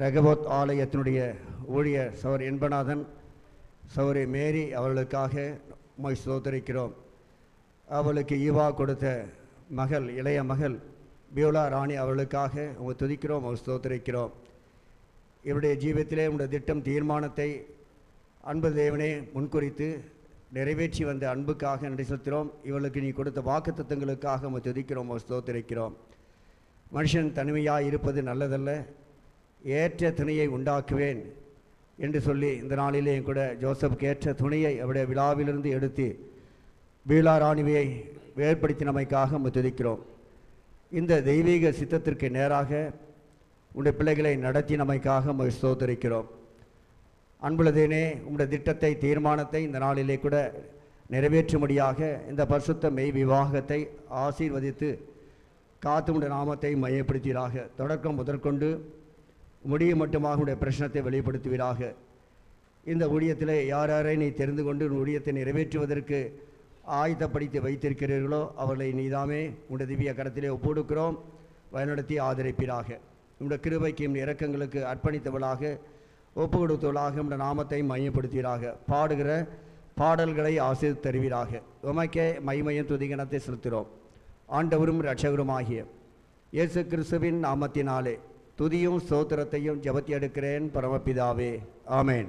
ரகபோத் ஆலயத்தினுடைய ஊழியர் சௌர் என்பநாதன், சௌரி மேரி அவர்களுக்காக உம்மை ஸ்தோத்திரிக்கிறோம். அவளுக்கு ஈவா கொடுத்த மகள், இளைய மகள் பியோலா ராணி அவர்களுக்காக உங்களை துதிக்கிறோம், உங்களை ஸ்தோத்திரிக்கிறோம். இவருடைய ஜீவியத்திலே உங்களுடைய திட்டம் தீர்மானத்தை அன்பு தேவனே முன்குறித்து நிறைவேற்றி வந்த அன்புக்காக நன்றி செலுத்துகிறோம். இவளுக்கு நீ கொடுத்த வாக்குத்தத்தங்களுக்காக உங்களை துதிக்கிறோம், உங்களை ஸ்தோத்திரிக்கிறோம். மனுஷன் தனிமையாக இருப்பது நல்லதல்ல, ஏற்ற துணையை உண்டாக்குவேன் என்று சொல்லி இந்த நாளிலேயும் கூட ஜோசப்க்கு ஏற்ற துணையை அவருடைய விழாவிலிருந்து எடுத்து பீலா ராணியை ஏற்படுத்தினமைக்காக உம்மை துதிக்கிறோம். இந்த தெய்வீக சித்தத்திற்கு நேராக உடைய பிள்ளைகளை நடத்தினமைக்காக உம்மை ஸ்தோத்திரிக்கிறோம். அன்புள்ளதேனே, உங்களுடைய திட்டத்தை தீர்மானத்தை இந்த நாளிலே கூட நிறைவேற்றும்படியாக இந்த பரிசுத்த மெய் விவாகத்தை ஆசீர்வதித்து காத்து உடைய நாமத்தை மையப்படுத்தீராக. தொடக்கம் முதற்கொண்டு முடியும் மட்டுமாக உடைய பிரச்சனத்தை வெளிப்படுத்துவீராக. இந்த ஊழியத்தில் யார் யாரை நீ தெரிந்து கொண்டு ஊழியத்தை நிறைவேற்றுவதற்கு ஆயுதப்படுத்தி வைத்திருக்கிறீர்களோ அவர்களை நீதாமே உடைய திவ்ய கரத்திலே ஒப்புடுக்கிறோம். வழிநடத்தி ஆதரிப்பீராக. உடைய கிருபைக்கும் இரக்கங்களுக்கு அர்ப்பணித்தவளாக ஒப்பு கொடுத்தவளாக உடைய நாமத்தை மையப்படுத்தீராக. பாடுகிற பாடல்களை ஆசிரியர் தருவீராக. உமக்கே மகிமையும் துதிகனத்தை செலுத்துகிறோம். ஆண்டவரும் இரட்சகருமாகிய இயேசு கிறிஸ்துவின் நாமத்தினாலே துதியும் ஸ்தோத்திரத்தையும் ஜெபத்தி எடுக்கிறேன் பரமபிதாவே, ஆமேன்.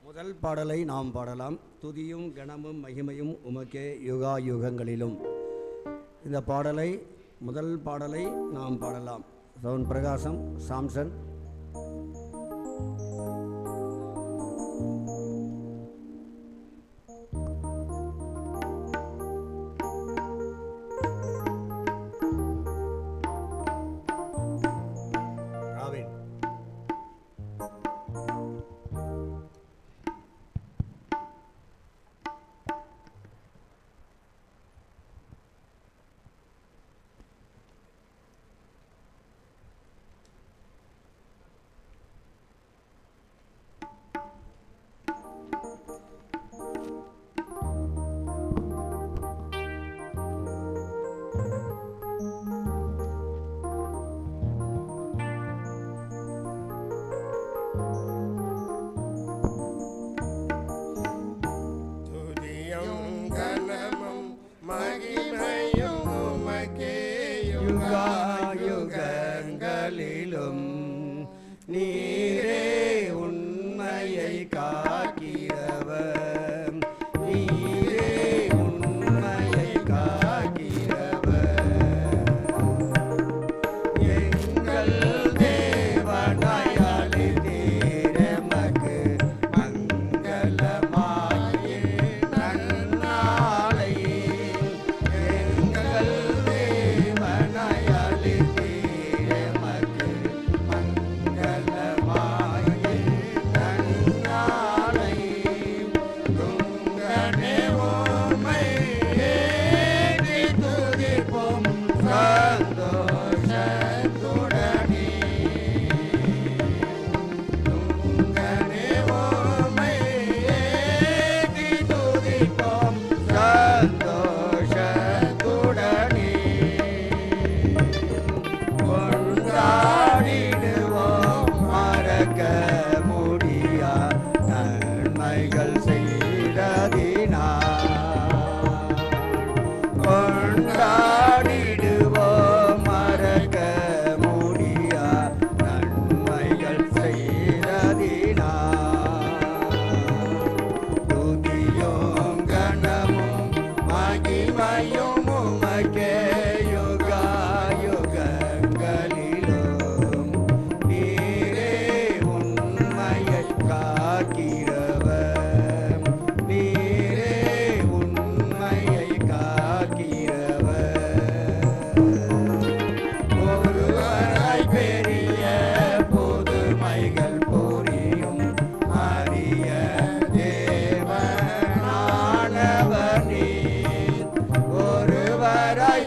முதல் பாடலை நாம் பாடலாம். துதியும் கனமும் மகிமையும் உமக்கே யுகா யுகங்களிலும். இந்த பாடலை முதல் பாடலை நாம் பாடலாம். சவுன் பிரகாசம், சாம்சன்.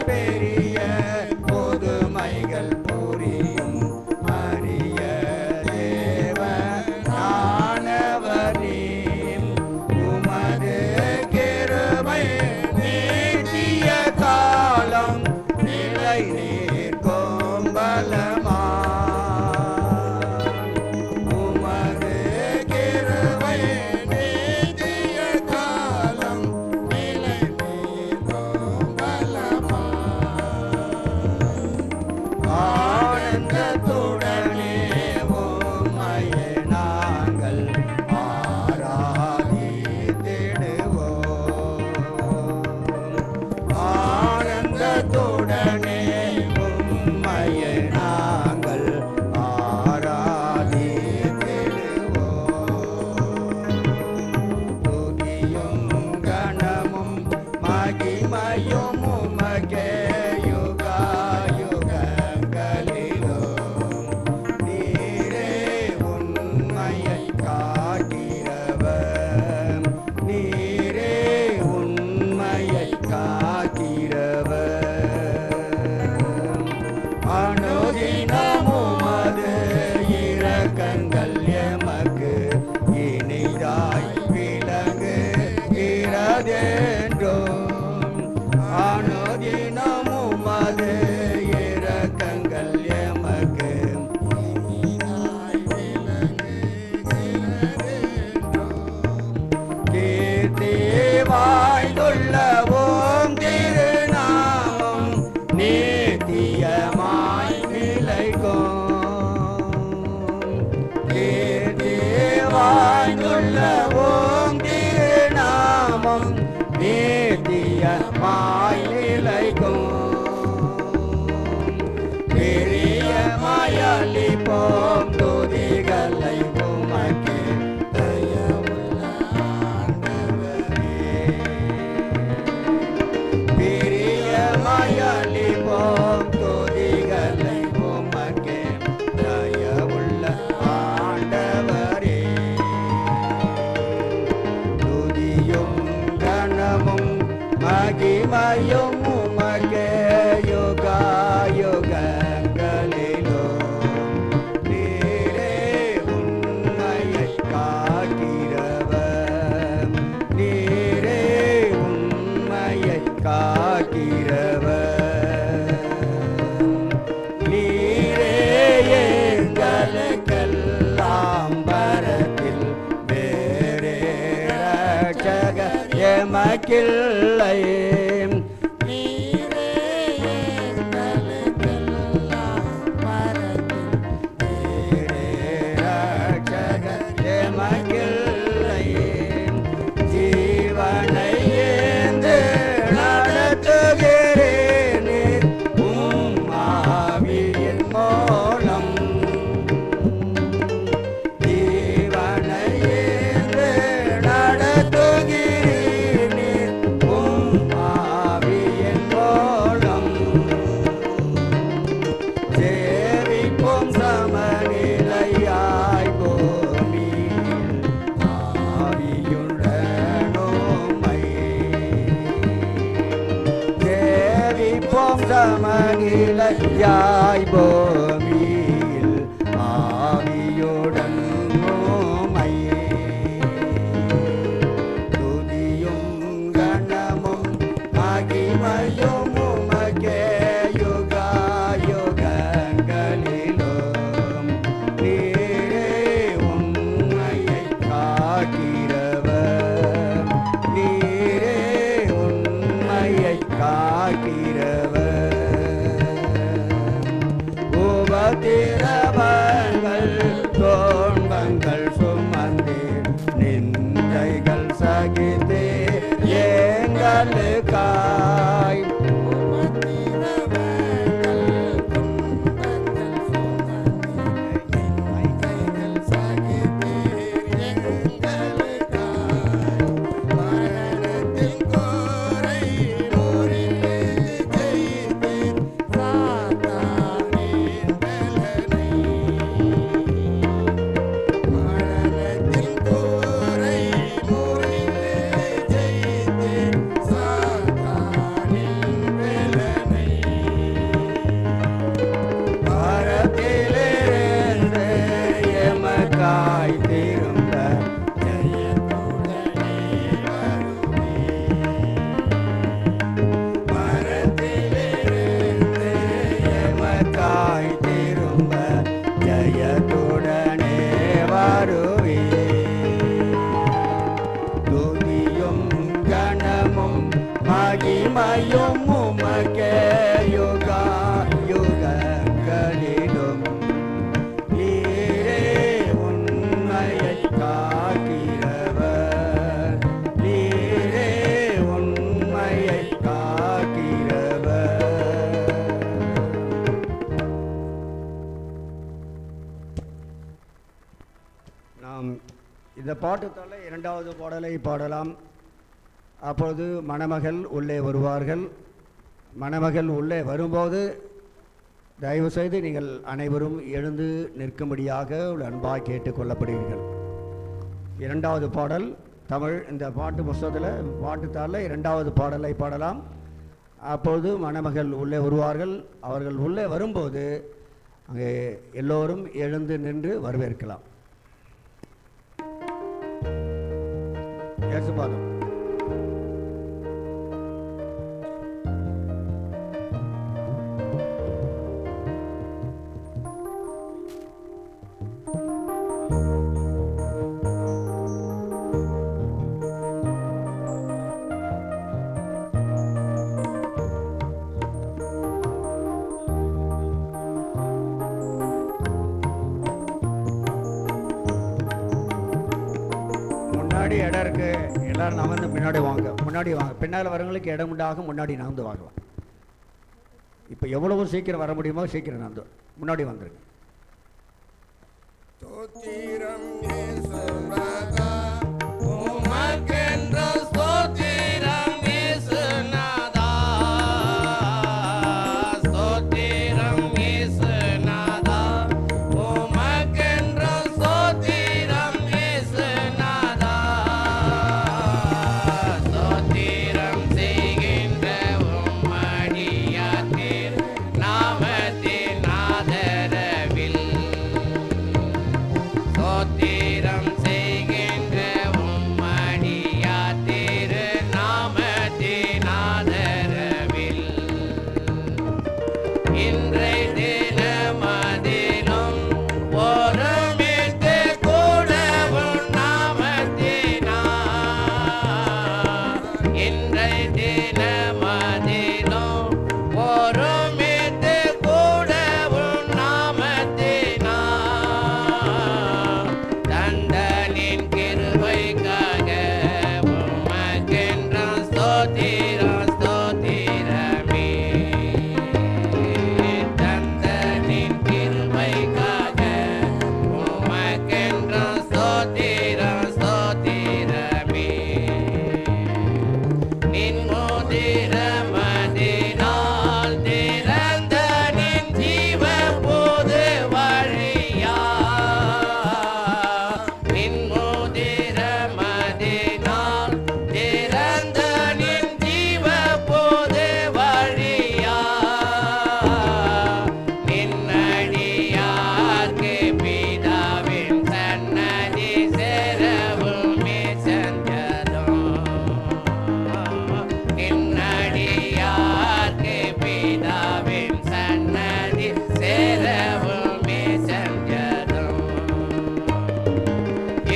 பெரிய புதுமைகள் புரியும் அரிய மகிமையும் உமக்கே யுகாயுகங்களிலும். நீரே உண்மையை காக்கிறவர், நீரே உண்மையை காக்கிறவர். நீரே எங்களுக்கெல்லாம் பரத்தில் வேறே ரட்சகர் எமக்கில்லை. நீரே எங்களுக்கெல்லாம் பரத்தில் வேறே ரட்சகர் எமக்கில்லை. ஜீவனை ஏந்து நடத்துகிறேன் நீர் உம் ஆவியின் மூலம். ஜீவனை ஏந்து நடத்துகிறேன் நீர் உம் ஆவியின் மூலம். சேவிப்போம் சமநிலையாய் பூமியில் ஆவியுடனுமை. சேவிப்போம் சமநிலையாய் பூமியில் ஆவியுடன் உம்மை. துதியும் கணமும் மகிமையும் உமக்கே யுகாயுகங்களிலும். நீரே உண்மையை காக்கிறவர், நீரே உண்மையை காக்கிறவர். உபத்திரவங்கள் துன்பங்கள் சுமந்து நிந்தைகள் சகித்து எங்களுக்காய். பரத்திலிருந்து எமக்காய் திரும்ப ஜெயத்துடனே வருவீர். பரத்திலிருந்து எமக்காய் திரும்ப ஜெயத்துடனே வருவீர். துதியும் கணமும் மகிமையும் உமக்கே யுகாயுகங்களிலும். நீரே உண்மையை காக்கிறவர், நீரே உண்மையை காக்கிறவர். நாம் இந்த பாட்டுத்தால இரண்டாவது பாடலை பாடலாம். அப்பொழுது மணமகள் உள்ளே வருவார்கள். மணமகள் உள்ளே வரும்போது தயவு செய்து நீங்கள் அனைவரும் எழுந்து நிற்கும்படியாக ஒரு அன்பாக கேட்டுக்கொள்ளப்படுவீர்கள். இரண்டாவது பாடல் தமிழ் இந்த பாட்டு புஸ்தகத்தில் பாட்டுத்தாளில் இரண்டாவது பாடலை பாடலாம். அப்பொழுது மணமகள் உள்ளே வருவார்கள். அவர்கள் உள்ளே வரும்போது அங்கே எல்லோரும் எழுந்து நின்று வரவேற்கலாம். இயேசுபாதம். முன்னாடி இடம் இருக்கு, எல்லாரும் நகர்ந்து முன்னாடி வாங்க, முன்னாடி வாங்க. பின்னால் வரவங்களுக்கு இடம் உண்டாக முன்னாடி நகர்ந்து வாங்கலாம். இப்போ எவ்வளவு சீக்கிரம் வர முடியுமோ சீக்கிரம் நகர்ந்து முன்னாடி வந்துருங்க. ஸ்தோத்திரம் இயேசுநாதா, உமக்கென்று ஸ்தோத்திரம் இயேசுநாதா, ஸ்தோத்திரம் இயேசுநாதா, உமக்கென்று ஸ்தோத்திரம் இயேசுநாதா, ஸ்தோத்திரம் செய்கின்ற ஸ்தோத்திரம் செய்கின்ற உம்மடியார் திரு நாமத்தின் ஆதரவில் இன்றை தினமதிலும் ஒருமித்து கூடவும் நாமத்தினார் இன்றை தினமதிலும் ஒருமித்து கூடவும் நாமத்தினார் தந்தனின் கிருபைக்காக உமக்கென்றாம் ஸ்தோத்திரம் ஸ்தோத்திரமே தந்தனின் கிருபைக்காக உமக்கென்றாம் ஸ்தோத்திரம் ஸ்தோத்திரமே நின் மோதிரமதினால் திறந்த நின் ஜீவ போது வழியா நின் மோதிரமதினால் திறந்த நின் ஜீவ போது வழியா நின்னடியார்க்கு பிதாவின் சன்னதி சேரவுமே சஞ்சலம் நின்னடியார்க்கு பிதாவின் சன்னதி சேரவுமே சஞ்சலம்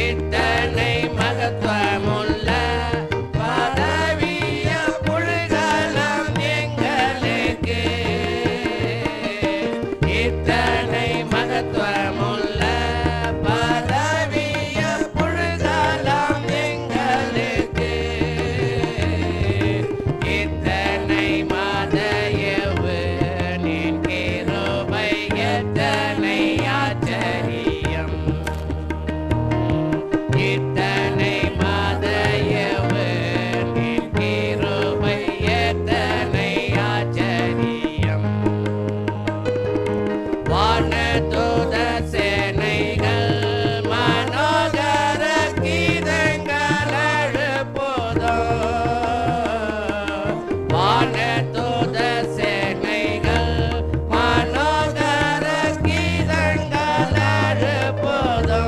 இத்தனை மகத்துவமுள்ள பதவிய புழுகலம் எங்களுக்கு இத்தனை மகத்துவமுள்ள பதவிய புழுகலம் எங்களுக்கு இத்தனை மதயவு நின் கிருபை எத்தனை ஆச்சரியம் இத்தனை மதயவு நின் கிருபை எத்தனை ஆச்சரியம் வானதூத சேனைகள் மனோகர கீதங்கள் எழுப்புதோ வானதூத சேனைகள் மனோகர கீதங்கள் எழுப்புதோ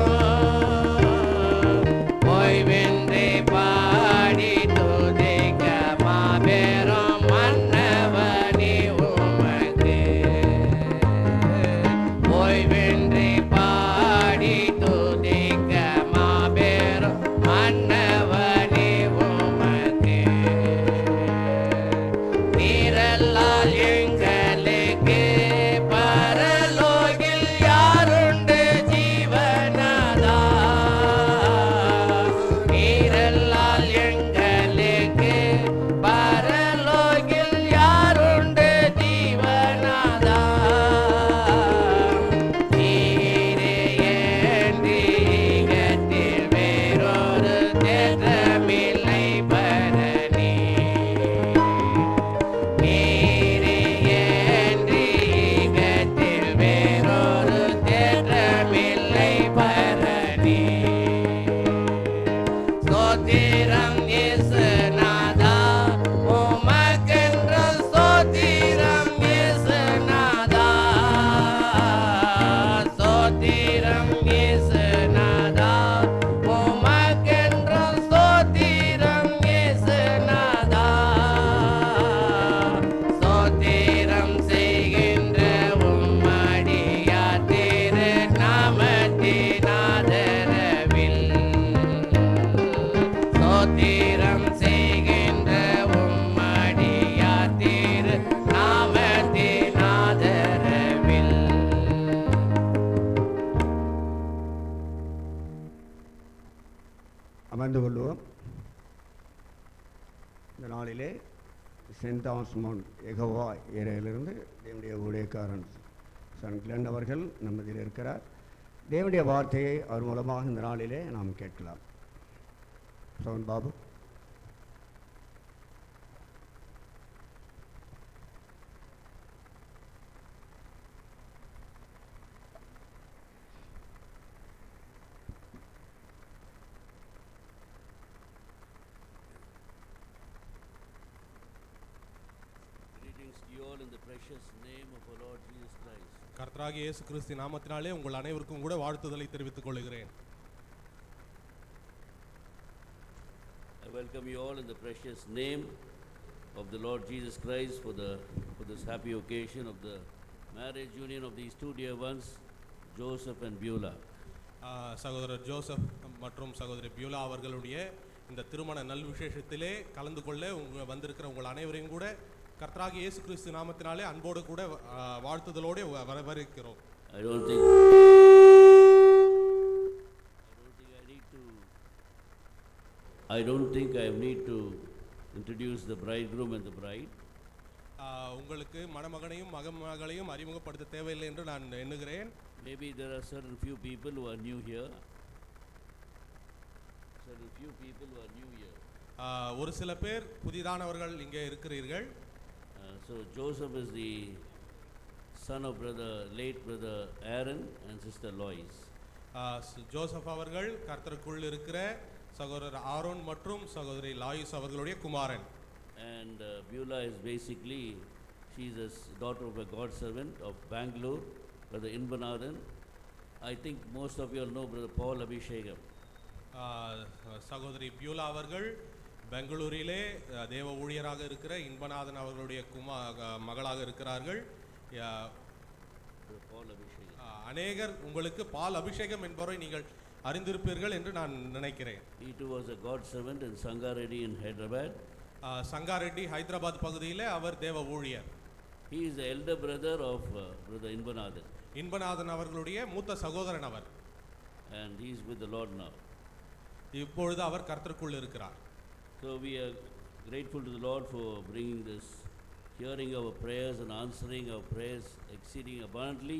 ஓய்வின்றி பாடி துதிக்க மாபெரும் மன்னவனே உமக்கு ஓய்வின்றி பாடி துதிக்க மாபெரும் மன்னவனே உமக்கு நீரல்லால் எங்களுக்கு பரலோகில் யாருண்டு ஜீவனதா நீரல்லால் எங்களுக்கு பரலோகில் யாருண்டு ஜீவனதா நீரே ஏந்தி ஈகத்தில் வேறொரு தேற்றமில்லை பரணி நீரே ஏந்தி ஈகத்தில் வேறொரு தேற்றமில்லை பரணி ஸ்தோத்திரம் இயேசுநாதா உமக்கென்ற ஸ்தோத்திரம் இயேசுநாதா ஸ்தோத்திரம் இயேசுநாதா உமக்கென்ற ஸ்தோத்திரம் இயேசுநாதா ஸ்தோத்திரம் செய்கின்ற உம்மடியார் திரு நாமத்தின் ஆதரவில் ஸ்தோத்திரம் செய்கின்ற உம்மடியார் திரு நாமத்தின் ஆதரவில் அமர்ந்து கொள்வோம். இந்த நாளிலே சென்ட் தாமஸ் மவுண்ட் எகோவா ஏரியாவிலிருந்து தேவனுடைய ஊழியக்காரன் சன் கிளன் அவர்கள் நம்மதில் இருக்கிறார். தேவனுடைய வார்த்தையை அவர் மூலமாக இந்த நாளிலே நாம் கேட்கலாம். Seven Babu. Greetings to you all in the precious name of our Lord Jesus Christ. கர்த்தராகிய இயேசு கிறிஸ்து நாமத்தினாலே உங்கள் அனைவருக்கும் கூட வாழ்த்துதலை தெரிவித்துக் கொள்கிறேன். I welcome you all in the precious name of the Lord Jesus Christ for this happy occasion of the marriage union of these two dear ones, Joseph and Beulah. சகோதரர் Joseph மற்றும் சகோதரி பியூலா அவர்களுடைய இந்த திருமண நல் விசேஷத்திலே கலந்து கொள்ள வந்திருக்கிற உங்கள் அனைவரையும் கூட கர்த்தராகிய இயேசு கிறிஸ்து நாமத்தினாலே அன்போடு கூட வாழ்த்துதலோடு வரவேற்கிறோம். I don't think I need to introduce the bridegroom and the bride. உங்களுக்கு மணமகனையும் மகளையும் அறிமுகப்படுத்த தேவையில்லை என்று நான் எண்ணுகிறேன். Maybe there are certain few people who are new here. ஒரு சில பேர் புதிதானவர்கள் இங்கே இருக்கிறீர்கள். So Joseph is the son of late brother Aaron and sister Lois. Joseph அவர்கள் கர்த்தருக்குள் இருக்கிற சகோதரர் ஆரோன் மற்றும் சகோதரி லாயிஸ் அவர்களுடைய குமாரன். And Beulah is basically, she is a daughter of a God servant of Bangalore, brother Inbanathan. I think most of you all know brother Paul Abhishekam. சகோதரி Beulah அவர்கள் பெங்களூரிலே தேவ ஊழியராக இருக்கிற இன்பநாதன் அவர்களுடைய மகளாக இருக்கிறார்கள். அநேகர் உங்களுக்கு பால் அபிஷேகம் என்பவரை நீங்கள் அறிந்திருப்பீர்கள் என்று நான் நினைக்கிறேன். He too was a God servant in Sangareddy in Hyderabad. Sangareddy Hyderabad பகுதியிலே அவர் தேவ ஊழியர். He is the elder brother of brother Inbanathan. Inbanathan அவர்களுடைய மூத்த சகோதரன் அவர். And he is with the Lord now. இப்பொழுது அவர் கர்த்தருக்குள் இருக்கிறார். So we are grateful to the Lord for bringing this, hearing our prayers and answering our prayers exceeding abundantly,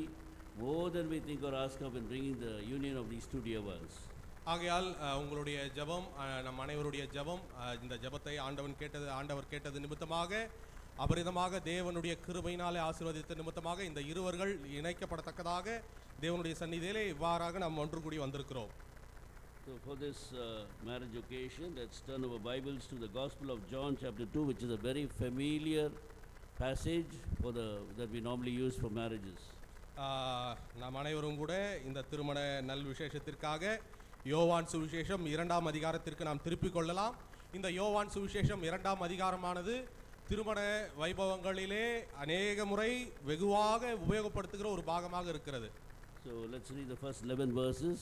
more than we think or ask of, in bringing the union of these two dear ones. ஆகையால் உங்களுடைய ஜெபம், நம் அனைவருடைய ஜெபம், இந்த ஜெபத்தை ஆண்டவர் கேட்டது நிமித்தமாக, அபரிதமாக தேவனுடைய கிருபையினாலே ஆசீர்வதித்த நிமித்தமாக இந்த இருவர்கள் இணைக்கப்படத்தக்கதாக தேவனுடைய சந்நிதியிலே இவ்வாறாக நாம் ஒன்று கூடி வந்திருக்கிறோம். So for this marriage occasion, let's turn our Bibles to the Gospel of John chapter 2, which is a very familiar passage that we normally use for marriages. நாம் அனைவரும் கூட இந்த திருமண நல் விசேஷத்திற்காக யோவான் சுவிசேஷம் 2ஆம் அதிகாரத்திற்கு நாம் திருப்பிக் கொள்ளலாம். இந்த யோவான் சுவிசேஷம் 2ஆம் அதிகாரமானது திருமண வைபவங்களிலே அநேக முறை வெகுவாக உபயோகப்படுத்துகிற ஒரு பாகமாக இருக்கிறது. So let's read the first 11 verses.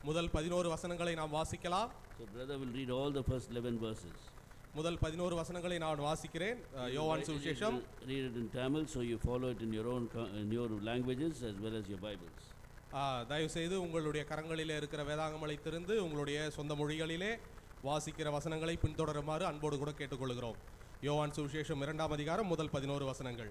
முதல் 11 வசனங்களை நாம் வாசிக்கலாம். So brother will read all the first 11 verses. முதல் 11 வசனங்களை நான் வாசிக்கிறேன். யோவான் சுவிசேஷம். Read it in Tamil, so you follow it in your languages as well as your Bibles. தயவு செய்து உங்களுடைய கரங்களிலே இருக்கிற வேதாகமலை திறந்து உங்களுடைய சொந்த மொழிகளிலே வாசிக்கிற வசனங்களை பின்தொடருமாறு அன்போடு கூட கேட்டுக்கொள்கிறோம். யோவான் சுவிசேஷம் 2ஆம் அதிகாரம் முதல் 11 வசனங்கள்.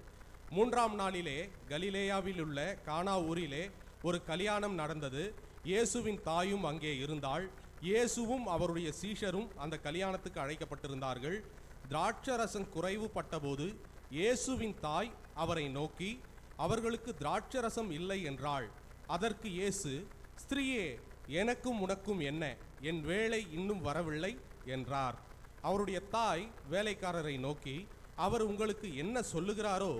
3ஆம் நாளிலே கலிலேயாவில் உள்ள கானா ஊரிலே ஒரு கல்யாணம் நடந்தது. இயேசுவின் தாயும் அங்கே இருந்தாள். இயேசுவும் அவருடைய சீஷரும் அந்த கல்யாணத்துக்கு அழைக்கப்பட்டிருந்தார்கள். திராட்சரசம் குறைவு பட்டபோது இயேசுவின் தாய் அவரை நோக்கி, அவர்களுக்கு திராட்சரசம் இல்லை என்றாள். அதற்கு இயேசு, ஸ்திரீயே, எனக்கும் உனக்கும் என்ன? என் வேளை இன்னும் வரவில்லை என்றார். அவருடைய தாய் வேலைக்காரரை நோக்கி, அவர் உங்களுக்கு என்ன சொல்லுகிறாரோ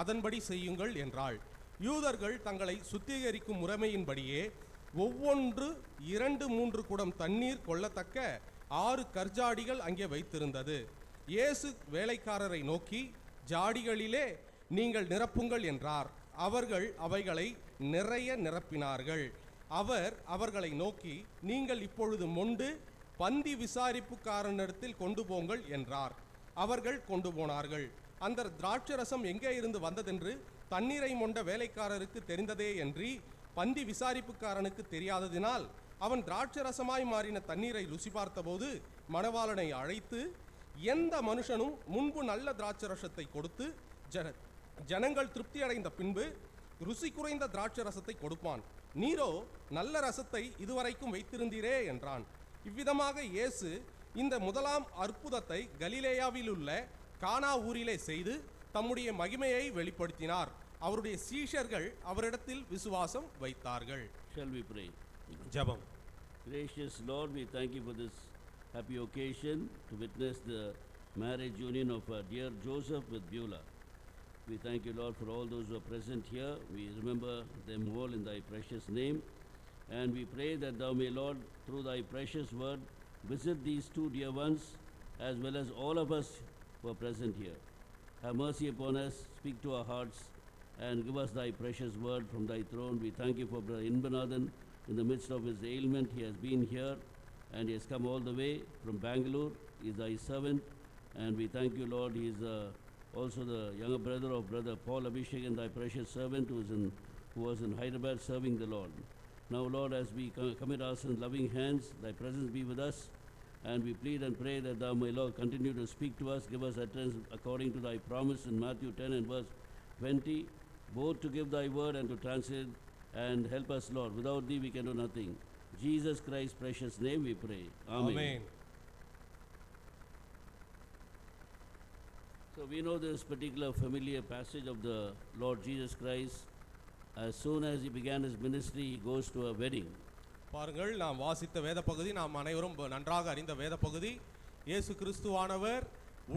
அதன்படி செய்யுங்கள் என்றாள். யூதர்கள் தங்களை சுத்திகரிக்கும் முறைமையின்படியே ஒவ்வொன்று 2-3 குடம் தண்ணீர் கொள்ளத்தக்க 6 கற்ஜாடிகள் அங்கே வைத்திருந்தது. இயேசு வேலைக்காரரை நோக்கி, ஜாடிகளிலே நீங்கள் நிரப்புங்கள் என்றார். அவர்கள் அவைகளை நிறைய நிரப்பினார்கள். அவர் அவர்களை நோக்கி, நீங்கள் இப்பொழுது மொண்டு பந்தி விசாரிப்புக்காரனிடத்தில் கொண்டு போங்கள் என்றார். அவர்கள் கொண்டு போனார்கள். அந்த திராட்சரசம் எங்கே இருந்து வந்ததென்று தண்ணீரை மொண்ட வேலைக்காரருக்கு தெரிந்ததே என்று பந்தி விசாரிப்புக்காரனுக்கு தெரியாததினால் அவன் திராட்சரசமாய் மாறின தண்ணீரை ருசி பார்த்தபோது மணவாளனை அழைத்து, எந்த மனுஷனும் முன்பு நல்ல திராட்சரசத்தை கொடுத்து ஜனங்கள் திருப்தி அடைந்த பின்பு ருசி குறைந்த திராட்சரசத்தை கொடுப்பான். நீரோ நல்ல ரசத்தை இதுவரைக்கும் வைத்திருந்தீரே என்றான். இவ்விதமாக இயேசு இந்த முதலாம் அற்புதத்தை கலிலேயாவில் உள்ள கானா ஊரிலே செய்து தம்முடைய மகிமையை வெளிப்படுத்தினார். அவருடைய சீஷர்கள் அவரிடத்தில் விசுவாசம் வைத்தார்கள். Shall we pray? ஜெபம். Gracious Lord, we thank you for this happy occasion to witness the marriage union of our dear Joseph with Beulah. We thank you, Lord, for all those who are present here. We remember them all in thy precious name. And we pray that thou may, Lord, through thy precious word, visit these two dear ones, as well as all of us who are present here. Have mercy upon us, speak to our hearts, and give us thy precious word from thy throne. We thank you for Brother Inbanathan. In the midst of his ailment, he has been here, and he has come all the way from Bangalore. He is thy servant, and we thank you, Lord. He is also the younger brother of Brother Paul Abhishek, and thy precious servant who was in Hyderabad serving the Lord. Now, Lord, as we commit ourselves in loving hands, thy presence be with us, and we plead and pray that thou, my Lord, continue to speak to us, give us utterance according to thy promise in Matthew 10 and verse 20, both to give thy word and to translate, and help us, Lord. Without thee we can do nothing. Jesus Christ's precious name we pray. Amen. Amen. So we know this particular familiar passage of the Lord Jesus Christ. As soon as he began his ministry, he goes to a wedding. பாருங்கள், நாம் வாசித்த வேத பகுதி, நாம் அனைவரும் நன்றாக அறிந்த வேத பகுதி. இயேசு கிறிஸ்துவானவர்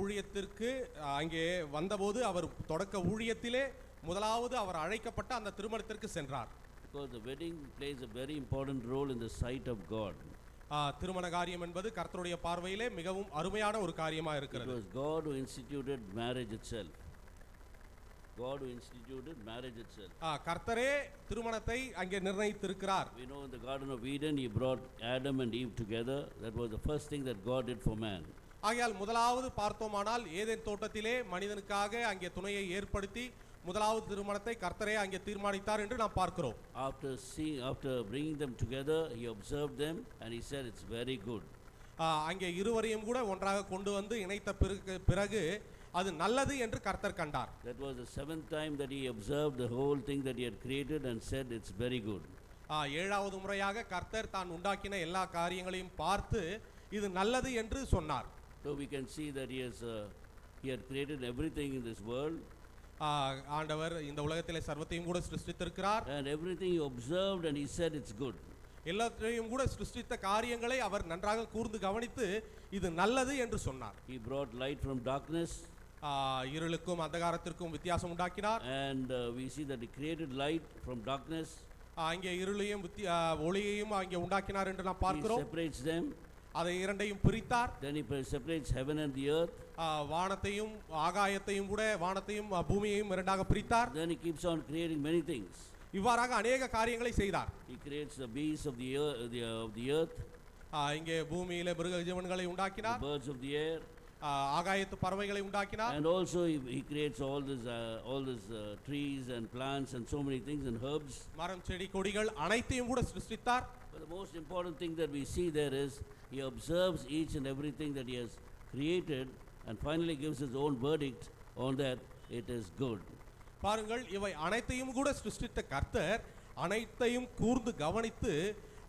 ஊழியத்திற்கு அங்கே வந்தபோது அவர் தொடக்க ஊழியத்திலே முதலாவது அவர் அழைக்கப்பட்ட அந்த திருமணத்திற்கு சென்றார். Because the wedding plays a very important role in the sight of God. திருமண காரியம் என்பது கர்த்தருடைய பார்வையிலே மிகவும் அருமையான ஒரு காரியமா It இருக்கிறது. was God who instituted marriage itself. God who instituted marriage itself. கர்த்தரே திருமணத்தை அங்கே நிர்ணயித்திருக்கிறார். We know in the Garden of Eden he brought Adam and Eve together. That was the first thing that God did for man. ஆகையால் முதலாவது பார்த்தோமானால் Eden தோட்டத்திலே மனிதனுக்காக அங்கே துணையை ஏற்படுத்தி முதலாவது திருமணத்தை கர்த்தரே அங்கே தீர்மானித்தார் என்று நாம் பார்க்கிறோம். After bringing them together, he observed them and he said it's very good. அங்கே இருவரையும் கூட ஒன்றாக கொண்டு வந்து இணைத்த பிறகு அது நல்லது என்று கர்த்தர் கண்டார். That was the seventh time that he observed the whole thing that he had created and said it's very good. ஏழாவது முறையாக கர்த்தர் தான் உண்டாக்கின எல்லா காரியங்களையும் பார்த்து இது நல்லது என்று சொன்னார். So we can see that he had created everything in this world. ஆண்டவர் இந்த உலகத்திலே சர்வத்தையும் கூட சிருஷ்டித்திருக்கிறார். And everything he observed and he said it's good. எல்லாத்தையும் கூட சிருஷ்டித்த காரியங்களை அவர் நன்றாக கூர்ந்து கவனித்து இது நல்லது என்று சொன்னார். He brought light from darkness. இருளுக்கும் அந்தகாரத்திற்கும் வித்தியாசம் உண்டாக்கினார். And we see that he created light from darkness. அங்கே இருளையும் ஒளியையும் அங்கே உண்டாக்கினார் என்று நாம் பார்க்கிறோம். He separates them. அதை இரண்டையும் பிரித்தார். Then he separates heaven and the earth. வானத்தையும் ஆகாயத்தையும் கூட வானத்தையும் பூமியையும் இரண்டாக பிரித்தார். Then he keeps on creating many things. இவ்வாறாக அநேக காரியங்களை செய்தார். He creates the beasts of the earth. இங்கே பூமியிலே மிருக ஜீவன்களை உண்டாக்கினார். The birds of the air. ஆகாயத்து பறவைகளை உண்டாக்கினார். And also he creates all these trees and plants and so many things and herbs. மரம் செடி கொடிகள் அனைத்தையும் கூட சிருஷ்டித்தார். But the most important thing that we see there is he observes each and everything that he has created and finally gives his own verdict on that it is good. பாருங்கள், இவை அனைத்தையும் கூட சிருஷ்டித்த கர்த்தர் அனைத்தையும் கூர்ந்து கவனித்து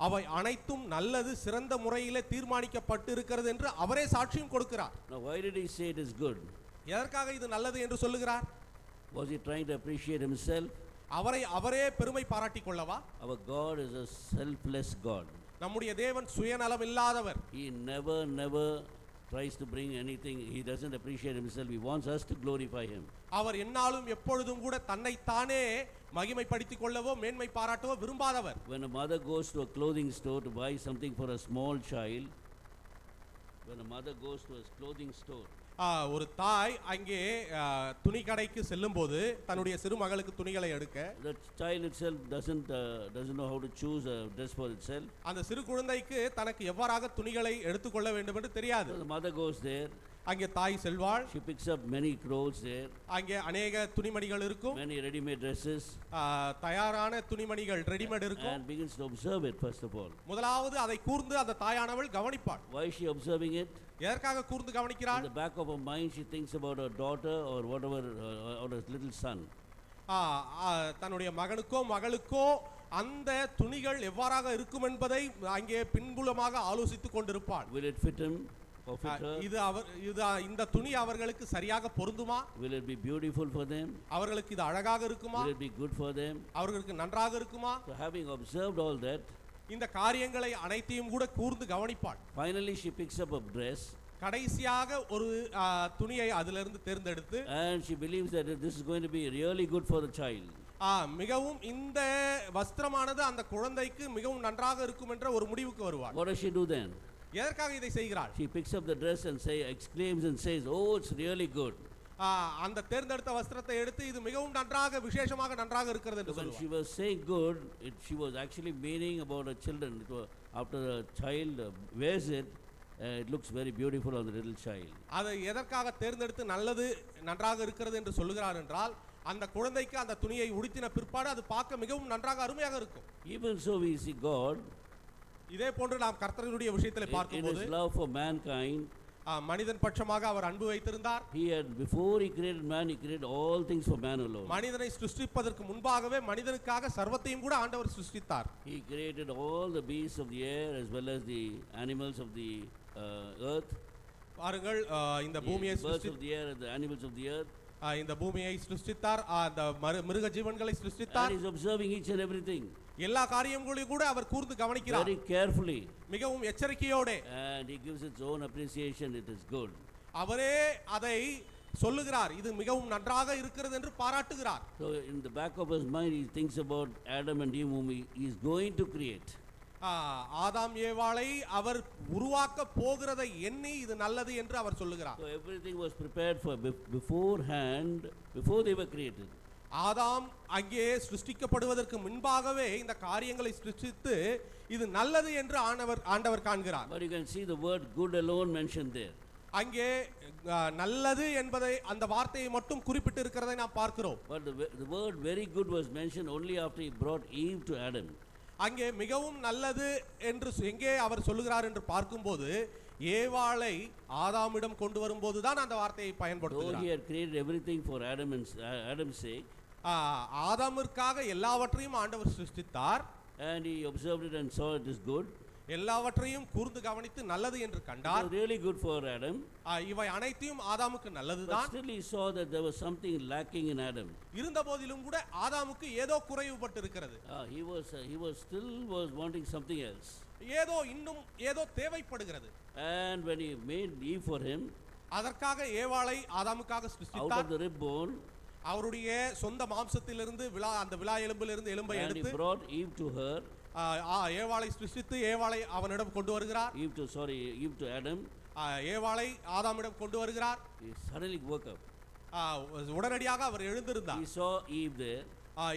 அவை அனைத்தும் நல்லது சிறந்த முறையிலே தீர்மானிக்கப்பட்டு இருக்கிறது என்று அவரே சாட்சியம் கொடுக்கிறார். Now why did he say it is good? எதற்காக இது நல்லது என்று சொல்லுகிறார்? Was he trying to appreciate himself? அவரே பெருமை பாராட்டிக் கொள்ளவா? Our God is a selfless God. நம்முடைய தேவன் சுயநலம் இல்லாதவர். He never tries to bring anything. He doesn't appreciate himself. He wants us to glorify him. அவர் என்னாலும் எப்பொழுதும் கூட தன்னை தானே மகிமைப்படுத்திக் கொள்ளவோ மேன்மை பாராட்டவோ விரும்பாதவர். When a mother goes to a clothing store to buy something for a small child, ஒரு தாய் அங்கே துணி கடைக்கு செல்லும்போது தன்னுடைய சிறு மகளுக்கு துணிகளை எடுக்க, the child itself doesn't know how to choose a dress for itself. அந்த சிறு குழந்தைக்கு தனக்கு எவ்வாறாக துணிகளை எடுத்துக்கொள்ள வேண்டும் என்று தெரியாது. So the mother goes there. அங்கே தாய் செல்வாள். She picks up many clothes there. அங்கே அநேக துணிமணிகள் இருக்கும். Many ready-made dresses. தயாரான துணிமணிகள் ரெடிமேட் இருக்கும். And begins to observe it first of all. முதலாவது அதை கூர்ந்து அந்த தாயானவள் கவனிப்பாள். Why is she observing it? எதற்காக கூர்ந்து கவனிக்கிறாள்? In the back of her mind she thinks about her daughter or whatever or her little son. தன்னுடைய மகனுக்கோ மகளுக்கோ அந்த துணிகள் எவ்வாறாக இருக்கும் என்பதை அங்கே பின்புலமாக ஆலோசித்துக் கொண்டிருப்பாள். Will it fit him or fit her? இந்த துணி அவர்களுக்கு சரியாக பொருந்துமா? Will it be beautiful for them? அவர்களுக்கு இது அழகாக இருக்குமா? Will it be good for them? அவர்களுக்கு நன்றாக இருக்குமா? So having observed all that, இந்த காரியங்களை அனைத்தையும் கூட கூர்ந்து கவனிப்பாள். finally she picks up a dress கடைசியாக ஒரு துணியை அதிலிருந்து தேர்ந்தெடுத்து and she believes that this is going to be really good for the child. மிகவும் இந்த வஸ்திரமானது அந்த குழந்தைக்கு மிகவும் நன்றாக இருக்கும் என்ற ஒரு முடிவுக்கு வருவார். What does she do then? எதற்காக இதை செய்கிறாள்? She picks up the dress and exclaims and says, oh, it's really good. அந்த தேர்ந்தெடுத்த வஸ்திரத்தை எடுத்து இது மிகவும் நன்றாக விசேஷமாக நன்றாக இருக்கிறது என்று When சொல்லுவார். she was saying good, she was actually meaning about her children. After the child wears it, it looks very beautiful on the little child. அதை எதற்காக தேர்ந்தெடுத்து நல்லது நன்றாக இருக்கிறது என்று சொல்லுகிறார் என்றால் அந்த குழந்தைக்கு அந்த துணியை உடுத்தின பிற்பாடு அது பார்க்க மிகவும் நன்றாக அருமையாக இருக்கும். Even so we see God இதே போன்று நாம் கர்த்தருடைய விஷயத்திலே in பார்க்கும்போது his love for mankind. மனிதன் பட்சமாக அவர் அன்பு வைத்திருந்தார். He had, before he created man, he created all things for man alone. மனிதனை சிருஷ்டிப்பதற்கு முன்பாகவே மனிதனுக்காக சர்வத்தையும் கூட ஆண்டவர் சிருஷ்டித்தார். He created all the beasts of the air as well as the animals of the earth. பாருங்கள் இந்த பூமியை The birds of the air and the animals of the earth. இந்த பூமியை சிருஷ்டித்தார், அந்த மிருக ஜீவன்களை And சிருஷ்டித்தார். he is observing each and everything எல்லா காரியங்களையும் கூட அவர் கூர்ந்து கவனிக்கிறார் very carefully. மிகவும் எச்சரிக்கையோடு. And he gives its own appreciation. It is good. அவரே அதை சொல்லுகிறார், இது மிகவும் நன்றாக இருக்கிறது என்று பாராட்டுகிறார். So in the back of his mind, he thinks about Adam and Eve whom he is going to create. ஆதாம் ஏவாளை அவர் உருவாக்க போகிறதை எண்ணி இது நல்லது என்று அவர் சொல்லுகிறார். So everything was prepared for beforehand, before they were created. ஆதாம் அங்கே சிருஷ்டிக்கப்படுவதற்கு முன்பாகவே இந்த காரியங்களை சிருஷ்டித்து இது நல்லது என்று ஆண்டவர் காண்கிறார். But you can see the word good alone mentioned there. அங்கே நல்லது என்பதை அந்த வார்த்தையை மட்டும் குறிப்பிட்டு இருக்கிறதை நாம் பார்க்கிறோம். But the word very good was mentioned only after he brought Eve to Adam. அங்கே மிகவும் நல்லது என்று எங்கே அவர் சொல்லுகிறார் என்று பார்க்கும்போது ஏவாளை ஆதாமிடம் கொண்டு வரும்போது தான் அந்த வார்த்தையை Though பயன்படுத்துகிறார். he had created everything for Adam's sake, ஆதாமிற்காக எல்லாவற்றையும் ஆண்டவர் சிருஷ்டித்தார். and he observed it and saw it is good. எல்லாவற்றையும் கூர்ந்து கவனித்து நல்லது என்று It கண்டார். was really good for Adam. இவை அனைத்தையும் ஆதாமுக்கு But நல்லதுதான். still he saw that there was something lacking in Adam. இருந்த போதிலும் கூட ஆதாமுக்கு ஏதோ குறைவுபட்டு இருக்கிறது. He was still wanting something else. ஏதோ இன்னும் ஏதோ தேவைப்படுகிறது. And when he made Eve for him, அதற்காக ஏவாளை ஆதாமுக்காக out of சிருஷ்டித்தார். the rib bone, அவருடைய சொந்த மாம்சத்திலிருந்து அந்த விலா எலும்பிலிருந்து எலும்பை and he எடுத்து brought Eve to her, ஏவாளை சிருஷ்டித்து ஏவாளை அவனிடம் கொண்டு வருகிறார். Eve to Adam. ஏவாளை ஆதாமிடம் கொண்டு வருகிறார். He suddenly woke up. உடனடியாக அவர் எழுந்திருந்தார். He saw Eve there.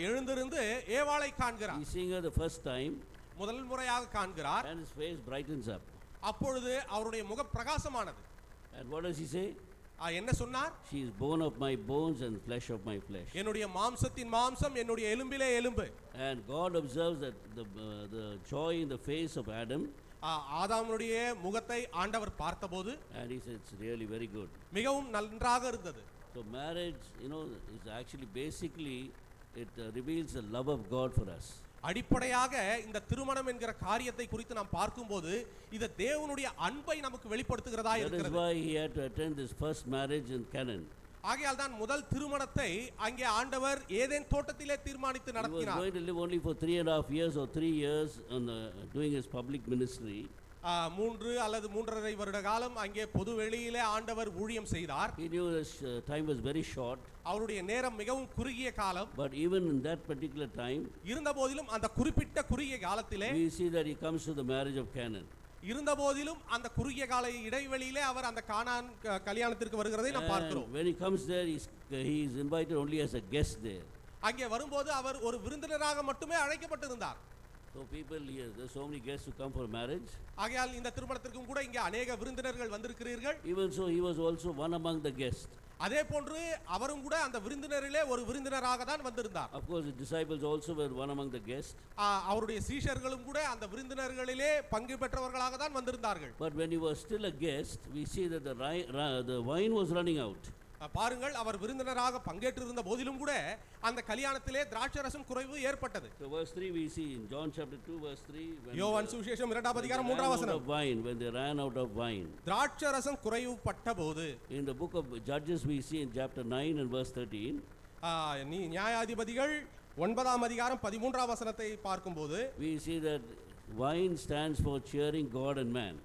எழுந்திருந்து ஏவாளை காண்கிறார். He's seeing her the first time, முதல் முறையாக காண்கிறார். and his face brightens up. அப்பொழுது அவருடைய முகம் பிரகாசமானது. And what does he say? என்ன சொன்னார்? She is bone of my bones and flesh of my flesh. என்னுடைய மாம்சத்தின் மாம்சம், என்னுடைய எலும்பிலே எலும்பு. And God observes that the joy in the face of Adam, ஆதாமுடைய முகத்தை ஆண்டவர் பார்த்தபோது and he said it's really very good. மிகவும் நன்றாக இருந்தது. So marriage, is actually basically it reveals the love of God for us. அடிப்படையாக இந்த திருமணம் என்கிற காரியத்தை குறித்து நாம் பார்க்கும்போது இது தேவனுடைய அன்பை நமக்கு வெளிப்படுத்துகிறதா That is இருக்கிறது. why he had to attend this first marriage in Canaan. ஆகையால் தான் முதல் திருமணத்தை அங்கே ஆண்டவர் ஏதேன் தோட்டத்திலே தீர்மானித்து He was நடத்தினார். going to live only for 3.5 years or 3 years doing his public ministry. 3 அல்லது 3.5 வருட காலம் அங்கே பொது வெளியிலே ஆண்டவர் ஊழியம் செய்தார். He knew his time was very short. அவருடைய நேரம் மிகவும் குறுகிய காலம். But even in that particular time, இருந்தபோதிலும் அந்த குறிப்பிட்ட குறுகிய காலத்திலே we see that he comes to the marriage of Canaan. இருந்தபோதிலும் அந்த குறுகிய கால இடைவெளியிலே அவர் அந்த கானான் கல்யாணத்திற்கு வருகிறதை நாம் பார்க்கிறோம். When he comes there, he is invited only as a guest there. அங்கே வரும்போது அவர் ஒரு விருந்தினராக மட்டுமே அழைக்கப்பட்டிருந்தார். So people here, there are so many guests who come for marriage. ஆகையால் இந்த திருமணத்திற்கும் கூட இங்கே अनेक விருந்தினர்கள் வந்திருக்கிறீர்கள். Even so, he was also one among the guests. அதே போன்று அவரும் கூட அந்த விருந்தினரிலே ஒரு விருந்தினராக தான் வந்திருந்தார். Of course, the disciples also were one among the guests. அவருடைய சீஷர்களும் கூட அந்த விருந்தினர்களிலே பங்கு பெற்றவர்களாக தான் வந்திருந்தார்கள். But when he was still a guest, we see that the wine was running out. பாருங்கள், அவர் விருந்தினராக பங்கேற்றிருந்த போதிலும் கூட அந்த கல்யாணத்திலே திராட்சரசம் குறைவு ஏற்பட்டது. So verse 3 we see in John chapter 2 verse 3 யோவான் சுவிசேஷம் 2ஆம் அதிகாரம் 3ஆம் வசனம். When they ran out of wine. திராட்சரசம் குறைவுபட்டபோது. In the book of Judges we see in chapter 9 and verse 13. நியாயாதிபதிகள் 9ஆம் அதிகாரம் 13ஆம் வசனத்தை பார்க்கும்போது we see that wine stands for cheering God and man.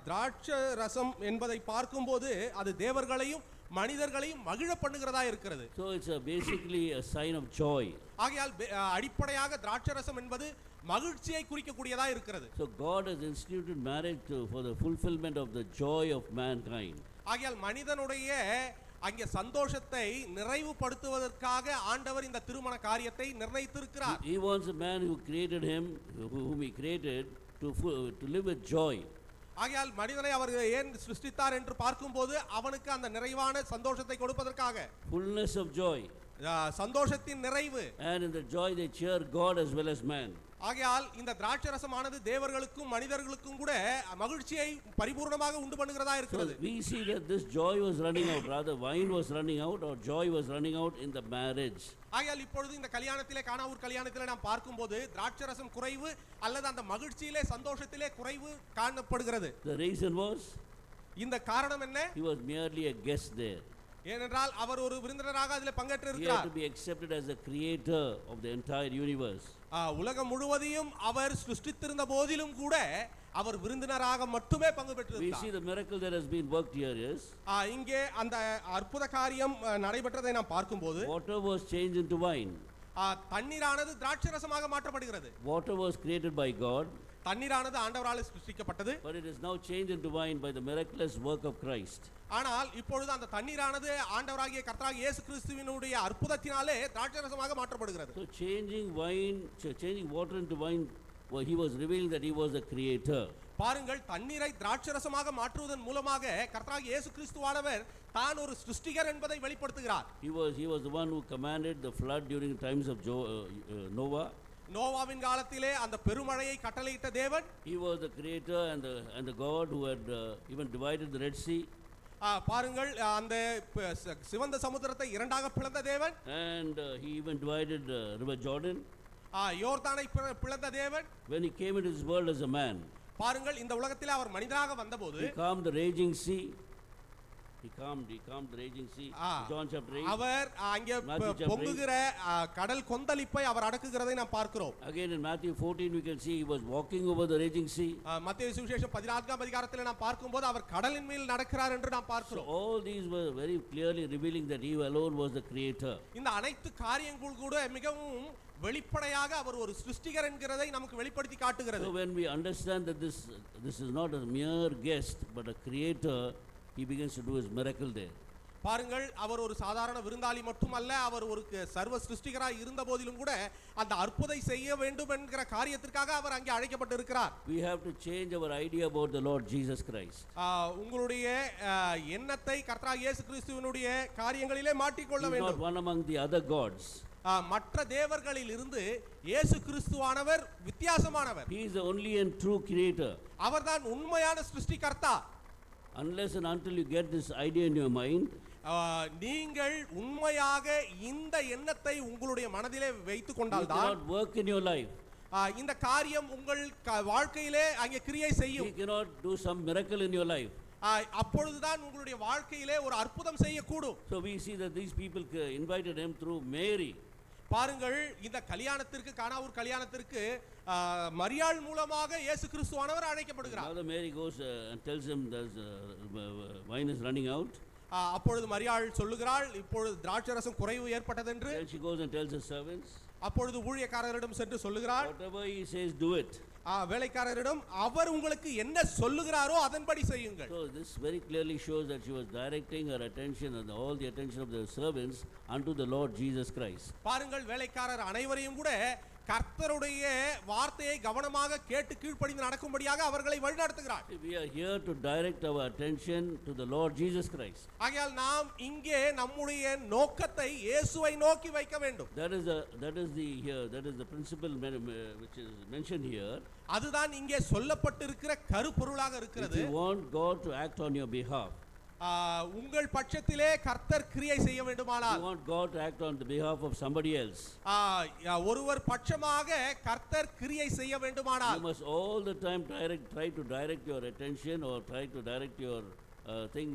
திராட்சை ரசம் என்பதை பார்க்கும்போது அது தேவர்களையும் மனிதர்களையும் மகிழ பண்ணுகிறதா இருக்கிறது. So it's basically a sign of joy. ஆகையால் அடிப்படையாக திராட்சை ரசம் என்பது மகிழ்ச்சியை குறிக்கக்கூடியதா இருக்கிறது. So God has instituted marriage for the fulfillment of the joy of mankind. ஆகையால் மனிதனுடைய அங்கே சந்தோஷத்தை நிறைவுபடுத்துவதற்காக ஆண்டவர் இந்த திருமண காரியத்தை நிர்ணயித்திருக்கிறார். He wants a man who created him, whom he created, to live with joy. ஆகையால் மனிதனை அவர் ஏன் சிருஷ்டித்தார் என்று பார்க்கும்போது அவனுக்கு அந்த நிறைவான சந்தோஷத்தை கொடுப்பதற்காக, Fullness of joy. சந்தோஷத்தின் நிறைவு. And in the joy they cheer God as well as man. ஆகையால் இந்த திராட்சை ரசமானது தேவர்களுக்கும் மனிதர்களுக்கும் கூட மகிழ்ச்சியை பரிபூர்ணமாக உண்டு பண்ணுகிறதா So இருக்கிறது. we see that this joy was running out, rather wine was running out or joy was running out in the marriage. ஆகையால் இப்பொழுது இந்த கல்யாணத்திலே, கானாவூர் கல்யாணத்திலே நாம் பார்க்கும்போது திராட்சை ரசம் குறைவு அல்லது அந்த மகிழ்ச்சியிலே சந்தோஷத்திலே குறைவு காணப்படுகிறது. The reason was இந்த காரணம் என்ன? he was merely a guest there. ஏனென்றால் அவர் ஒரு விருந்தினராக அதில் பங்கேற்று He had இருக்கிறார். to be accepted as the creator of the entire universe. உலகம் முழுவதையும் அவர் சிருஷ்டித்திருந்த போதிலும் கூட அவர் விருந்தினராக மட்டுமே பங்கு We பெற்றிருந்தார். see the miracle that has been worked here is இங்கே அந்த அற்புத காரியம் நடைபெற்றதை நாம் பார்க்கும்போது water was changed into wine. தண்ணீரானது திராட்சை ரசமாக மாற்றப்படுகிறது. Water was created by God, தண்ணீரானது ஆண்டவரால் சிருஷ்டிக்கப்பட்டது. but it is now changed into wine by the miraculous work of Christ. ஆனால் இப்பொழுது அந்த தண்ணீரானது ஆண்டவராகிய கர்த்தராகிய இயேசு கிறிஸ்துவினுடைய அற்புதத்தினாலே திராட்சை ரசமாக மாற்றப்படுகிறது. So changing water into wine, well, he was revealing that he was the creator. பாருங்கள், தண்ணீரை திராட்சை ரசமாக மாற்றுவதன் மூலமாக கர்த்தராகிய இயேசு கிறிஸ்துவானவர் தான் ஒரு சிருஷ்டிகர் என்பதை வெளிப்படுத்துகிறார். He was the one who commanded the flood during the times of Noah. நோவாவின் காலத்திலே அந்த பெருமழையை கட்டளையிட்ட தேவன். He was the creator and the God who had even divided the Red Sea. பாருங்கள், அந்த சிவந்த சமுத்திரத்தை இரண்டாக பிளந்த தேவன். And he even divided river Jordan. யோர்தானை பிளந்த தேவன். When he came into this world as a man, பாருங்கள், இந்த உலகத்திலே அவர் மனிதனாக வந்தபோது he calmed the raging sea. He calmed the raging sea. John chapter 8. அவர் அங்கே Matthew chapter 8. பொங்குகிற கடல் கொந்தளிப்பை அவர் அடக்குகிறதை நாம் பார்க்கிறோம். Again in Matthew 14 we can see he was walking over the raging sea. மத்தேயு சுவிசேஷம் 14ஆம் அதிகாரத்தில் நாம் பார்க்கும்போது அவர் கடலின் மேல் நடக்கிறார் என்று நாம் So பார்க்கிறோம். all these were very clearly revealing that he alone was the creator. இந்த அனைத்து காரியங்கள் கூட மிகவும் வெளிப்படையாக அவர் ஒரு சிருஷ்டிகர் என்கிறதை நமக்கு வெளிப்படுத்தி காட்டுகிறது. So when we understand that this is not a mere guest but a creator, he begins to do his miracle there. பாருங்கள், அவர் ஒரு சாதாரண விருந்தாளி மட்டுமல்ல, அவர் ஒரு சர்வ சிருஷ்டிகராய் இருந்த போதிலும் கூட அந்த அற்புதத்தை செய்ய வேண்டும் என்கிற காரியத்திற்காக அவர் அங்கே அழைக்கப்பட்டு இருக்கிறார். We have to change our idea about the Lord Jesus Christ. உங்களுடைய எண்ணத்தை கர்த்தராகிய இயேசு கிறிஸ்துவினுடைய காரியங்களிலே மாற்றிக்கொள்ள He is not வேண்டும். one among the other gods. மற்ற தேவர்களில் இருந்து இயேசு கிறிஸ்துவானவர் வித்தியாசமானவர். He is the only and true creator. அவர்தான் உண்மையான சிருஷ்டிகர்த்தா. Unless and until you get this idea in your mind, நீங்கள் உண்மையாக இந்த எண்ணத்தை உங்களுடைய மனதிலே வைத்துக் it கொண்டால்தான் cannot work in your life. இந்த காரியம் உங்கள் வாழ்க்கையிலே அங்கே கிரியை You செய்யும். cannot do some miracle in your life. அப்பொழுதுதான் உங்களுடைய வாழ்க்கையிலே ஒரு அற்புதம் செய்யக்கூடும். So we see that these people invited him through Mary. பாருங்கள், இந்த கல்யாணத்திற்கு, கானாவூர் கல்யாணத்திற்கு மரியாள் மூலமாக இயேசு கிறிஸ்துவானவர் அழைக்கப்படுகிறார். Mother Mary goes and tells him that wine is running out. அப்பொழுது மரியாள் சொல்லுகிறாள், இப்பொழுது திராட்சரசம் குறைவு ஏற்பட்டது என்று. Then she goes and tells her servants. அப்பொழுது ஊழியக்காரரிடம் சென்று சொல்லுகிறாள், Whatever he says, do it. வேலைக்காரரிடம் அவர் உங்களுக்கு என்ன சொல்லுகிறாரோ அதன்படி செய்யுங்கள். So this very clearly shows that she was directing her attention and all the attention of the servants unto the Lord Jesus Christ. பாருங்கள், வேலைக்காரர் அனைவரையும் கூட கர்த்தருடைய வார்த்தையை கவனமாக கேட்டு கீழ்ப்படிந்து நடக்கும்படியாக அவர்களை வழிநடத்துகிறார். We are here to direct our attention to the Lord Jesus Christ. ஆகையால் நாம் இங்கே நம்முடைய நோக்கத்தை இயேசுவை நோக்கி வைக்க வேண்டும். That is the principle which is mentioned here. அதுதான் இங்கே சொல்லப்பட்டிருக்கிற கருப்பொருளாக If இருக்கிறது. you want God to act on your behalf, உங்கள் பட்சத்திலே கர்த்தர் கிரியை செய்ய you வேண்டுமானால், want God to act on the behalf of somebody else, ஒருவர் பட்சமாக கர்த்தர் கிரியை செய்ய you வேண்டுமானால் must all the time try to direct your attention or try to direct your thing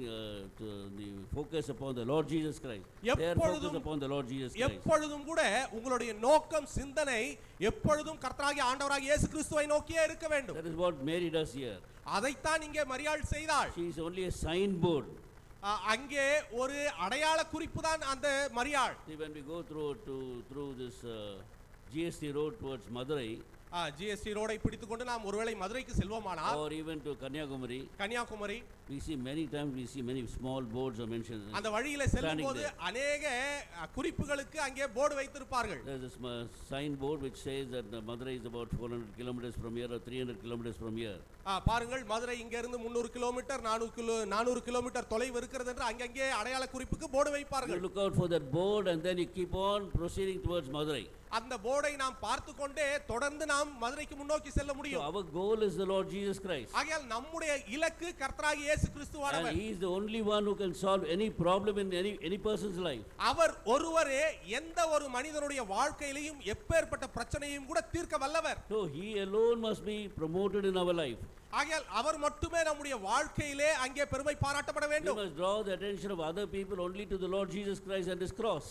to the focus upon the Lord Jesus Christ. Their focus எப்பொழுதும் upon the Lord Jesus Christ. எப்பொழுதும் கூட உங்களுடைய நோக்கம் சிந்தனை எப்பொழுதும் கர்த்தராகிய ஆண்டவராகிய இயேசு கிறிஸ்துவை நோக்கியே இருக்க வேண்டும். That is what Mary does here. அதைத்தான் இங்கே மரியாள் செய்தாள். She is only a signboard. அங்கே ஒரு அடையாள குறிப்பு தான் அந்த மரியாள். See, when we go through this GST road towards Madurai, GST ரோடை பிடித்துக்கொண்டு நாம் ஒருவேளை மதுரைக்கு செல்வோமானால் or even to Kanyakumari we see many small boards are mentioned. அந்த வழியில செல்லும்போது अनेक குறிப்புகளுக்கு அங்கே போர்டு வைத்திருப்பார்கள். There is a sign board which says that Madurai is about 400 kilometers from here or 300 kilometers from here. பாருங்கள், மதுரை இங்க இருந்து 300 கிலோமீட்டர் 400 கிலோமீட்டர் தொலைவு இருக்கிறது என்று அங்கங்கே அடையாள குறிப்புக்கு போர்டு வைப்பார்கள். You look out for that board and then you keep on proceeding towards Madurai. அந்த போர்டை நாம் பார்த்து கொண்டே தொடர்ந்து நாம் மதுரைக்கு முன்னோக்கி செல்ல முடியும். So our goal is the Lord Jesus Christ. ஆகையால் நம்முடைய இலக்கு கர்த்தராகிய இயேசு கிறிஸ்துவானவர். And he is the only one who can solve any problem in any person's life. அவர் ஒருவரே எந்த ஒரு மனிதனுடைய வாழ்க்கையிலும் எப்பேற்பட்ட பிரச்சனையும் கூட தீர்க்க வல்லவர். So he alone must be promoted in our life. ஆகையால் அவர் மட்டுமே நம்முடைய வாழ்க்கையிலே அங்கே பெருமை பாராட்டப்பட We வேண்டும். must draw the attention of other people only to the Lord Jesus Christ and his cross.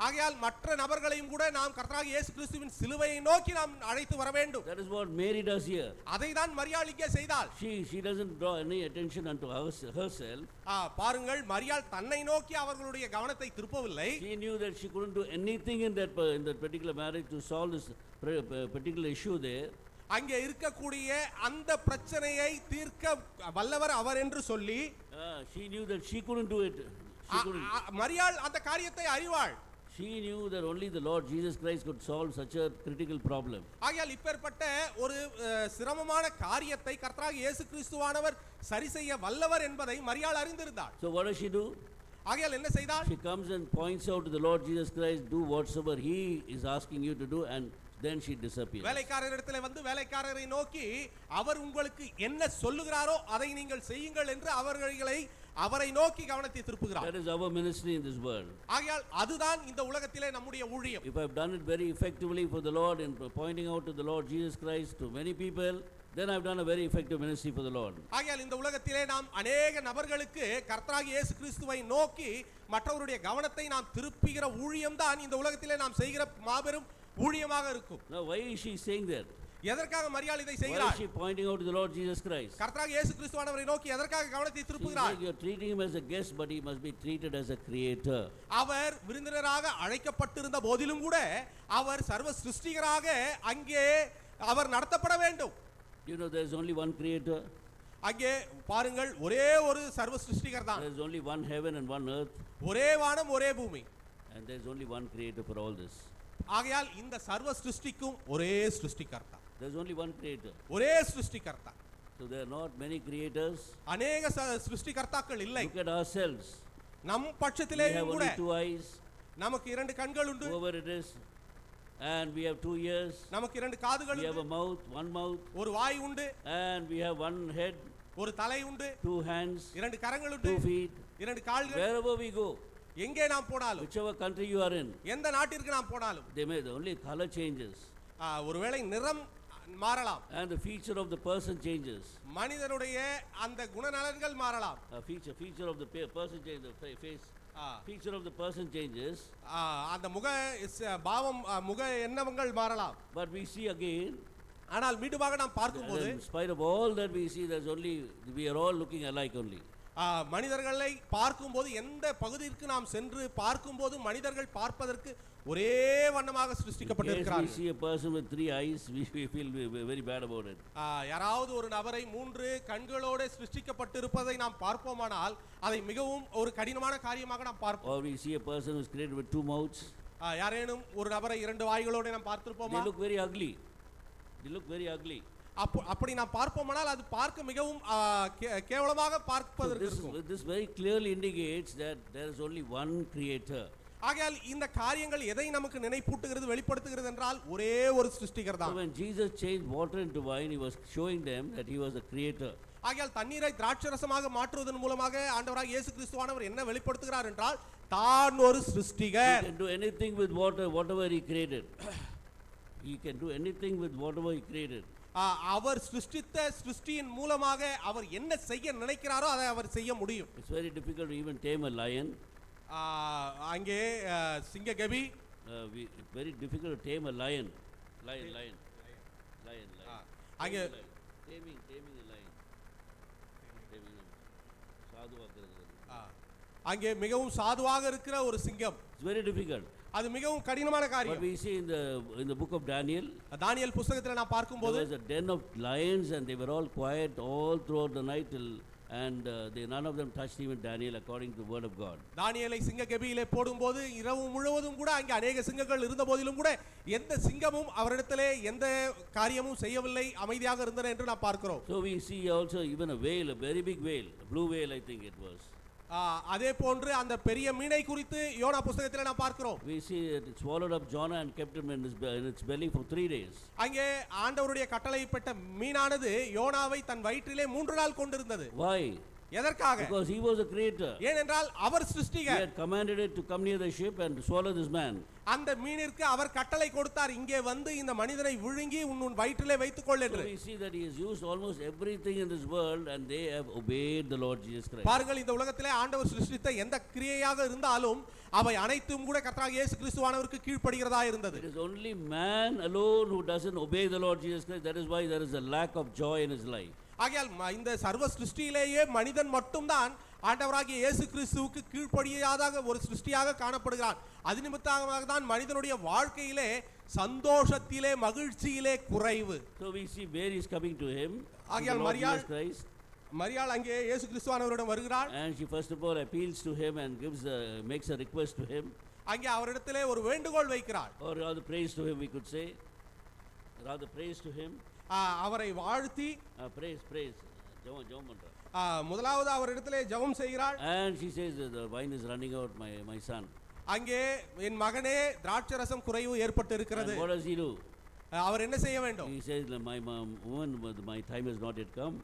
ஆகையால் மற்ற நபர்களையும் கூட நாம் கர்த்தராகிய இயேசு கிறிஸ்துவின் சிலுவையை நோக்கி நாம் அழைத்து வர வேண்டும். That is what Mary does here. அதை தான் மரியாள் இங்கே செய்தாள். She doesn't draw any attention unto herself. பாருங்கள், மரியாள் தன்னை நோக்கி அவர்களுடைய கவனத்தை திருப்பவில்லை. She knew that she couldn't do anything in that particular marriage to solve this particular issue there. அங்கே இருக்கக்கூடிய அந்த பிரச்சனையை தீர்க்க வல்லவர் அவர் என்று சொல்லி She knew that she couldn't do it. மரியாள் அந்த காரியத்தை அறிவாள். She knew that only the Lord Jesus Christ could solve such a critical problem. ஆகையால் இப்பேற்பட்ட ஒரு சிரமமான காரியத்தை கர்த்தராகிய இயேசு கிறிஸ்துவானவர் சரி செய்ய வல்லவர் என்பதை மரியாள் அறிந்திருந்தாள். So what does she do? ஆகையால் என்ன செய்தாள்? She comes and points out to the Lord Jesus Christ, do whatsoever he is asking you to do, and then she disappears. வேலைக்காரரிடத்தில் வந்து வேலைக்காரரை நோக்கி அவர் உங்களுக்கு என்ன சொல்லுகிறாரோ அதை நீங்கள் செய்யுங்கள் என்று அவரை நோக்கி கவனத்தை திருப்புகிறார். That is our ministry in this world. ஆகையால் அதுதான் இந்த உலகத்திலே நம்முடைய ஊழியம். If I have done it very effectively for the Lord in pointing out to the Lord Jesus Christ to many people, then I have done a very effective ministry for the Lord. ஆகையால் இந்த உலகத்திலே நாம் अनेक நபர்களுக்கு கர்த்தராகிய இயேசு கிறிஸ்துவை நோக்கி மற்றவருடைய கவனத்தை நாம் திருப்புகிற ஊழியம் தான் இந்த உலகத்திலே நாம் செய்கிற மாபெரும் ஊழியமாக இருக்கும். Now why is she saying that? எதற்காக மரியாள் இதை Why செய்கிறார்? is she pointing out to the Lord Jesus Christ? கர்த்தராகிய இயேசு கிறிஸ்துவானவரை நோக்கி எதற்காக கவனத்தை She திருப்புகிறார்? said, you are treating him as a guest, but he must be treated as a creator. அவர் விருந்தினராக அழைக்கப்பட்டிருந்த போதிலும் கூட அவர் சர்வ சிருஷ்டிகராக அங்கே அவர் நடத்தப்பட வேண்டும். You know, there is only one creator. அங்கே பாருங்கள், ஒரே ஒரு சர்வ சிருஷ்டிகர் தான். There is only one heaven and one earth. ஒரே வானம் ஒரே பூமி. And there is only one creator for all this. ஆகையால் இந்த சர்வ சிருஷ்டிக்கும் ஒரே சிருஷ்டிகர்த்தா. There is only one creator. ஒரே சிருஷ்டிகர்த்தா. So there are not many creators. अनेक சிருஷ்டிகர்த்தாக்கள் இல்லை. Look at ourselves. நம் We have பட்சத்திலேயும் கூட only two eyes, நமக்கு இரண்டு கண்கள் உண்டு. whoever it is, and we have 2 ears. நமக்கு இரண்டு காதுகள் We have உண்டு. a mouth, one mouth, ஒரு வாய் உண்டு. and we have one head, ஒரு தலை உண்டு. 2 hands, இரண்டு கரங்கள் உண்டு. 2 feet. இரண்டு கால்கள். Wherever we go, எங்கே நாம் போனாலும், whichever country you are in, எந்த நாட்டிற்கு நாம் போனாலும், they may only color changes, ஒருவேளை நிறம் மாறலாம். and the feature of the person changes. மனிதனுடைய அந்த குணநலன்கள் மாறலாம். Feature of the person changes. The face. Feature of the person changes. அந்த முக பாவம் முக எண்ணங்கள் மாறலாம். But we see again, ஆனால் மீண்டுமாக நாம் பார்க்கும்போது, in spite of all that we see, we are all looking alike only. மனிதர்களை பார்க்கும்போது எந்த பகுதிக்கு நாம் சென்று பார்க்கும்போது மனிதர்கள் பார்ப்பதற்கு ஒரே வண்ணமாக சிருஷ்டிக்கப்பட்டிருக்கிறார்கள். We see a person with 3 eyes, we feel very bad about it. யாராவது ஒரு நபரை 3 கண்களோடு சிருஷ்டிக்கப்பட்டிருப்பதை நாம் பார்ப்போமானால் அதை மிகவும் ஒரு கடினமான காரியமாக நாம் பார்ப்போம். Or we see a person who is created with 2 mouths. யாரேனும் ஒரு நபரை 2 வாய்களோடு நாம் பார்த்திருப்போமா? They look very ugly. They look very ugly. அப்படி நாம் பார்ப்போமானால் அது பார்க்க மிகவும் கேவலமாக பார்ப்பதற்கு இருக்கும். This very clearly indicates that there is only one creator. ஆகையால் இந்த காரியங்கள் எதை நமக்கு நினைப்பூட்டுகிறது வெளிப்படுத்துகிறது என்றால் ஒரே ஒரு சிருஷ்டிகர் தான். So when Jesus changed water into wine, he was showing them that he was a creator. ஆகையால் தண்ணீரை திராட்சரசமாக மாற்றுவதன் மூலமாக ஆண்டவராகிய இயேசு கிறிஸ்துவானவர் என்ன வெளிப்படுத்துகிறார் என்றால் தான் ஒரு சிருஷ்டிகர். He can do anything with water, whatever he created. He can do anything with whatever he created. அவர் சிருஷ்டித்த சிருஷ்டியின் மூலமாக அவர் என்ன செய்ய நினைக்கிறாரோ அதை அவர் செய்ய முடியும். It's very difficult to even tame a lion. அங்கே சிங்ககவி Very difficult to tame a lion. Lion. அங்கே Taming a lion. சாதுவாக்குறது. அங்கே மிகவும் சாதுவாக இருக்கிற ஒரு சிங்கம். It's very difficult. அது மிகவும் கடினமான But காரியம். we see in the book of Daniel, தானியேல் புத்தகத்தில் நான் there பார்க்கும்போது was a den of lions and they were all quiet all throughout the night and none of them touched even Daniel according to the word of God. தானியேலை சிங்ககெபியிலே போடும்போது இரவு முழுவதும் கூட அங்கே அநேக சிங்கங்கள் இருந்த போதிலும் கூட எந்த சிங்கமும் அவரிடத்திலே எந்த காரியமும் செய்யவில்லை, அமைதியாக இருந்தன என்று நான் பார்க்கிறோம். So we see also even a whale, a very big whale, a blue whale I think it was. அதே போன்று அந்த பெரிய மீனை குறித்து யோனா புத்தகத்தில் நான் பார்க்கிறோம். We see it swallowed up Jonah and kept him in its belly for 3 days. அங்கே ஆண்டவருடைய கட்டளைப்பட்ட மீனானது யோனாவை தன் வயிற்றிலே 3 நாள் கொண்டிருந்தது. Why? எதற்காக? Because he was a creator. ஏனென்றால் அவர் He சிருஷ்டிகர். had commanded it to come near the ship and swallow this man. அந்த மீனிற்கு அவர் கட்டளை கொடுத்தார், இங்கே வந்து இந்த மனிதனை விழுங்கி உன் வயிற்றிலே வைத்துக்கொள் So என்று. we see that he has used almost everything in this world and they have obeyed the Lord Jesus Christ. பாருங்கள், இந்த உலகத்திலே ஆண்டவர் சிருஷ்டித்த எந்த கிரியையாக இருந்தாலும் அவை அனைத்தும் கூட கர்த்தராகிய இயேசு கிறிஸ்துவானவருக்கு கீழ்ப்படிகிறதா இருந்தது. It is only man alone who doesn't obey the Lord Jesus Christ. That is why there is a lack of joy in his life. ஆகையால் இந்த சர்வ சிருஷ்டியிலேயே மனிதன் மட்டும்தான் ஆண்டவராகிய இயேசு கிறிஸ்துவுக்கு கீழ்ப்படியாத ஒரு சிருஷ்டியாக காணப்படுகிறான். அது நிமித்தமாக தான் மனிதனுடைய வாழ்க்கையிலே சந்தோஷத்திலே மகிழ்ச்சியிலே குறைவு. So we see Mary is coming to him, ஆகையால் the Lord Jesus Christ, மரியாள் அங்கே இயேசு கிறிஸ்துவானவரிடம் வருகிறாள். and she first of all appeals to him and makes a request to him, அங்கே அவரிடத்திலே ஒரு வேண்டுகோள் வைக்கிறாள். or rather praise to him we could say, rather praise to him, அவரை வாழ்த்தி praise ஜெபம் பண்றா. முதலாவது அவரிடத்திலே ஜெபம் செய்கிறாள். And she says the wine is running out, my son. அங்கே என் மகனே திராட்சரசம் குறைவு ஏற்பட்டு இருக்கிறது. And what does he do? அவர் என்ன செய்ய வேண்டும்? He says my woman, my time has not yet come.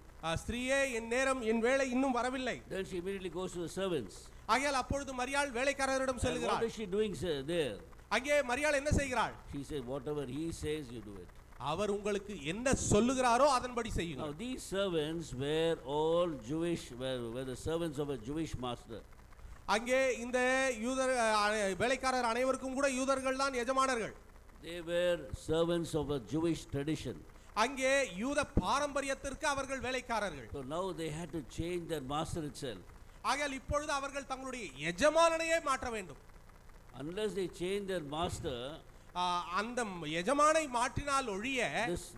ஸ்திரீயே, என் நேரம், என் வேளை இன்னும் வரவில்லை. Then she immediately goes to the servants. ஆகையால் அப்பொழுது மரியாள் வேலைக்காரரிடம் And what செல்கிறாள். is she doing there? அங்கே மரியாள் என்ன செய்கிறாள்? She says whatever he says you do it. அவர் உங்களுக்கு என்ன சொல்லுகிறாரோ அதன்படி Now செய்யுங்கள். these servants were all Jewish, were the servants of a Jewish master. அங்கே இந்த யூதர் வேலைக்காரர் அனைவருக்கும் கூட யூதர்கள் தான் எஜமானர்கள். They were servants of a Jewish tradition. அங்கே யூத பாரம்பரியத்திற்கு அவர்கள் வேலைக்காரர்கள். So now they had to change their master itself. ஆகையால் இப்பொழுது அவர்கள் தங்களுடைய எஜமானனையே மாற்ற வேண்டும். Unless they change their master, அந்த எஜமானை மாற்றினால் ஒழிய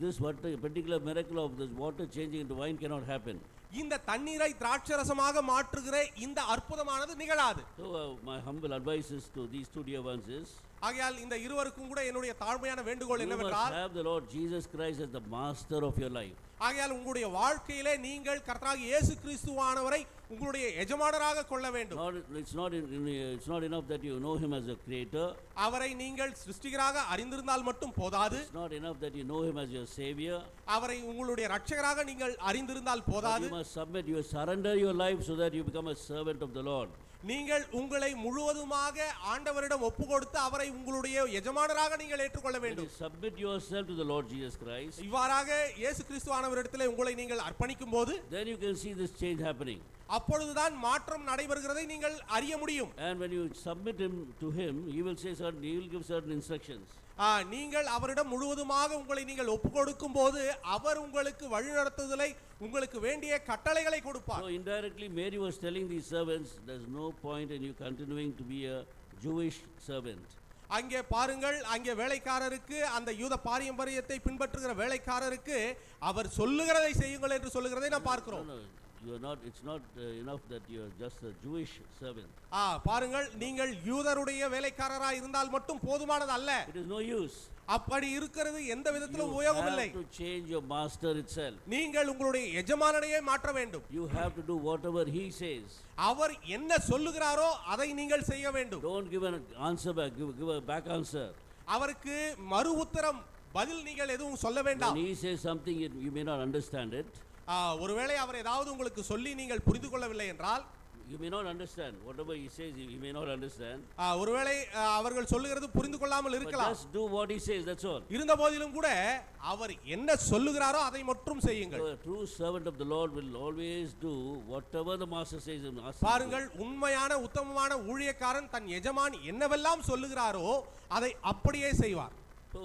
this particular miracle of this water changing into wine cannot happen. இந்த தண்ணீரை திராட்சரசமாக மாற்றுகிற இந்த அற்புதமானது நிகழாது. So my humble advice is to these two dear ones is, ஆகையால் இந்த இருவருக்கும் கூட என்னுடைய தாழ்மையான வேண்டுகோள் you must என்னவென்றால், have the Lord Jesus Christ as the master of your life. ஆகையால் உங்களுடைய வாழ்க்கையிலே நீங்கள் கர்த்தராகிய இயேசு கிறிஸ்துவானவரை உங்களுடைய எஜமானராக கொள்ள வேண்டும். It's not enough that you know him as a creator. அவரை நீங்கள் சிருஷ்டிகராக அறிந்திருந்தால் மட்டும் போதாது. It's not enough that you know him as your savior. அவரை உங்களுடைய இரட்சகராக நீங்கள் அறிந்திருந்தால் போதாது. You must submit, you surrender your life so that you become a servant of the Lord. நீங்கள் உங்களை முழுவதுமாக ஆண்டவரிடம் ஒப்புக்கொடுத்து அவரை உங்களுடைய எஜமானராக நீங்கள் ஏற்றுக்கொள்ள When வேண்டும். you submit yourself to the Lord Jesus Christ, இவ்வாறாக இயேசு கிறிஸ்துவானவரிடத்திலே உங்களை நீங்கள் அர்ப்பணிக்கும் போது then you can see this change happening. அப்பொழுதுதான் மாற்றம் நடைபெறுகிறதை நீங்கள் அறிய முடியும். And when you submit him to him, he will give certain instructions. நீங்கள் அவரிடம் முழுவதுமாக உங்களை நீங்கள் ஒப்புக்கொடுக்கும் போது அவர் உங்களுக்கு வழிநடத்துதலை, உங்களுக்கு வேண்டிய கட்டளைகளை கொடுப்பார். So indirectly Mary was telling these servants, there's no point in you continuing to be a Jewish servant. அங்கே பாருங்கள், அங்கே வேலைக்காரருக்கு, அந்த யூத பாரம்பரியத்தை பின்பற்றுகிற வேலைக்காரருக்கு அவர் சொல்லுகிறதை செய்யுங்கள் என்று சொல்லுகிறதை நாம் பார்க்கிறோம். It's not enough that you're just a Jewish servant. பாருங்கள், நீங்கள் யூதருடைய வேலைக்காரராய் இருந்தால் மட்டும் போதுமானது அல்ல. It is no use. அப்படி இருக்கிறது எந்த விதத்திலும் You உபயோகமில்லை. have to change your master itself. நீங்கள் உங்களுடைய எஜமானனையே மாற்ற வேண்டும். You have to do whatever he says. அவர் என்ன சொல்லுகிறாரோ அதை நீங்கள் செய்ய வேண்டும். Don't give an answer back, give a back answer. அவருக்கு மறு உத்தரம், பதில் நீங்கள் எதுவும் சொல்ல வேண்டாம். When he says something you may not understand it, ஒருவேளை அவர் ஏதாவது உங்களுக்கு சொல்லி நீங்கள் புரிந்து கொள்ளவில்லை என்றால், You may not understand. Whatever he says, you may not understand. ஒருவேளை அவர்கள் சொல்லுகிறது புரிந்து கொள்ளாமல் But இருக்கலாம். just do what he says, that's all. இருந்த போதிலும் கூட அவர் என்ன சொல்லுகிறாரோ அதை மட்டும் செய்யுங்கள். So a true servant of the Lord will always do whatever the master says and asks him to do. பாருங்கள், உண்மையான உத்தமமான ஊழியக்காரன் தன் எஜமான் என்னவெல்லாம் சொல்லுகிறாரோ அதை அப்படியே செய்வார். So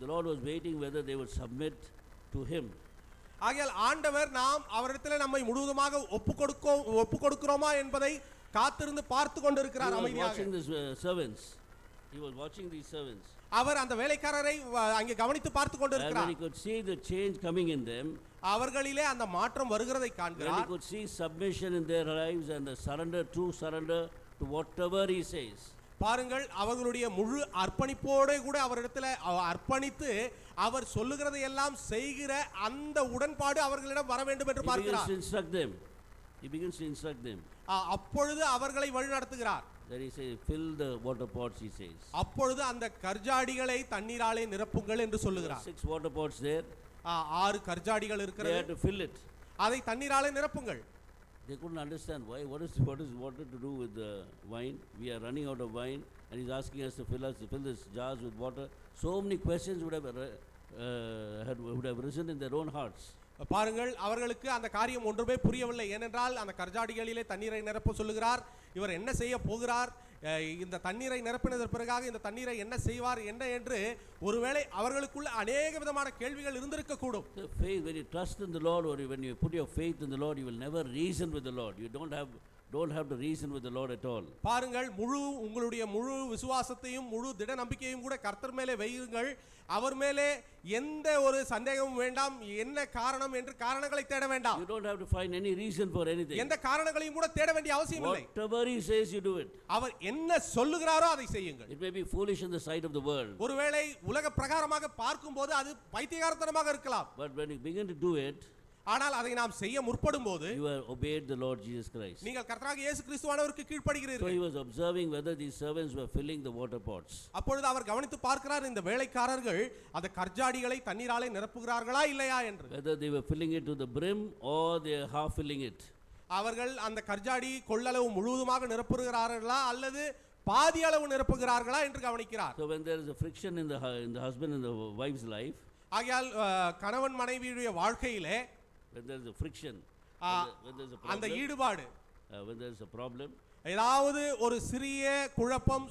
the Lord was waiting whether they would submit to him. ஆகையால் ஆண்டவர் நாம் அவரிடத்தில் நம்மை முழுவதுமாக ஒப்பு கொடுக்கிறோமா என்பதை காத்திருந்து பார்த்து கொண்டிருக்கிறார் He was அமைதியாக. watching these servants. He was watching these servants. அவர் அந்த வேலைக்காரரை அங்கே கவனித்து பார்த்து And when கொண்டிருக்கிறார். he could see the change coming in them, அவர்களிலே அந்த மாற்றம் வருகிறதை when he காண்கிறார். could see submission in their lives and the surrender, true surrender to whatever he says. பாருங்கள், அவர்களுடைய முழு அர்ப்பணிப்போடு கூட அவரிடத்தில் அர்ப்பணித்து அவர் சொல்லுகிறதை எல்லாம் செய்கிற அந்த உடன்பாடு அவர்களிடம் வர வேண்டும் என்று He begins பார்க்கிறார். to instruct them. He begins to instruct them. அப்பொழுது அவர்களை வழிநடத்துகிறார். Then he says, fill the water pots, he says. அப்பொழுது அந்த கர்ஜாடிகளை தண்ணீராலே நிரப்புங்கள் என்று சொல்லுகிறார். 6 water pots there. 6 கர்ஜாடிகள் They இருக்கிறது. had to fill it. அதை தண்ணீராலே நிரப்புங்கள். They couldn't understand why. What is water to do with the wine? We are running out of wine, and he's asking us to fill these jars with water. So many questions would have risen in their own hearts. பாருங்கள், அவர்களுக்கு அந்த காரியம் ஒன்றுமே புரியவில்லை. ஏனென்றால் அந்த கர்ஜாடிகளிலே தண்ணீரை நிரப்ப சொல்லுகிறார். இவர் என்ன செய்ய போகிறார்? இந்த தண்ணீரை நிரப்பினதற்கு பிறகாக இந்த தண்ணீரை என்ன செய்வார் என்ன என்று ஒருவேளை அவர்களுக்குள்ள அநேக விதமான கேள்விகள் இருந்திருக்க கூடும். The faith, when you trust in the Lord, or when you put your faith in the Lord, you will never reason with the Lord. You don't have to reason with the Lord at all. பாருங்கள், உங்களுடைய முழு விசுவாசத்தையும் முழு திட நம்பிக்கையும் கூட கர்த்தர் மேலே வையுங்கள். அவர் மேலே எந்த ஒரு சந்தேகமும் வேண்டாம். என்ன காரணம் என்று காரணங்களை தேட வேண்டாம். You don't have to find any reason for anything. எந்த காரணங்களையும் கூட தேட வேண்டிய அவசியம் இல்லை. Whatever he says, you do it. அவர் என்ன சொல்லுகிறாரோ அதை செய்யுங்கள். It may be foolish in the sight of the world. ஒருவேளை உலக பிரகாரமாக பார்க்கும்போது அது பைத்தியகாரத்தனமாக இருக்கலாம். But when you begin to do it, ஆனால் அதை நாம் செய்ய முற்படும்போது you have obeyed the Lord Jesus Christ. நீங்கள் கர்த்தராகிய இயேசு கிறிஸ்துவானவருக்கு So கீழ்ப்படிகிறீர்கள். he was observing whether these servants were filling the water pots. அப்பொழுது அவர் கவனித்து பார்க்கிறார், இந்த வேலைக்காரர்கள் அந்த கர்ஜாடிகளை தண்ணீராலே நிரப்புகிறார்களா இல்லையா என்று. Whether they were filling it to the brim or they are half filling it. அவர்கள் அந்த கர்ஜாடி கொள்ளளவு முழுவதுமாக நிரப்புகிறார்களா அல்லது பாதி அளவு நிரப்புகிறார்களா என்று கவனிக்கிறார். So when there is a friction in the husband and the wife's life, ஆகையால் கணவன் மனைவியுடைய வாழ்க்கையிலே when there is a friction, when there is a அந்த problem, ஈடுபாடு, when there is a problem, ஏதாவது ஒரு சிறிய குழப்பம்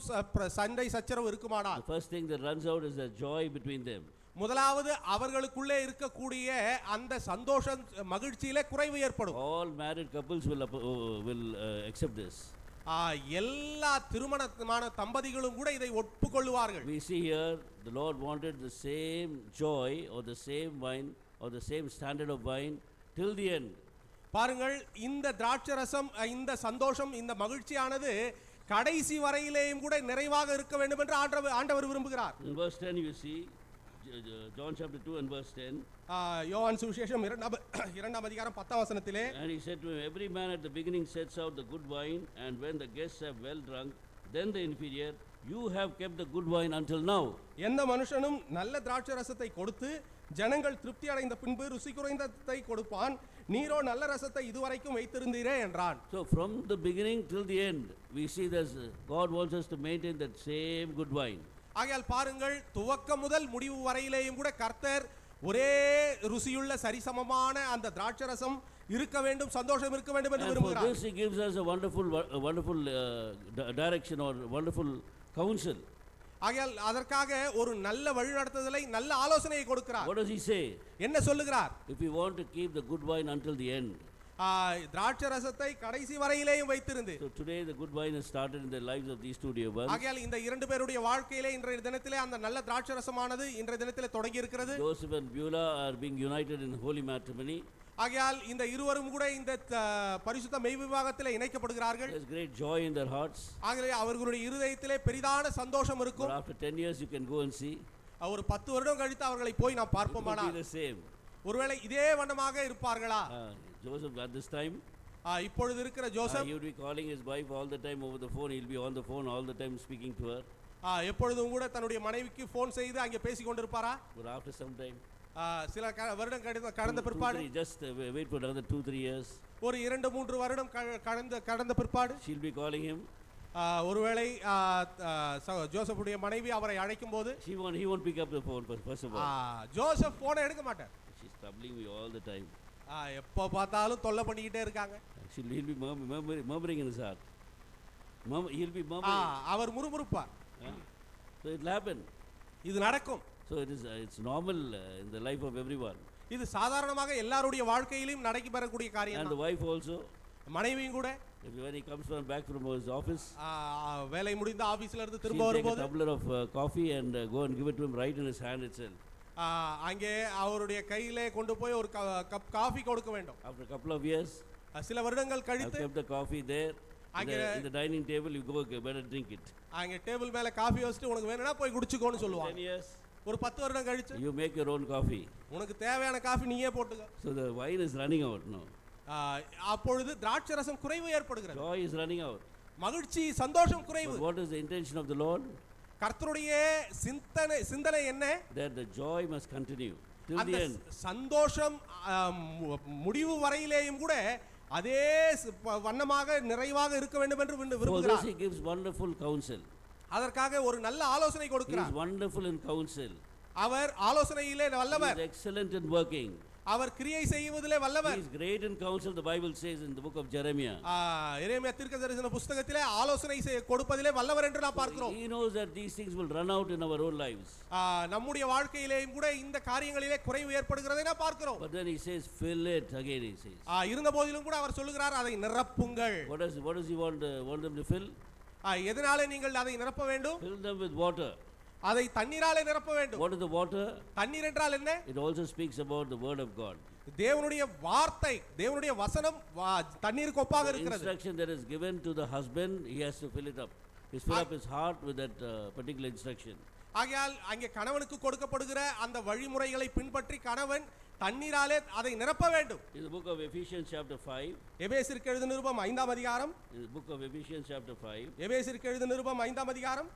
சண்டை சச்சரவு இருக்குமானால் the first thing that runs out is the joy between them. முதலாவது அவர்களுக்குள்ளே இருக்கக்கூடிய அந்த சந்தோஷம் மகிழ்ச்சியிலே குறைவு ஏற்படும். All married couples will accept this. எல்லா திருமணமான தம்பதிகளும் கூட இதை ஒப்புக்கொள்வார்கள். We see here the Lord wanted the same joy or the same wine or the same standard of wine till the end. பாருங்கள், இந்த திராட்சரசம், இந்த சந்தோஷம், இந்த மகிழ்ச்சியானது கடைசி வரையிலேயும் கூட நிறைவாக இருக்க வேண்டும் என்று ஆண்டவர் விரும்புகிறார். In verse 10 you see John chapter 2 and verse 10. யோவான் சுவிசேஷம் 2ஆம் அதிகாரம் 10ஆம் வசனத்திலே, And he said to him, every man at the beginning sets out the good wine, and when the guests have well drunk, then the inferior. You have kept the good wine until now. எந்த மனுஷனும் நல்ல திராட்சரசத்தை கொடுத்து ஜனங்கள் திருப்தி அடைந்த பின்பு ருசி குறைந்ததை கொடுப்பான். நீரோ நல்ல ரசத்தை இதுவரைக்கும் வைத்திருந்தீரே என்றான். So from the beginning till the end, we see that God wants us to maintain that same good wine. ஆகையால் பாருங்கள், துவக்கம் முதல் முடிவு வரையிலேயும் கூட கர்த்தர் ஒரே ருசியுள்ள சரிசமமான அந்த திராட்சரசம் இருக்க வேண்டும், சந்தோஷம் இருக்க வேண்டும் என்று And for விரும்புகிறார். this he gives us a wonderful direction or wonderful counsel. ஆகையால் அதற்காக ஒரு நல்ல வழிநடத்துதலை, நல்ல ஆலோசனையை கொடுக்கிறார். What does he say? என்ன சொல்லுகிறார்? If you want to keep the good wine until the end. திராட்சரசத்தை கடைசி வரையிலேயும் வைத்திருந்து. So today the good wine has started in the lives of these two dear ones. ஆகையால் இந்த இரண்டு பேருடைய வாழ்க்கையிலே இன்றைய தினத்திலே அந்த நல்ல திராட்சரசமானது இன்றைய தினத்திலே தொடங்கி இருக்கிறது. Joseph and Beulah are being united in holy matrimony. ஆகையால் இந்த இருவரும் கூட இந்த பரிசுத்த மெய்விவாகத்திலே இணைக்கப்படுகிறார்கள். There's great joy in their hearts. ஆகவே அவர்களுடைய இருதயத்திலே பெரிதான சந்தோஷம் இருக்கும். But after 10 years you can go and see. ஒரு 10 வருடம் கழித்து அவர்களை போய் நாம் பார்ப்போமானால் It will be the same. ஒருவேளை இதே வண்ணமாக இருப்பார்களா? Joseph at this time, இப்பொழுது இருக்கிற Joseph he would be calling his wife all the time over the phone. He'll be on the phone all the time speaking to her. எப்பொழுதும் கூட தன்னுடைய மனைவிக்கு phone செய்து அங்கே பேசிக் கொண்டிருப்பாரா? But after some time, சில வருடம் கடந்த பிற்பாடு just wait for another 2-3 years. ஒரு 2-3 வருடம் கடந்த பிற்பாடு She'll be calling him. ஒருவேளை ஜோசப்புடைய மனைவி அவரை அழைக்கும் போது He won't pick up the phone first of all. Joseph போனை எடுக்க மாட்டார். She's troubling me all the time. எப்போ பார்த்தாலும் தொல்லை பண்ணிக்கிட்டே இருக்காங்க. He'll be murmuring in his heart. He'll be murmuring. Our முறுமுறுப்பார். So it'll happen. இது நடக்கும். So it's normal in the life of everyone. இது சாதாரணமாக எல்லாருடைய வாழ்க்கையிலும் நடைபெறக்கூடிய காரியம். And the wife also. மனைவியும் கூட When he comes back from his office, வேலை முடிந்த ஆபீஸ்ல இருந்து திரும்ப take a வரும்போது tumbler of coffee and go and give it to him right in his hand itself. அங்கே அவருடைய கையிலே கொண்டு போய் ஒரு கப் காபி கொடுக்க வேண்டும். After a couple of years, சில வருடங்கள் கழித்து kept the coffee there in the dining table. You go better drink it. அங்கே டேபிள் மேல காபி வச்சிட்டு உனக்கு வேணும்னா போய் குடிச்சுக்கோன்னு சொல்லுவாங்க. 10 years, ஒரு 10 வருடம் கழிச்சு you make your own coffee. உனக்கு தேவையான காபி நீயே போட்டுக்க. So the wine is running out now. அப்பொழுது திராட்சை ரசம் குறைவு ஏற்படுகிறது. Joy is running out. மகிழ்ச்சி சந்தோஷம் குறைவு. But what is the intention of the Lord? கர்த்தருடைய சிந்தனை என்ன? That the joy must continue till the end. சந்தோஷம் முடிவு வரையிலேயும் கூட அதே வண்ணமாக நிறைவாக இருக்க வேண்டும் என்று விரும்புகிறார். For this he gives wonderful counsel. அதற்காக ஒரு நல்ல ஆலோசனை He கொடுக்கிறார். is wonderful in counsel. அவர் ஆலோசனையிலே வல்லவர். He is excellent in working. அவர் கிரியை செய்வதிலே வல்லவர். He is great in counsel, the Bible says in the book of Jeremiah. எரேமியா தீர்க்கதரிசன புத்தகத்திலே ஆலோசனை கொடுப்பதிலே வல்லவர் என்று நாம் பார்க்கிறோம். He knows that these things will run out in our own lives. நம்முடைய வாழ்க்கையிலேயும் கூட இந்த காரியங்களிலே குறைவு ஏற்படுகிறதை நாம் பார்க்கிறோம். But then he says fill it again, he says. இருந்த போதிலும் கூட அவர் சொல்லுகிறார் அதை நிரப்புங்கள். What does he want them to fill? எதனாலே நீங்கள் அதை நிரப்ப வேண்டும்? Fill them with water. அதை தண்ணீராலே நிரப்ப வேண்டும். What is the water? தண்ணீர் என்றால் என்ன? It also speaks about the word of God. தேவனுடைய வார்த்தை, தேவனுடைய வசனம் தண்ணீருக்கு ஒப்பாக இருக்கிறது. The instruction that is given to the husband, he has to fill it up. He fill up his heart with that particular instruction. ஆகையால் அங்கே கணவனுக்கு கொடுக்கப்படுகிற அந்த வழிமுறைகளை பின்பற்றி கணவன் தண்ணீராலே அதை நிரப்ப வேண்டும். In the book of Ephesians chapter 5. எபேசியருக்கு எழுதின நிருபம் 5ஆம் அதிகாரம். In the book of Ephesians chapter 5. எபேசியருக்கு எழுதின நிருபம் 5ஆம் அதிகாரம்.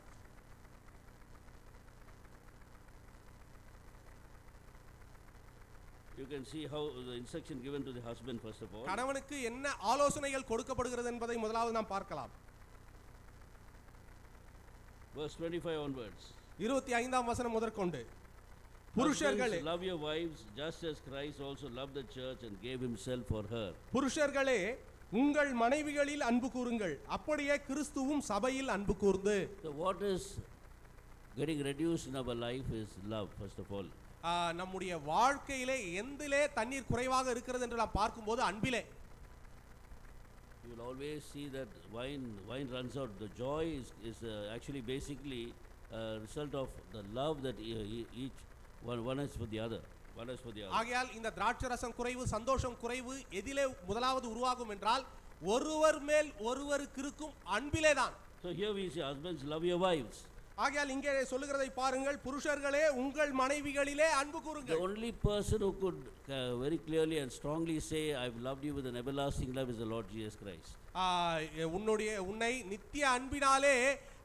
You can see how the instruction given to the husband first of all. கணவனுக்கு என்ன ஆலோசனைகள் கொடுக்கப்படுகிறது என்பதை முதலாவது நாம் பார்க்கலாம். Verse 25 onwards. 25ஆம் வசனம் முதற்கொண்டு புருஷர்களே, love your wives just as Christ also loved the church and gave himself for her. புருஷர்களே உங்கள் மனைவிகளில் அன்பு கூறுங்கள், அப்படியே கிறிஸ்துவும் சபையில் அன்பு கூர்ந்து. So what is getting reduced in our life is love first of all. நம்முடைய வாழ்க்கையிலே எந்திலே தண்ணீர் குறைவாக இருக்கிறது என்று நாம் பார்க்கும்போது அன்பிலே. You will always see that wine runs out. The joy is actually basically a result of the love that each one has for the other. ஆகையால் இந்த திராட்சை ரசம் குறைவு, சந்தோஷம் குறைவு எதிலே முதலாவது உருவாகும் என்றால் ஒருவர் மேல் ஒருவருக்கு இருக்கும் அன்பிலே தான். So here we see husbands love your wives. ஆகையால் இங்கே சொல்லுகிறதை பாருங்கள், புருஷர்களே உங்கள் மனைவிகளிலே அன்பு கூறுங்கள். The only person who could very clearly and strongly say I've loved you with an everlasting love is the Lord Jesus Christ. உன்னை நித்திய அன்பினாலே,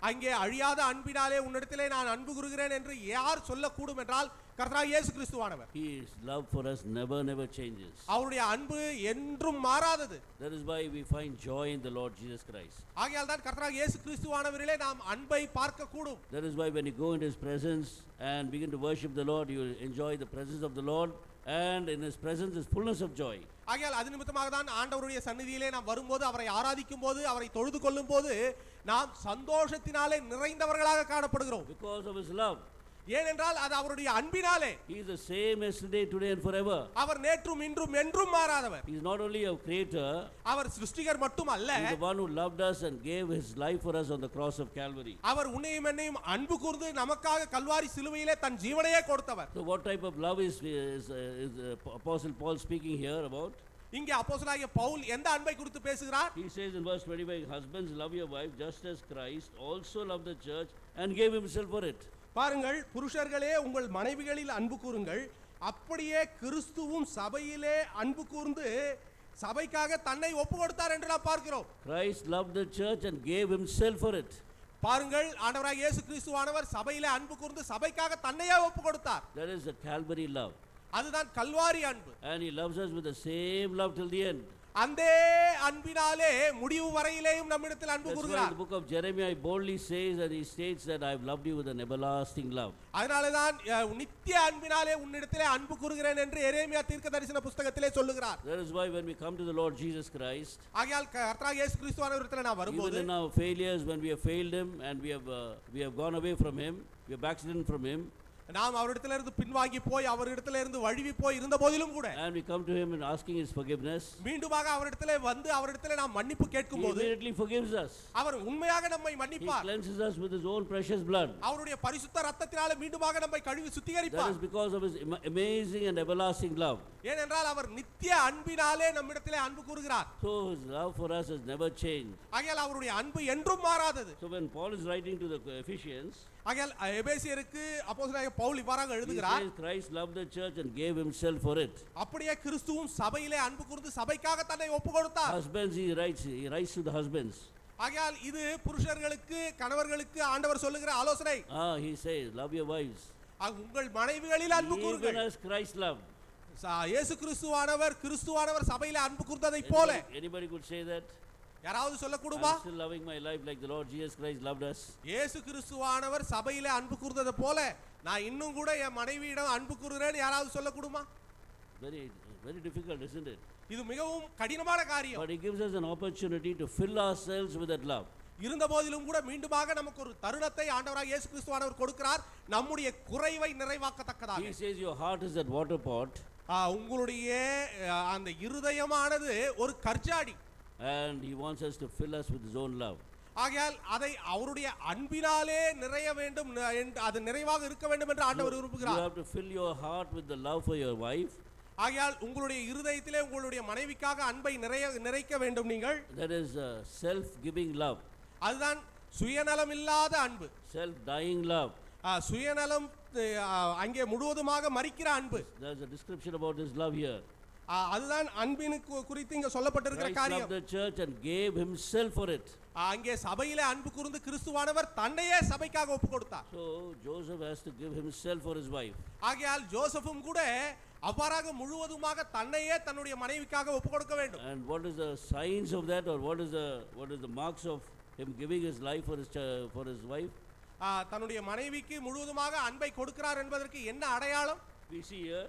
அங்கே அழியாத அன்பினாலே உன்னிடத்திலே நான் அன்பு கூறுகிறேன் என்று யார் சொல்லக்கூடும் என்றால் கர்த்தராகிய இயேசு கிறிஸ்துவானவர். His love for us never changes. அவருடைய அன்பு என்றும் மாறாதது. That is why we find joy in the Lord Jesus Christ. ஆகையால் தான் கர்த்தராகிய இயேசு கிறிஸ்துவானவரிலே நாம் அன்பை பார்க்க கூடும். That is why when you go into his presence and begin to worship the Lord, you will enjoy the presence of the Lord, and in his presence is fullness of joy. ஆகையால் அது நிமித்தமாக தான் ஆண்டவருடைய சந்நிதியிலே நாம் வரும்போது, அவரை ஆராதிக்கும் போது, அவரை தொழுது கொள்ளும் போது நாம் சந்தோஷத்தினாலே நிறைந்தவர்களாக காணப்படுகிறோம். Because of his love. ஏனென்றால் அது அவருடைய அன்பினாலே. He is the same yesterday, today and forever. அவர் நேற்றும் இன்றும் என்றும் மாறாதவர். He is not only a creator, அவர் சிருஷ்டிகர் மட்டுமல்ல, he is the one who loved us and gave his life for us on the cross of Calvary. அவர் உன்னையும் என்னையும் அன்பு கூர்ந்து நமக்காக கல்வாரி சிலுவையிலே தன் ஜீவனையே கொடுத்தவர். So what type of love is Apostle Paul speaking here about? இங்கே அப்போஸ்தலனாகிய பவுல் எந்த அன்பை குறித்து பேசுகிறார்? He says in verse 25, husbands love your wife just as Christ also loved the church and gave himself for it. பாருங்கள், புருஷர்களே உங்கள் மனைவிகளில் அன்பு கூறுங்கள், அப்படியே கிறிஸ்துவும் சபையிலே அன்பு கூர்ந்து சபைக்காக தன்னை ஒப்பு கொடுத்தார் என்று நாம் பார்க்கிறோம். Christ loved the church and gave himself for it. பாருங்கள், ஆண்டவராகிய இயேசு கிறிஸ்துவானவர் சபையிலே அன்பு கூர்ந்து சபைக்காக தன்னையே ஒப்பு கொடுத்தார். That is the Calvary love. அதுதான் கல்வாரி அன்பு. And he loves us with the same love till the end. அந்த அன்பினாலே முடிவு வரையிலேயும் நம்மிடத்தில் அன்பு That's why in கூறுகிறார். the book of Jeremiah he boldly says and he states that I have loved you with an everlasting love. அதனாலதான் நித்திய அன்பினாலே உன்னிடத்திலே அன்பு கூறுகிறேன் என்று எரேமியா தீர்க்கதரிசன புத்தகத்திலே சொல்லுகிறார். That is why when we come to the Lord Jesus Christ, ஆகையால் கர்த்தராகிய இயேசு கிறிஸ்துவானவரிடத்திலே நாம் வரும்போது, even in our failures, when we have failed him and we have gone away from him, we have backslidden from him, நாம் அவரிடத்திலிருந்து பின்வாங்கி போய் அவரிடத்திலிருந்து வழுவி போய் இருந்த போதிலும் கூட, and we come to him and asking his forgiveness, மீண்டுமாக அவரிடத்திலே வந்து அவரிடத்திலே நாம் மன்னிப்பு he கேட்கும்போது immediately forgives us. அவர் உண்மையாக நம்மை He மன்னிப்பார். cleanses us with his own precious blood. அவருடைய பரிசுத்த இரத்தத்தினாலே மீண்டுமாக நம்மை கழுவி That சுத்திகரிப்பார். is because of his amazing and everlasting love. ஏனென்றால் அவர் நித்திய அன்பினாலே நம்மிடத்திலே அன்பு கூறுகிறார். So his love for us has never changed. ஆகையால் அவருடைய அன்பு என்றும் மாறாதது. So when Paul is writing to the Ephesians, ஆகையால் எபேசியருக்கு அப்போஸ்தலனாகிய பவுல் இவ்வாறாக he எழுதுகிறார், says Christ loved the church and gave himself for it. அப்படியே கிறிஸ்துவும் சபையிலே அன்பு கூர்ந்து சபைக்காக தன்னை ஒப்புக்கொடுத்தார். Husbands, he writes to the husbands. ஆகையால் இது புருஷர்களுக்கு கணவர்களுக்கு ஆண்டவர் சொல்லுகிற ஆலோசனை. He says, love your wives. உங்கள் மனைவிகளில் அன்பு Even கூறுங்கள். as Christ loved. இயேசு கிறிஸ்துவானவர் சபையிலே அன்பு கூர்ந்ததை போல. Anybody could say that? யாராவது சொல்லக்கூடுமா? I'm still loving my life like the Lord Jesus Christ loved us. இயேசு கிறிஸ்துவானவர் சபையிலே அன்பு கூர்ந்ததை போல நான் இன்னும் கூட என் மனைவியிடம் அன்பு கூறுகிறேன் யாராவது சொல்லக்கூடுமா? Very, very difficult, isn't it? இது மிகவும் கடினமான காரியம். But he gives us an opportunity to fill ourselves with that love. இருந்த போதிலும் கூட மீண்டுமாக நமக்கு ஒரு தருணத்தை ஆண்டவராக இயேசு கிறிஸ்துவானவர் கொடுக்கிறார், நம்முடைய குறைவை நிறைவாக்கத்தக்கதாக. He says your heart is that water pot. உங்களுடைய அந்த இருதயமானது ஒரு கற்ஜாடி. And he wants us to fill us with his own love. ஆகையால் அதை அவருடைய அன்பினாலே நிறைய வேண்டும், அது நிறைவாக இருக்க வேண்டும் என்று ஆண்டவர் You விரும்புகிறார். have to fill your heart with the love for your wife. ஆகையால் உங்களுடைய இருதயத்திலே உங்களுடைய மனைவிக்காக அன்பை நிறைக்க வேண்டும் நீங்கள். That is self-giving love. அதுதான் சுயநலம் இல்லாத அன்பு, Self-dying love. சுயநலம் அங்கே முழுவதுமாக மரிக்கிற அன்பு. There's a description about his love here. அதுதான் அன்பின் குறித்து இங்க சொல்லப்பட்டிருக்கிற Christ காரியம். loved the church and gave himself for it. அங்கே சபையிலே அன்பு கூர்ந்து கிறிஸ்துவானவர் தன்னையே சபைக்காக ஒப்பு கொடுத்தார். So Joseph has to give himself for his wife. ஆகையால் ஜோசப்பும் கூட அவ்வாறாக முழுவதுமாக தன்னையே தன்னுடைய மனைவிக்காக ஒப்பு கொடுக்க வேண்டும். And what is the signs of that, or what is the marks of him giving his life for his wife? தன்னுடைய மனைவிக்கு முழுவதுமாக அன்பை கொடுக்கிறார் என்பதற்கு என்ன அடையாளம்? We see here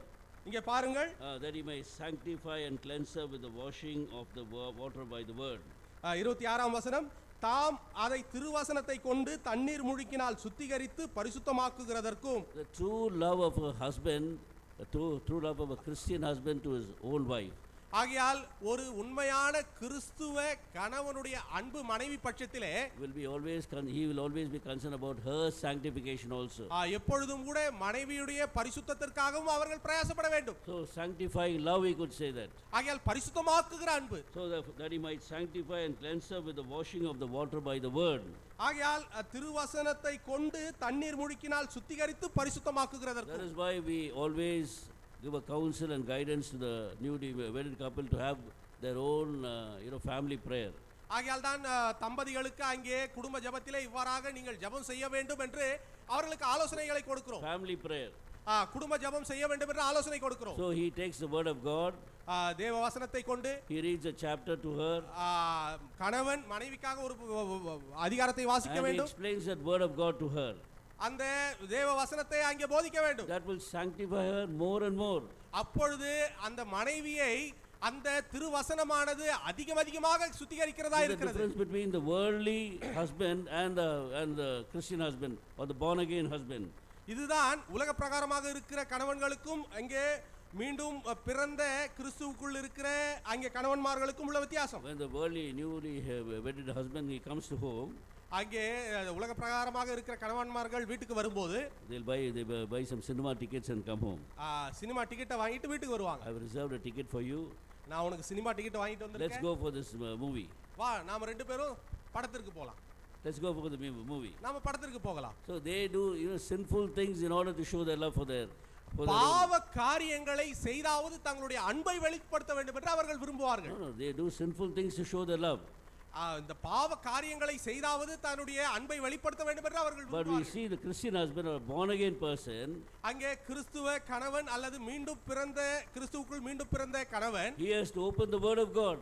இங்கே பாருங்கள், that he may sanctify and cleanse her with the washing of the water by the word. 26ஆம் வசனம், தாம் அதை திருவசனத்தை கொண்டு தண்ணீர் முழுக்கினால் சுத்திகரித்து பரிசுத்தமாக்குகிறதற்கும். The true love of a husband, the true love of a Christian husband to his own wife. ஆகையால் ஒரு உண்மையான கிறிஸ்துவ கணவனுடைய அன்பு மனைவி பட்சத்திலே He will always be concerned about her sanctification also. எப்பொழுதும் கூட மனைவியுடைய பரிசுத்தத்திற்காகவும் அவர்கள் பிரயாசப்பட வேண்டும். So sanctifying love, we could say that. ஆகையால் பரிசுத்தமாக்குகிற அன்பு. So that he might sanctify and cleanse her with the washing of the water by the word. ஆகையால் திருவசனத்தை கொண்டு தண்ணீர் முழுக்கினால் சுத்திகரித்து பரிசுத்தமாக்குகிறதற்கு. That is why we always give a counsel and guidance to the newly wedded couple to have their own family prayer. ஆகையால் தான் தம்பதிகளுக்கு அங்கே குடும்ப ஜெபத்திலே இவ்வாறாக நீங்கள் ஜெபம் செய்ய வேண்டும் என்று அவர்களுக்கு ஆலோசனைகளை கொடுக்கிறோம். Family prayer. குடும்ப ஜெபம் செய்ய வேண்டும் என்று ஆலோசனை கொடுக்கிறோம். So he takes the word of God. தேவ வசனத்தை கொண்டு He reads a chapter to her. கணவன் மனைவிக்காக ஒரு அதிகாரத்தை வாசிக்க And he வேண்டும். explains that word of God to her. அந்த தேவ வசனத்தை அங்கே போதிக்க வேண்டும். That will sanctify her more and more. அப்பொழுது அந்த மனைவியை அந்த திருவசனமானது அதிகமாக சுத்திகரிக்கிறதா The இருக்கிறது. difference between the worldly husband and the Christian husband or the born again husband. இதுதான் உலக பிரகாரமாக இருக்கிற கணவன்களுக்கும் அங்கே மீண்டும் பிறந்த கிறிஸ்துவுக்குள் இருக்கிற அங்கே கணவன்மார்களுக்கும் உள்ள வித்தியாசம். When the worldly newly wedded husband he comes to home, அங்கே உலக பிரகாரமாக இருக்கிற கணவன்மார்கள் வீட்டுக்கு வரும்போது they buy some cinema tickets and come home. Cinema டிக்கெட்டை வாங்கிட்டு வீட்டுக்கு வருவாங்க. I have reserved a ticket for you. நான் உனக்கு சினிமா டிக்கெட் வாங்கிட்டு Let's வந்திருக்கேன். go for this movie. வா நாம ரெண்டு பேரும் படத்திற்கு போலாம். Let's go for the movie. நாம படத்திற்கு போகலாம். So they do sinful things in order to show their love for their பாவ காரியங்களை செய்தாவது தங்களுடைய அன்பை வெளிப்படுத்த வேண்டும் என்று அவர்கள் விரும்புவார்கள். No, they do sinful things to show their love. இந்த பாவ காரியங்களை செய்தாவது தன்னுடைய அன்பை வெளிப்படுத்த வேண்டும் என்று அவர்கள் But we விரும்புவார்கள். see the Christian husband or born again person, அங்கே கிறிஸ்துவ கணவன் அல்லது மீண்டும் பிறந்த கிறிஸ்துவுக்குள் மீண்டும் பிறந்த கணவன் he has to open the word of God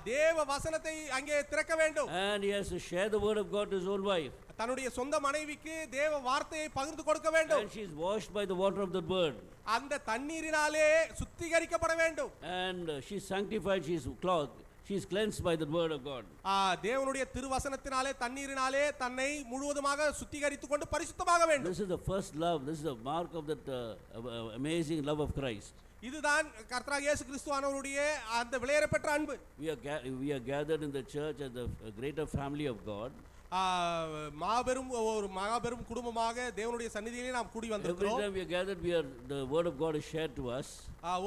தேவ வசனத்தை அங்கே திறக்க வேண்டும். and he has to share the word of God to his own wife. தன்னுடைய சொந்த மனைவிக்கு தேவ வார்த்தையை பகிர்ந்து கொடுக்க வேண்டும். And she is washed by the water of the word. அந்த தண்ணீரினாலே சுத்திகரிக்கப்பட வேண்டும். And she is sanctified, she is clothed, she is cleansed by the word of God. தேவனுடைய திருவசனத்தினாலே தண்ணீரினாலே தன்னை முழுவதுமாக சுத்திகரித்துக் கொண்டு பரிசுத்தமாக வேண்டும். This is the first love, this is the mark of that amazing love of Christ. இதுதான் கர்த்தராகிய இயேசு கிறிஸ்துவானவருடைய அந்த விலையேறப்பெற்ற அன்பு. We are gathered in the church as the greater family of God. மாபெரும் குடும்பமாக தேவனுடைய சந்நிதியிலே நாம் கூடி Every வந்திருக்கிறோம். time we are gathered, the word of God is shared to us.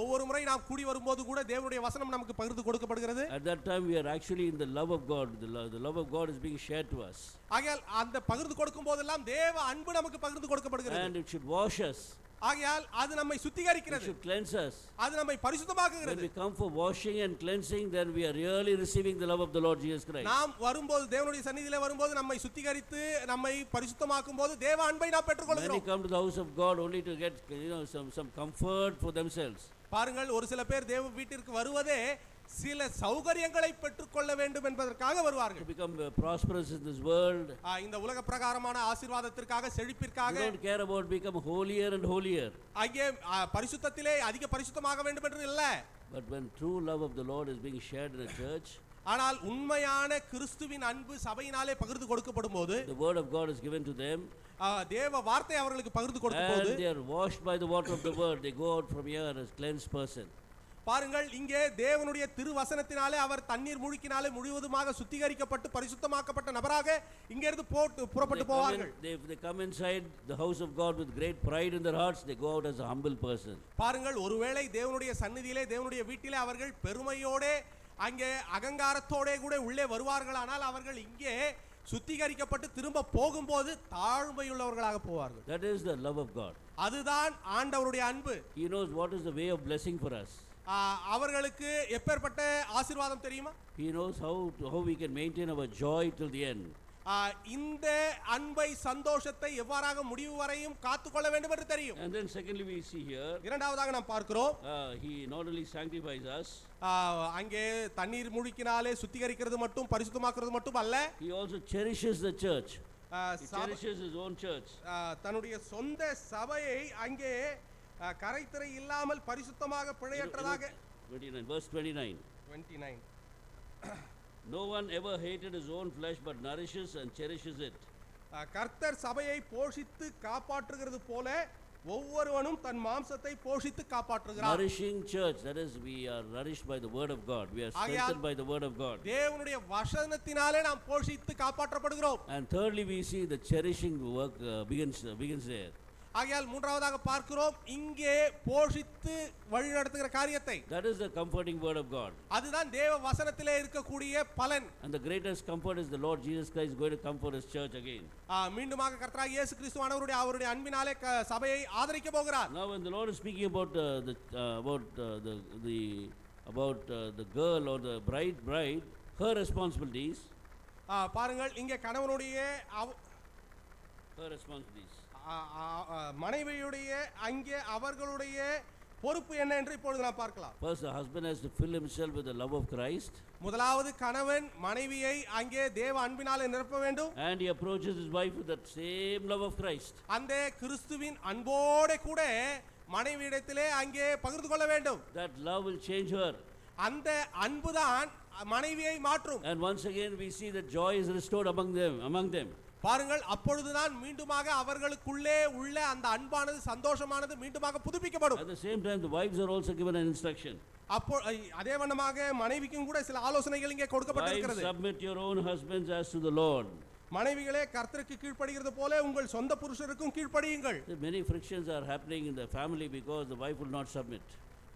ஒவ்வொரு முறை நாம் கூடி வரும்போது கூட தேவனுடைய வசனம் நமக்கு பகிர்ந்து கொடுக்கப்படுகிறது. At that time we are actually in the love of God. The love of God is being shared to us. ஆகையால் அந்த பகிர்ந்து கொடுக்கும் போதெல்லாம் தேவ அன்பு நமக்கு பகிர்ந்து கொடுக்கப்படுகிறது. And it should wash us. ஆகையால் அது நம்மை It சுத்திகரிக்கிறது. should cleanse us. அது நம்மை When பரிசுத்தமாக்குகிறது. we come for washing and cleansing, then we are really receiving the love of the Lord Jesus Christ. நாம் வரும்போது தேவனுடைய சந்நிதியிலே வரும்போது நம்மை சுத்திகரித்து நம்மை பரிசுத்தமாக்கும் போது தேவ அன்பை நாம் Many பெற்றுக்கொள்கிறோம். come to the house of God only to get some comfort for themselves. பாருங்கள், ஒரு சில பேர் தேவ வீட்டிற்கு வருவதே சில சௌகரியங்களை பெற்றுக்கொள்ள வேண்டும் என்பதற்காக To வருவார்கள். become prosperous in this world. இந்த உலக பிரகாரமான ஆசீர்வாதத்திற்காக We செழிப்பிற்காக don't care about become holier and holier. அங்கே பரிசுத்தத்திலே அதிக பரிசுத்தமாக வேண்டும் என்று இல்ல. But when true love of the Lord is being shared in a church, ஆனால் உண்மையான கிறிஸ்துவின் அன்பு சபையினாலே பகிர்ந்து கொடுக்கப்படும் போது the word of God is given to them, தேவ வார்த்தை அவர்களுக்கு பகிர்ந்து கொடுக்கும் and போது they are washed by the water of the word. They go out from here as cleansed person. பாருங்கள், இங்கே தேவனுடைய திருவசனத்தினாலே அவர் தண்ணீர் முழுக்கினாலே முழுவதுமாக சுத்திகரிக்கப்பட்டு பரிசுத்தமாக்கப்பட்ட நபராக இங்கிருந்து புறப்பட்டு போவார்கள். They come inside the house of God with great pride in their hearts. They go out as a humble person. பாருங்கள், ஒருவேளை தேவனுடைய சந்நிதியிலே தேவனுடைய வீட்டிலே அவர்கள் பெருமையோட அங்கே அகங்காரத்தோட கூட உள்ளே வருவார்கள். ஆனால் அவர்கள் இங்கே சுத்திகரிக்கப்பட்டு திரும்ப போகும்போது தாழ்மையுள்ளவர்களாக போவார்கள். That is the love of God. அதுதான் ஆண்டவருடைய அன்பு. He knows what is the way of blessing for us. அவர்களுக்கு எப்பேற்பட்ட ஆசீர்வாதம் தெரியுமா? He knows how we can maintain our joy till the end. இந்த அன்பை சந்தோஷத்தை எவ்வாறாக முடிவு வரையும் காத்துக்கொள்ள வேண்டும் என்று தெரியும். And then secondly we see here, இரண்டாவதாக நாம் பார்க்கிறோம், he not only sanctifies us, அங்கே தண்ணீர் முழுக்கினாலே சுத்திகரிக்கிறது மட்டும் பரிசுத்தமாக்குறது மட்டும் அல்ல, he also cherishes the church. He சபை- cherishes his own church. தன்னுடைய சொந்த சபையை அங்கே கரைத்திரை இல்லாமல் பரிசுத்தமாக பிழையற்றதாக 29, verse 29. 29 No one ever hated his own flesh but nourishes and cherishes it. கர்த்தர் சபையை போஷித்து காப்பாற்றுகிறது போல ஒவ்வொருவனும் தன் மாம்சத்தை போஷித்து காப்பாற்றுகிறார். Nourishing church, that is, we are nourished by the word of God. We are strengthened by the word of God. தேவனுடைய வசனத்தினாலே நாம் போஷித்து காப்பாற்றப்படுகிறோம். And thirdly we see the cherishing work begins there. ஆகையால் மூன்றாவதாக பார்க்கிறோம், இங்கே போஷித்து வழிநடத்துகிற காரியத்தை. That is the comforting word of God. அதுதான் தேவ வசனத்திலே இருக்கக்கூடிய பலன். And the greatest comfort is the Lord Jesus Christ is going to comfort his church again. மீண்டுமாக கர்த்தராகிய இயேசு கிறிஸ்துவானவருடைய அவருடைய அன்பினாலே சபையை ஆதரிக்க போகிறார். Now when the Lord is speaking about the girl or the bride, her responsibilities, பாருங்கள், இங்கே கணவனுடைய her responsibilities. மனைவியுடைய அங்கே அவர்களுடைய பொறுப்பு என்ன என்று இப்பொழுது நாம் பார்க்கலாம். First, the husband has to fill himself with the love of Christ. முதலாவது கணவன் மனைவியை அங்கே தேவ அன்பினாலே நிரப்ப வேண்டும். And he approaches his wife with that same love of Christ. அந்த கிறிஸ்துவின் அன்போடு கூட மனைவியிடத்திலே அங்கே பகிர்ந்து கொள்ள வேண்டும். That love will change her. அந்த அன்புதான் மனைவியை மாற்றும். And once again we see that joy is restored among them. பாருங்கள், அப்பொழுதுதான் மீண்டுமாக அவர்களுக்குள்ளே உள்ள அந்த அன்பானது சந்தோஷமானது மீண்டுமாக புதுப்பிக்கப்படும். At the same time the wives are also given an instruction. அப்போ அதே வண்ணமாக மனைவிக்கும் கூட சில ஆலோசனைகள் இங்கே Wives, கொடுக்கப்பட்டிருக்கிறது. submit your own husbands as to the Lord. மனைவிகளே கர்த்தருக்கு கீழ்ப்படிகிறது போல உங்கள் சொந்த புருஷருக்கும் கீழ்ப்படியுங்கள். Many frictions are happening in the family because the wife will not submit.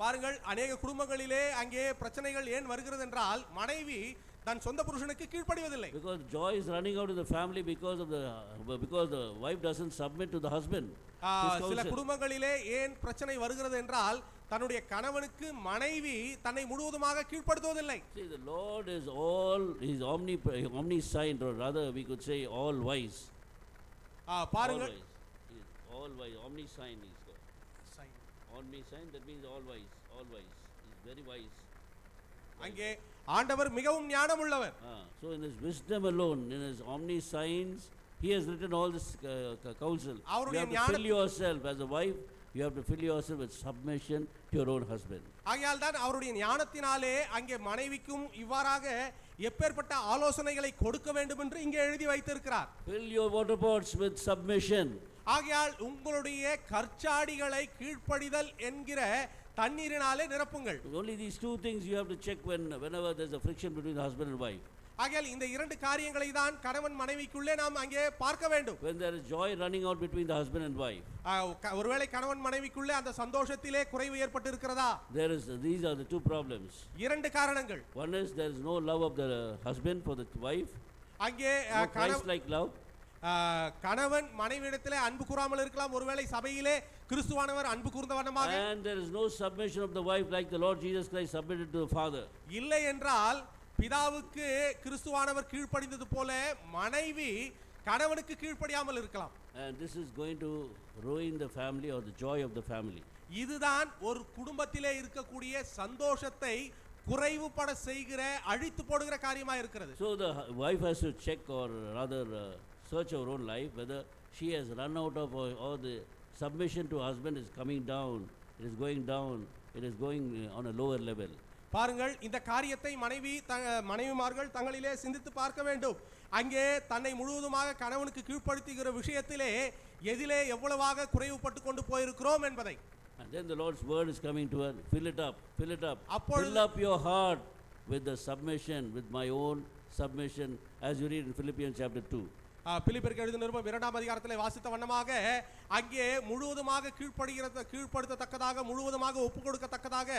பாருங்கள், அநேக குடும்பங்களிலே அங்கே பிரச்சனைகள் ஏன் வருகிறது என்றால் மனைவி தன் சொந்த புருஷனுக்கு கீழ்ப்படிவதில்லை. Because joy is running out of the family because the wife doesn't submit to the husband. சில குடும்பங்களிலே ஏன் பிரச்சனை வருகிறது என்றால் தன்னுடைய கணவனுக்கு மனைவி தன்னை முழுவதுமாக கீழ்ப்படுத்துவதில்லை. See, the Lord is omniscient, or rather we could say all wise. பாருங்கள், He is all wise, omniscient is God. Omniscient, that means all wise, He is very wise. அங்கே ஆண்டவர் மிகவும் ஞானம் உள்ளவர். So in his wisdom alone, in his omniscience, he has written all this counsel. You have to fill yourself as a wife, you have to fill yourself with submission to your own husband. ஆகையால் தான் அவருடைய ஞானத்தினாலே அங்கே மனைவிக்கும் இவ்வாறாக எப்பேற்பட்ட ஆலோசனைகளை கொடுக்க வேண்டும் என்று இங்கே எழுதி வைத்திருக்கிறார். Fill your water pots with submission. ஆகையால் உங்களுடைய கற்சாடிகளை கீழ்ப்படிதல் என்கிற தண்ணீரினாலே நிரப்புங்கள். Only these two things you have to check whenever there is a friction between the husband and wife. ஆகையால் இந்த இரண்டு காரியங்களை தான் கணவன் மனைவிக்குள்ளே நாம் அங்கே பார்க்க வேண்டும். When there is joy running out between the husband and wife, ஒருவேளை கணவன் மனைவிக்குள்ளே அந்த சந்தோஷத்திலே குறைவு ஏற்பட்டு இருக்கிறதா? these are the two problems. இரண்டு காரணங்கள். One is there is no love of the husband for the wife. அங்கே Christ-like love. கணவன் மனைவியிடத்திலே அன்பு கூறாமல் இருக்கலாம். ஒருவேளை சபையிலே கிறிஸ்துவானவர் அன்பு கூர்ந்த வண்ணமாக, And there is no submission of the wife like the Lord Jesus Christ submitted to the Father. இல்லை என்றால் பிதாவுக்கு கிறிஸ்துவானவர் கீழ்ப்படிந்தது போல மனைவி கணவனுக்கு கீழ்ப்படியாமல் இருக்கலாம். And this is going to ruin the family or the joy of the family. இதுதான் ஒரு குடும்பத்திலே இருக்கக்கூடிய சந்தோஷத்தை குறைவுபட செய்கிற அழித்து போடுகிற காரியமா இருக்கிறது. So the wife has to check, or rather search her own life, whether she has run out of, or the submission to husband is coming down, it is going down, it is going on a lower level. பாருங்கள், இந்த காரியத்தை மனைவிமார்கள் தங்களிலே சிந்தித்து பார்க்க வேண்டும். அங்கே தன்னை முழுவதுமாக கணவனுக்கு கீழ்ப்படுத்துகிற விஷயத்திலே எதிலே எவ்வளவாக குறைவுபட்டு கொண்டு போயிருக்கிறோம் என்பதை. And then the Lord's word is coming to her, fill it up, அப்பொழுது fill up your heart with the submission, with my own submission, as you read in Philippians chapter 2. பிலிப்பியருக்கு எழுதின நிருபம் 2ஆம் அதிகாரத்திலே வாசித்த வண்ணமாக அங்கே முழுவதுமாக கீழ்ப்படுத்தத்தக்கதாக, முழுவதுமாக ஒப்பு கொடுக்கத்தக்கதாக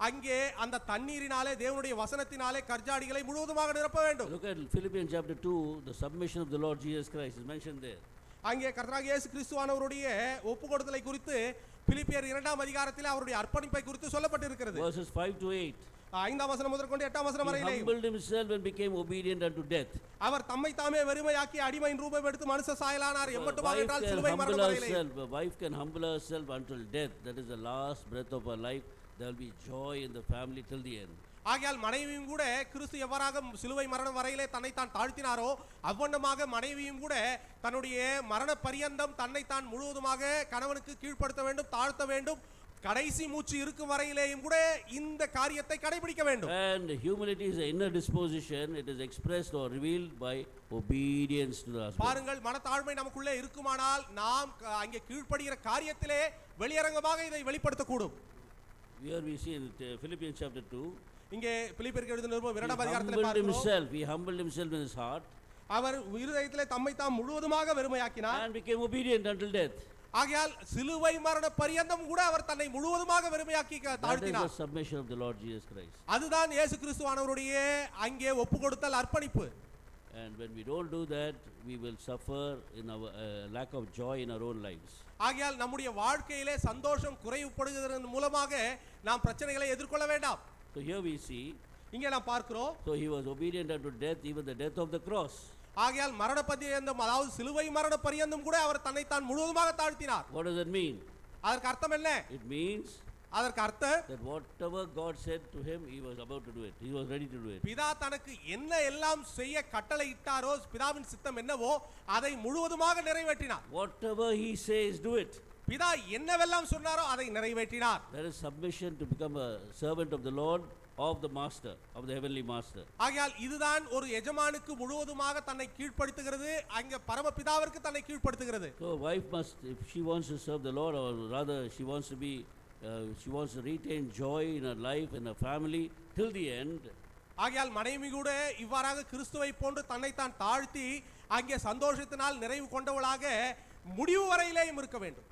அங்கே அந்த தண்ணீரினாலே தேவனுடைய வசனத்தினாலே கற்சாடிகளை முழுவதுமாக நிரப்ப வேண்டும். Look at Philippians chapter 2, the submission of the Lord Jesus Christ is mentioned there. அங்கே கர்த்தராகிய இயேசு கிறிஸ்துவானவருடைய ஒப்பு கொடுத்தலை குறித்து பிலிப்பியர் 2ஆம் அதிகாரத்திலே அவருடைய அர்ப்பணிப்பை குறித்து சொல்லப்பட்டிருக்கிறது. Verses 5 to 8. 5ஆம் வசனம் முதற்கொண்டு 8ஆம் வசனம் வரை He humbled himself and became obedient unto death. அவர் தம்மை தாமே வெறுமையாக்கி அடிமையின் ரூபம் எடுத்து மனுஷ சாயலானார். எம்மட்டுமாக என்றால் சிலுவை மரணம் வரையிலே. A wife can humble herself until death. That is the last breath of her life. There will be joy in the family till the end. ஆகையால் மனைவியும் கூட கிறிஸ்து எவ்வாறாக சிலுவை மரணம் வரையிலே தன்னை தான் தாழ்த்தினாரோ அவ்வண்ணமாக மனைவியும் கூட தன்னுடைய மரண பரியந்தம் தன்னை தான் முழுவதுமாக கணவனுக்கு கீழ்ப்படுத்த வேண்டும், தாழ்த்த வேண்டும். கடைசி மூச்சு இருக்கும் வரையிலேயும் கூட இந்த காரியத்தை கடைபிடிக்க வேண்டும். And humility is an inner disposition. It is expressed or revealed by obedience to the husband. பாருங்கள், மனத்தாழ்மை நமக்குள்ளே இருக்குமானால் நாம் அங்கே கீழ்ப்படுகிற காரியத்திலே வெளியரங்கமாக இதை வெளிப்படுத்தக்கூடும். Here we see in Philippians chapter 2. இங்கே பிலிப்பியருக்கு எழுதின நிருபம் 2ஆம் அதிகாரத்திலே He பார்க்கிறோம். humbled himself in his heart. அவர் இருதயத்திலே தம்மை தாம் முழுவதுமாக வெறுமையாக்கினார். And became obedient until death. ஆகையால் சிலுவை மரண பரியந்தம் கூட அவர் தன்னை முழுவதுமாக வெறுமையாக்கி தாழ்த்தினார். That is the submission of the Lord Jesus Christ. அதுதான் இயேசு கிறிஸ்துவானவருடைய அங்கே ஒப்புக்கொடுத்தல், அர்ப்பணிப்பு. And when we don't do that, we will suffer in our lack of joy in our own lives. ஆகையால் நம்முடைய வாழ்க்கையிலே சந்தோஷம் குறைவுபடுகிறதன் மூலமாக நாம் பிரச்சனைகளை எதிர்கொள்ள வேண்டாம். So here we see, இங்கே நாம் பார்க்கிறோம், so he was obedient unto death, even the death of the cross. ஆகையால் மரண பரியந்தம், அதாவது சிலுவை மரண பரியந்தம் கூட அவர் தன்னை தான் முழுவதுமாக தாழ்த்தினார். What does that mean? அதற்கு அர்த்தம் என்ன? It means அதற்கு அர்த்தம் that whatever God said to him, he was about to do it. He was ready to do it. பிதா தனக்கு என்ன எல்லாம் செய்ய கட்டளை இட்டாரோ, பிதாவின் சித்தம் என்னவோ அதை முழுவதுமாக நிறைவேற்றினார். Whatever he says, do it. பிதா என்னவெல்லாம் சொன்னாரோ அதை நிறைவேற்றினார். That is submission to become a servant of the Lord, of the master, of the heavenly master. ஆகையால் இதுதான் ஒரு எஜமானுக்கு முழுவதுமாக தன்னை கீழ்ப்படுத்துகிறது, அங்க பரமபிதாவிற்கு தன்னை கீழ்ப்படுத்துகிறது. So wife must, if she wants to serve the Lord, or rather she wants to be she wants to retain joy in her life, in her family till the end. ஆகையால் மனைவி கூட இவ்வாறாக கிறிஸ்துவை போன்று தன்னை தான் தாழ்த்தி அங்கே சந்தோஷத்தினால் நிறைவு கொண்டவளாக முடிவு வரையிலேயும் இருக்க வேண்டும்.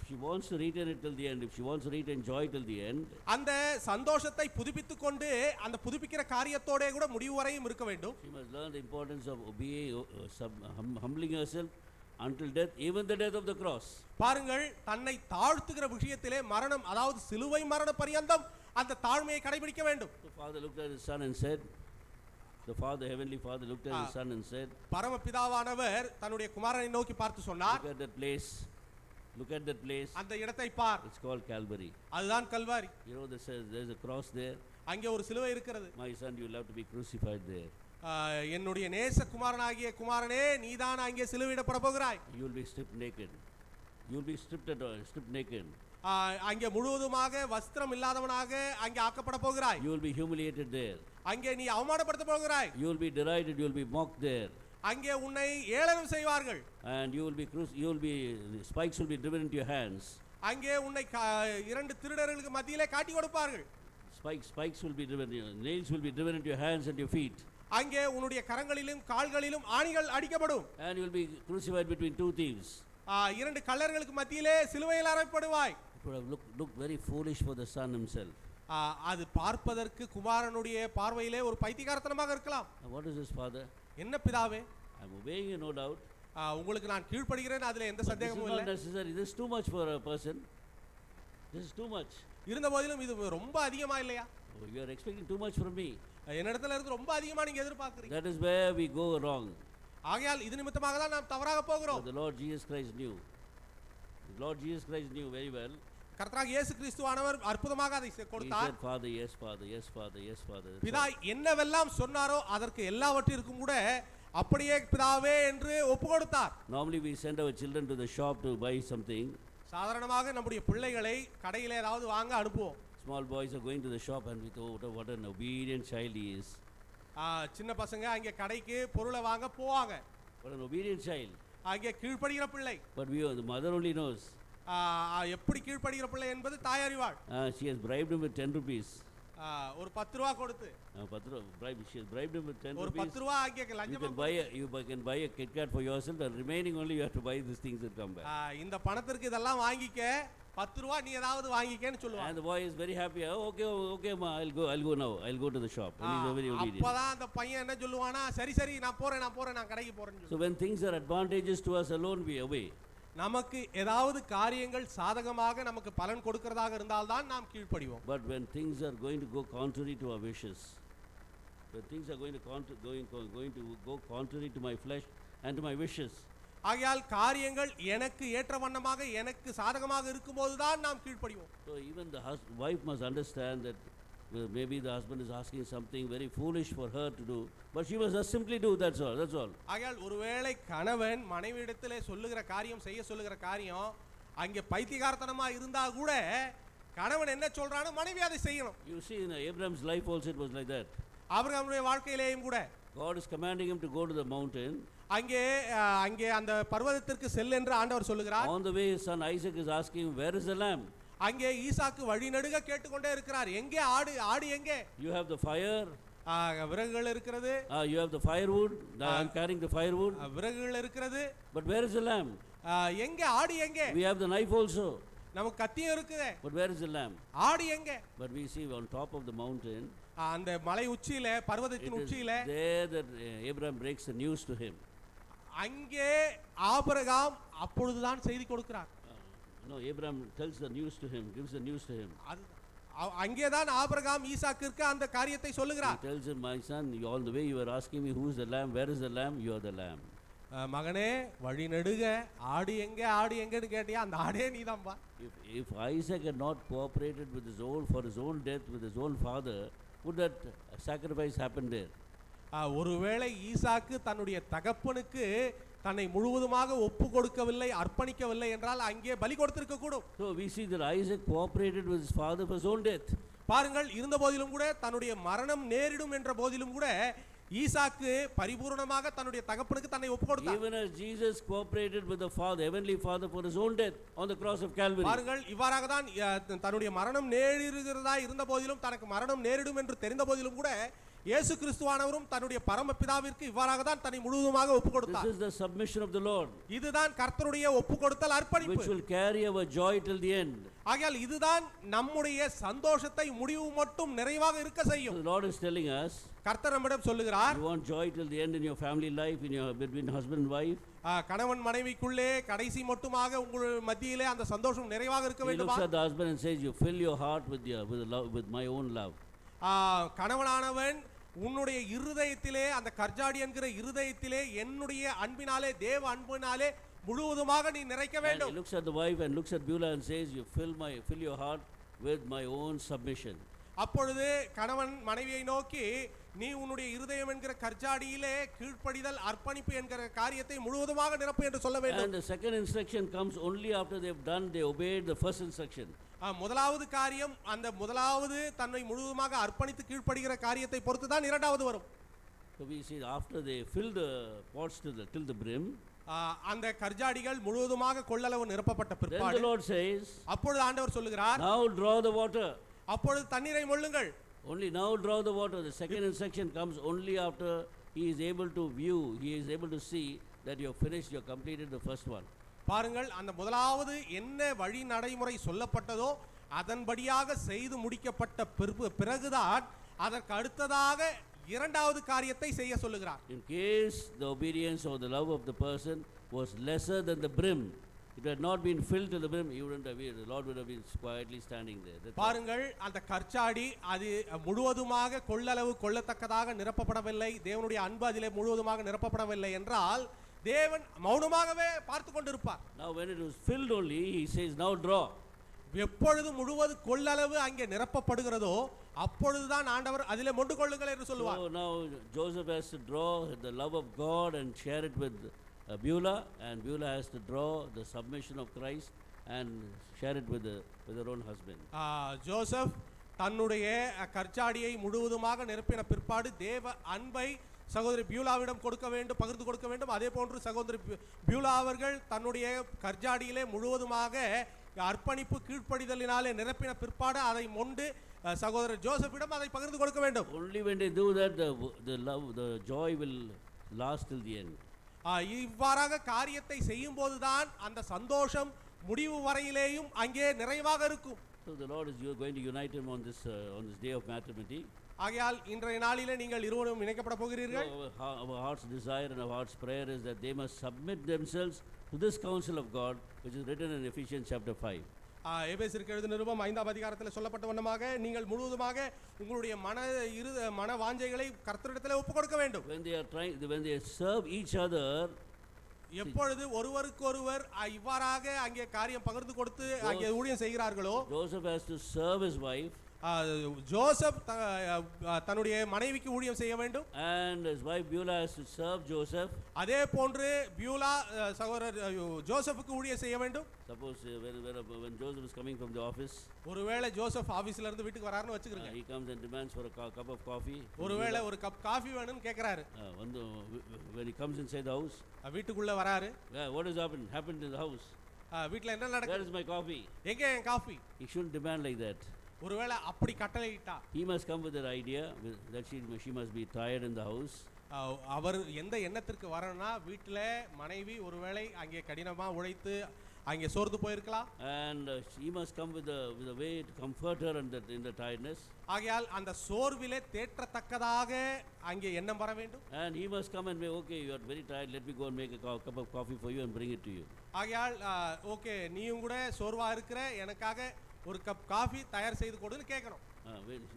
She wants to retain it till the end. If she wants to retain joy till the end, அந்த சந்தோஷத்தை புதுப்பித்துக் கொண்டு அந்த புதுப்பிக்கிற காரியத்தோட கூட முடிவு வரையும் இருக்க வேண்டும். she must learn the importance of obeying, humbling herself until death, even the death of the cross. பாருங்கள், தன்னை தாழ்த்துகிற விஷயத்திலே மரணம், அதாவது சிலுவை மரண பரியந்தம் அந்த தாழ்மையை கடைபிடிக்க வேண்டும். The father looked at his son and said, the father, heavenly father looked at his son and said, பரமபிதாவானவர் தன்னுடைய குமாரனை நோக்கி பார்த்து சொன்னார், look at that place, look at that place, அந்த இடத்தை பார், it's called Calvary. அதுதான் Kalvari. You know, there's a cross there. அங்கே ஒரு சிலுவை இருக்கிறது. My son, you'll have to be crucified there. என்னுடைய நேச குமாரனாகிய குமாரனே, நீதான் அங்கே சிலுவையிடப்பட போகிறாய். You'll be stripped naked. You'll be stripped naked. அங்கே முழுவதுமாக வஸ்திரம் இல்லாதவனாக அங்கே ஆக்கப்பட போகிறாய். You will be humiliated there. அங்கே நீ அவமானப்படுத்த போகிறாய். You will be derided. You will be mocked there. அங்கே உன்னை ஏளனம் செய்வார்கள். And spikes will be driven into your hands. அங்கே உன்னை இரண்டு திருடர்களுக்கு மத்தியிலே காட்டி கொடுப்பார்கள். Spikes will be driven. Nails will be driven into your hands and your feet. அங்கே உன்னுடைய கரங்களிலும் கால்களிலும் ஆணிகள் அடிக்கப்படும். And you will be crucified between two thieves. இரண்டு கள்ளர்களுக்கு மத்தியிலே சிலுவையில் அறையப்படுவாய். It would have looked very foolish for the son himself. அது பார்ப்பதற்கு குமாரனுடைய பார்வையிலே ஒரு பைத்தியக்காரத்தனமாக இருக்கலாம். What is his father? என்ன பிதாவே? I am obeying you, no doubt. உங்களுக்கு நான் கீழ்ப்படிகிறேன், அதுல எந்த சந்தேகமும் இல்லை. This is not necessary. This is too much for a person. This is too much. இருந்தபோதிலும் இது ரொம்ப அதிகமா இல்லையா? You are expecting too much from me. என்னிடத்துல இருந்து ரொம்ப அதிகமா நீங்க எதிர்பார்க்கிறீங்க. That is where we go wrong. ஆகையால் இது நிமித்தமாக தான் நாம் தவறாக போகிறோம். The Lord Jesus Christ knew. The Lord Jesus Christ knew very well. கர்த்தராகிய இயேசு கிறிஸ்துவானவர் அற்புதமாக அதை கொடுத்தார். He said, Father, yes, Father, yes, Father, yes, Father. பிதா என்னவெல்லாம் சொன்னாரோ அதற்கு எல்லாவற்றிற்கும் கூட அப்படியே பிதாவே என்று ஒப்பு கொடுத்தார். Normally we send our children to the shop to buy something. சாதாரணமாக நம்முடைய பிள்ளைகளை கடையில ஏதாவது வாங்க அனுப்புவோம். Small boys are going to the shop and we thought, what an obedient child he is. சின்ன பசங்க அங்கே கடைக்கு பொருளை வாங்க போவாங்க. What an obedient child. அங்கே கீழ்ப்படிகிற பிள்ளை. But the mother only knows. எப்படி கீழ்ப்படிகிற பிள்ளை என்பது தாய் அறிவாள். She has bribed him with 10 rupees. ஒரு 10 ரூபாய் கொடுத்து. She has bribed him with 10 rupees. ஒரு 10 ரூபாய் அங்கே லஞ்சமா. You can buy a Kit Kat for yourself and remaining only you have to buy these things and come back. இந்த பணத்திற்கு இதெல்லாம் வாங்கிக்க, 10 ரூபாய் நீ ஏதாவது வாங்கிக்கன்னு சொல்லுவாங்க. And the boy is very happy. Okay ma, I'll go now. I'll go to the shop. And he's very obedient. அப்பதான் அந்த பையன் என்ன சொல்லுவானா, சரி நான் போறேன் நான் கடைக்கு போறேன்னு. So when things are advantageous to us alone, we obey. நமக்கு ஏதாவது காரியங்கள் சாதகமாக நமக்கு பலன் கொடுக்கிறதாக இருந்தால் தான் நாம் கீழ்ப்படிவோம். But when things are going to go contrary to our wishes, when things are going to go contrary to my flesh and to my wishes, ஆகையால் காரியங்கள் எனக்கு ஏற்ற வண்ணமாக எனக்கு சாதகமாக இருக்கும்போது தான் நாம் கீழ்ப்படிவோம். So even the wife must understand that maybe the husband is asking something very foolish for her to do, but she must just simply do. That's all. ஆகையால் ஒருவேளை கணவன் மனைவியிடத்திலே செய்ய சொல்லுகிற காரியம் அங்கே பைத்தியக்காரத்தனமா இருந்தா கூட கணவன் என்ன சொல்றானோ மனைவி அதை செய்யணும். You see, in Abraham's life also it was like that. ஆபிரகாமுடைய வாழ்க்கையிலேயும் கூட God is commanding him to go to the mountain. அங்கே அந்த பர்வதத்திற்கு செல் என்று ஆண்டவர் சொல்லுகிறார். On the way his son Isaac is asking, where is the lamb? அங்கே ஈசாக்கு வழிநெடுக கேட்டுக்கொண்டே இருக்கிறார், எங்கே ஆடு எங்கே? You have the fire. விறகுகள் இருக்கிறது. You have the firewood. I am carrying the firewood. விறகுகள் இருக்கிறது. But where is the lamb? எங்கே ஆடு எங்கே? We have the knife also. நமக்கு கத்தியும் இருக்குது. But where is the lamb? ஆடு எங்கே? But we see on top of the mountain. அந்த மலை உச்சியில, பர்வதத்தின் உச்சியில, there that Abraham breaks the news to him. அங்கே ஆபிரகாம் அப்பொழுதுதான் செய்தி கொடுக்கிறார். No, Abraham tells the news to him, gives the news to him. அங்கேதான் ஆபிரகாம் ஈசாக்கிற்கு அந்த காரியத்தை சொல்லுகிறார். He tells him, my son, all the way you were asking me who is the lamb, where is the lamb, you are the lamb. மகனே, வழிநெடுக ஆடு எங்கன்னு கேட்டியா, அந்த ஆடே நீதான்பா. If Isaac had not cooperated with for his own death with his own father, would that sacrifice happen there? ஒருவேளை ஈசாக்கு தன்னுடைய தகப்பனுக்கு தன்னை முழுவதுமாக ஒப்பு கொடுக்கவில்லை, அர்ப்பணிக்கவில்லை என்றால் அங்கே பலி கொடுத்திருக்க கூடும். So we see that Isaac cooperated with his father for his own death. பாருங்கள், இருந்த போதிலும் கூட தன்னுடைய மரணம் நேரிடும் என்ற போதிலும் கூட ஈசாக்கு பரிபூர்ணமாக தன்னுடைய தகப்பனுக்கு தன்னை ஒப்பு கொடுத்தார். Even as Jesus cooperated with the Father, heavenly Father, for his own death on the cross of Calvary. பாருங்கள், இவ்வாறாக தான் தன்னுடைய மரணம் நேரிடுகிறதா இருந்த போதிலும், தனக்கு மரணம் நேரிடும் என்று தெரிந்த போதிலும் கூட இயேசு கிறிஸ்துவானவரும் தன்னுடைய பரமபிதாவிற்கு இவ்வாறாக தான் தன்னை முழுவதுமாக ஒப்பு கொடுத்தார். This is the submission of the Lord. இதுதான் கர்த்தருடைய ஒப்பு கொடுத்தல், அர்ப்பணிப்பு. Which will carry our joy till the end. ஆகையால் இதுதான் நம்முடைய சந்தோஷத்தை முடிவு மட்டும் நிறைவாக இருக்க So செய்யும். the Lord is telling us, கர்த்தர் நம்மிடம் சொல்லுகிறார், you want joy till the end in your family life, in your between husband and wife. கணவன் மனைவிக்குள்ளே கடைசி மட்டுமாக உங்கள் மத்தியிலே அந்த சந்தோஷம் நிறைவாக இருக்க He looks வேண்டுமா? at the husband and says, you fill your heart with love, with my own love. கணவனானவன் உன்னுடைய இருதயத்திலே, அந்த கர்ஜாடி என்கிற இருதயத்திலே என்னுடைய அன்பினாலே, தேவ அன்பினாலே முழுவதுமாக நீ நிறைக்க And he வேண்டும். looks at the wife and looks at Beulah and says, you fill your heart with my own submission. அப்பொழுது கணவன் மனைவியை நோக்கி, நீ உன்னுடைய இருதயம் என்கிற கர்ஜாடியிலே கீழ்ப்படிதல், அர்ப்பணிப்பு என்கிற காரியத்தை முழுவதுமாக நிரப்பு என்று சொல்ல வேண்டும். And the second instruction comes only after they obeyed the first instruction. முதலாவது காரியம், அந்த முதலாவது தன்னை முழுவதுமாக அர்ப்பணித்து கீழ்ப்படுகிற காரியத்தை பொறுத்து தான் இரண்டாவது வரும். So we see after they fill the pots till the brim, அந்த கர்ஜாடிகள் முழுவதுமாக கொள்ளளவு நிரப்பப்பட்ட then the பிற்பாடு Lord says, அப்பொழுது ஆண்டவர் சொல்லுகிறார், now draw the water. அப்பொழுது தண்ணீரை மொள்ளுங்கள். Only now draw the water. The second instruction comes only after he is able to view, he is able to see that you have finished, you have completed the first one. பாருங்கள், அந்த முதலாவது என்ன வழி நடைமுறை சொல்லப்பட்டதோ அதன்படியாக செய்து முடிக்கப்பட்ட பிறகுதான் அதற்கு அடுத்ததாக இரண்டாவது காரியத்தை செய்ய சொல்லுகிறார். In case the obedience or the love of the person was lesser than the brim, it had not been filled to the brim, he wouldn't have been, the Lord would have been quietly standing there. That's பாருங்கள், அந்த கர்ச்சாடி அது முழுவதுமாக கொள்ளளவு கொள்ளத்தக்கதாக நிரப்பப்படவில்லை, தேவனுடைய அன்பு அதிலே முழுவதுமாக நிரப்பப்படவில்லை என்றால் தேவன் மௌனமாகவே பார்த்து கொண்டிருப்பார். Now when it was filled only, he says, now draw. எப்பொழுது முழுவது கொள்ளளவு அங்கே நிரப்பப்படுகிறதோ அப்பொழுதுதான் ஆண்டவர் அதிலே மொண்டு கொள்ளுங்கள் என்று சொல்லுவார். So now Joseph has to draw the love of God and share it with Beulah, and Beulah has to draw the submission of Christ and share it with her own husband. Joseph தன்னுடைய கர்ச்சாடியை முழுவதுமாக நிரப்பின பிற்பாடு தேவ அன்பை சகோதரி பியூலாவிடம் கொடுக்க வேண்டும், பகிர்ந்து கொடுக்க வேண்டும். அதே போன்று சகோதரி பியூலா அவர்கள் தன்னுடைய கர்ஜாடியிலே முழுவதுமாக அர்ப்பணிப்பு கீழ்ப்படிதலினாலே நிரப்பின பிற்பாடு அதை மொண்டு சகோதரர் ஜோசப்பிடம் அதை பகிர்ந்து கொடுக்க வேண்டும். Only when they do that, the love, the joy will last till the end. இவ்வாறாக காரியத்தை செய்யும் போதுதான் அந்த சந்தோஷம் முடிவு வரையிலேயும் அங்கே நிறைவாக இருக்கும். So the Lord is going to unite him on this day of matrimony. ஆகையால் இன்றைய நாளிலே நீங்கள் இருவரும் இணைக்கப்பட போகிறீர்கள். Our heart's desire and our heart's prayer is that they must submit themselves to this counsel of God, which is written in Ephesians chapter 5. எபேசியருக்கு எழுதின நிருபம் 5ஆம் அதிகாரத்தில் சொல்லப்பட்ட வண்ணமாக நீங்கள் முழுவதுமாக உங்களுடைய மன வாஞ்சைகளை கர்த்தரிடத்தில் ஒப்புக் கொடுக்க வேண்டும். When they serve each other, எப்பொழுது ஒருவருக்கொருவர் இவ்வாறாக அங்கே காரியம் பகிர்ந்து கொடுத்து அங்கே ஊழியம் செய்கிறார்களோ, Joseph has to serve his wife, Joseph தன்னுடைய மனைவிக்கு ஊழியம் செய்ய வேண்டும், and his wife Beulah has to serve Joseph. அதே போன்று பியூலா சகோதரர் ஜோசப்புக்கு ஊழியம் செய்ய வேண்டும். Suppose when Joseph is coming from the office, ஒருவேளை ஜோசப் ஆபீஸ்ல இருந்து வீட்டுக்கு வராருன்னு வெச்சுக்கிறீங்க, he comes and demands for a cup of coffee. ஒருவேளை ஒரு கப் காபி வேணும்னு கேக்குறாரு. When he comes inside the house, வீட்டுக்குள்ள வராரு. What has happened in the house? வீட்ல என்ன நடக்குது? Where is my coffee? எங்க என் coffee? He shouldn't demand like that. ஒருவேளை அப்படி கட்டளையிட்டா, he must come with that idea that she must be tired in the house. அவர் எந்த எண்ணத்திற்கு வரணும்னா, வீட்டில் மனைவி ஒருவேளை அங்கே கடினமா உழைத்து அங்கே சோர்ந்து போயிருக்கலாம், and she must come with a way to comfort her in the tiredness. ஆகையால் அந்த சோர்விலே தேற்றத்தக்கதாக அங்கே எண்ணம் வர வேண்டும். And he must come and say, okay, you are very tired, let me go and make a cup of coffee for you and bring it to you. ஆகையால் okay, நீயும் கூட சோர்வா இருக்கிற, எனக்காக ஒரு கப் காஃபி தயார் செய்து கொடுன்னு கேட்கணும்.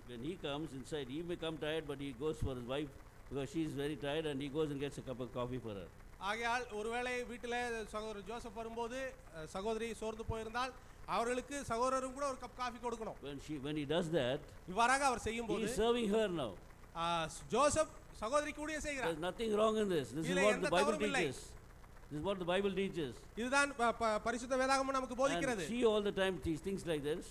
When he comes inside, he may come tired, but he goes for his wife because she is very tired, and he goes and gets a cup of coffee for her. ஆகையால் ஒருவேளை வீட்டில் சகோதரர் Joseph வரும்போது சகோதரி சோர்ந்து போயிருந்தால் அவர்களுக்கு சகோதரரும் கூட ஒரு கப் காஃபி கொடுக்கணும். When he does that, இவ்வாறாக அவர் செய்யும்போது he is serving her now. Joseph சகோதரிக்கு ஊழியம் செய்கிறார். There is nothing wrong in this. This is what the Bible teaches. This is what the Bible teaches. இதுதான் பரிசுத்த வேதாகமம் நமக்கு போதிக்கிறது. And she all the time teaches things like this.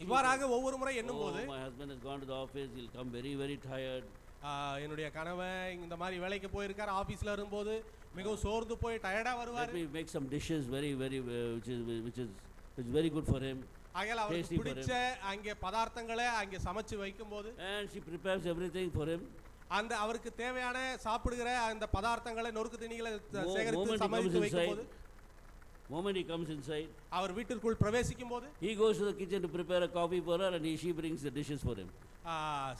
இவ்வாறாக ஒவ்வொரு முறை எண்ணும்போது, my husband has gone to the office, he'll come very very tired. என்னுடைய கணவன் இந்த மாதிரி வேலைக்கு போயிருக்கார், ஆபீஸ்ல இருக்கும்போது மிகவும் சோர்ந்து போய் டயர்டா வருவார். Let me make some dishes very which is very good for him. ஆகையால் அவருக்கு பிடிச்ச அங்கே பதார்த்தங்களை அங்கே சமைச்சு வைக்கும்போது, and she prepares everything for him. அந்த அவருக்கு தேவையான சாப்பிடுகிற அந்த பதார்த்தங்களை நொறுக்கு தீனிகளை சேகரித்து சமைத்து வைக்கும்போது, moment he comes inside, அவர் வீட்டிற்குள் பிரவேசிக்கும் போது he goes to the kitchen to prepare a coffee for her, and she brings the dishes for him.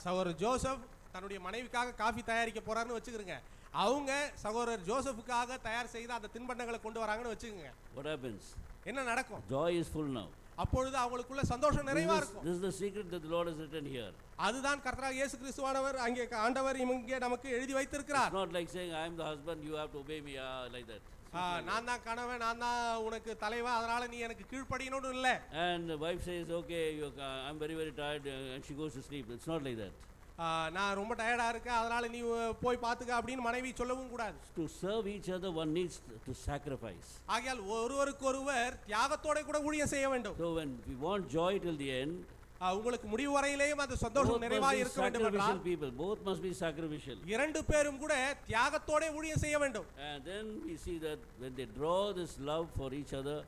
சகோதரர் ஜோசப் தன்னுடைய மனைவிக்காக காஃபி தயாரிக்க போறாருன்னு வச்சுக்கிறங்க. அவங்க சகோதரர் ஜோசப்புக்காக தயார் செய்த அந்த தின்பண்டங்களை கொண்டு வராங்கன்னு வச்சுக்கோங்க. What happens? என்ன நடக்கும்? Joy is full now. அப்பொழுது அவங்களுக்குள்ள சந்தோஷம் நிறைவா இருக்கும். This is the secret that the Lord has written here. அதுதான் கர்த்தராகிய இயேசு கிறிஸ்துவானவர் அங்கே ஆண்டவர் இங்கே நமக்கு எழுதி வைத்திருக்கிறார். It's not like saying I am the husband, you have to obey me, like that. நான் தான் கணவன், நான் தான் உனக்கு தலைவன், அதனால நீ எனக்கு கீழ்ப்படியணும்னு இல்ல. And the wife says, okay, I'm very very tired, and she goes to sleep. It's not like that. நான் ரொம்ப டயர்டா இருக்கேன், அதனால நீ போய் பாத்துக்க அப்படின்னு மனைவி சொல்லவும் கூடாது. To serve each other, one needs to sacrifice. ஆகையால் ஒருவருக்கொருவர் தியாகத்தோட கூட ஊழியம் செய்ய வேண்டும். So when we want joy till the end, உங்களுக்கு முடிவு வரையிலேயும் அந்த சந்தோஷம் நிறைவா இருக்க வேண்டும் என்றால் people both must be sacrificial. இரண்டு பேரும் கூட தியாகத்தோட ஊழியம் செய்ய வேண்டும். And then we see that when they draw this love for each other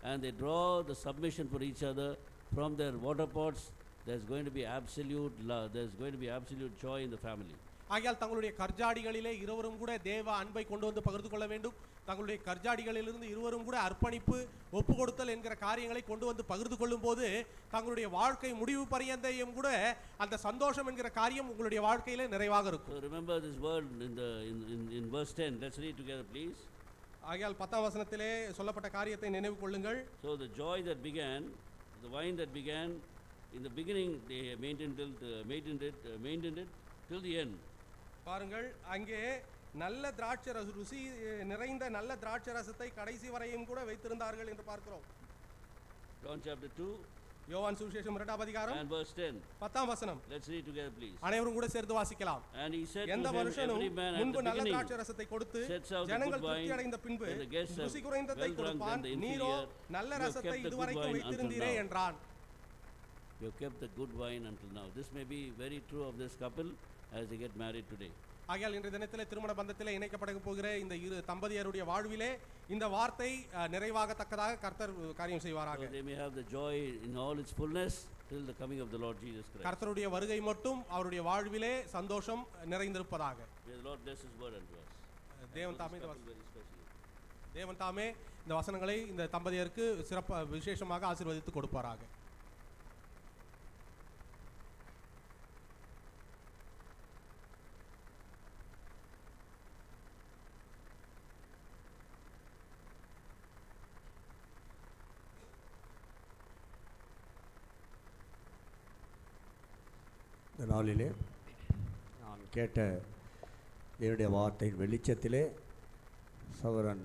and they draw the submission for each other from their water pots, there's going to be absolute love, there's going to be absolute joy in the family. ஆகையால் தங்களுடைய கர்ஜாடிகளிலே இருவரும் கூட தேவ அன்பை கொண்டு வந்து பகிர்ந்து கொள்ள வேண்டும். தங்களுடைய கர்ஜாடிகளிலிருந்து இருவரும் கூட அர்ப்பணிப்பு, ஒப்பு கொடுத்தல் என்கிற காரியங்களை கொண்டு வந்து பகிர்ந்து கொள்ளும் போது தங்களுடைய வாழ்க்கை முடிவு பரியந்தையும் கூட அந்த சந்தோஷம் என்கிற காரியம் உங்களுடைய வாழ்க்கையிலே நிறைவாக இருக்கும். So remember this word in verse 10. Let's read together, please. ஆகையால் 10ஆம் வசனத்திலே சொல்லப்பட்ட காரியத்தை நினைவு கொள்ளுங்கள். So the joy that began, the wine that began in the beginning, they maintained it till the end. பாருங்கள், அங்கே நல்ல திராட்சை ருசி நிறைந்த நல்ல திராட்சை ரசத்தை கடைசி வரையும் கூட வைத்திருந்தார்கள் என்று பார்க்கிறோம். John chapter 2 யோவான் சுவிசேஷம் 2ஆம் அதிகாரம் and verse 10. 10ஆம் வசனம். Let's read together, please. அனைவரும் கூட சேர்ந்து வாசிக்கலாம். And he said எந்த to him, மனுஷனும் every man at முன்பு the நல்ல beginning திராட்சை ரசத்தை கொடுத்து sets out the ஜனங்கள் good திருப்தி wine, அடைந்த பின்பு and the guests have ருசி குறைந்ததை well drunk கொடுப்பான். and the நீரோ inferior, நல்ல you have ரசத்தை kept the good இதுவரைக்கும் wine வைத்திருந்தீரே until now. என்றான். You have kept the good wine until now. This may be very true of this couple as they get married today. ஆகையால் இன்றைய தினத்திலே திருமண பந்தத்திலே இணைக்கப்பட போகிற இந்த இரு தம்பதியருடைய வாழ்விலே இந்த வார்த்தை நிறைவாகத்தக்கதாக கர்த்தர் காரியம் செய்வாராக. So they may have the joy in all its fullness till the coming of the Lord Jesus Christ. கர்த்தருடைய வருகை மட்டும் அவருடைய வாழ்விலே சந்தோஷம் நிறைந்திருப்பதாக. May the Lord bless his word unto us. தேவன் தாமே Very specially. தேவன் தாமே இந்த வசனங்களை இந்த தம்பதியருக்கு சிறப்பாக விசேஷமாக ஆசீர்வதித்து கொடுப்பாராக. இந்த நாளிலே நான் கேட்ட என்னுடைய வார்த்தையின் வெளிச்சத்திலே சகோதரன்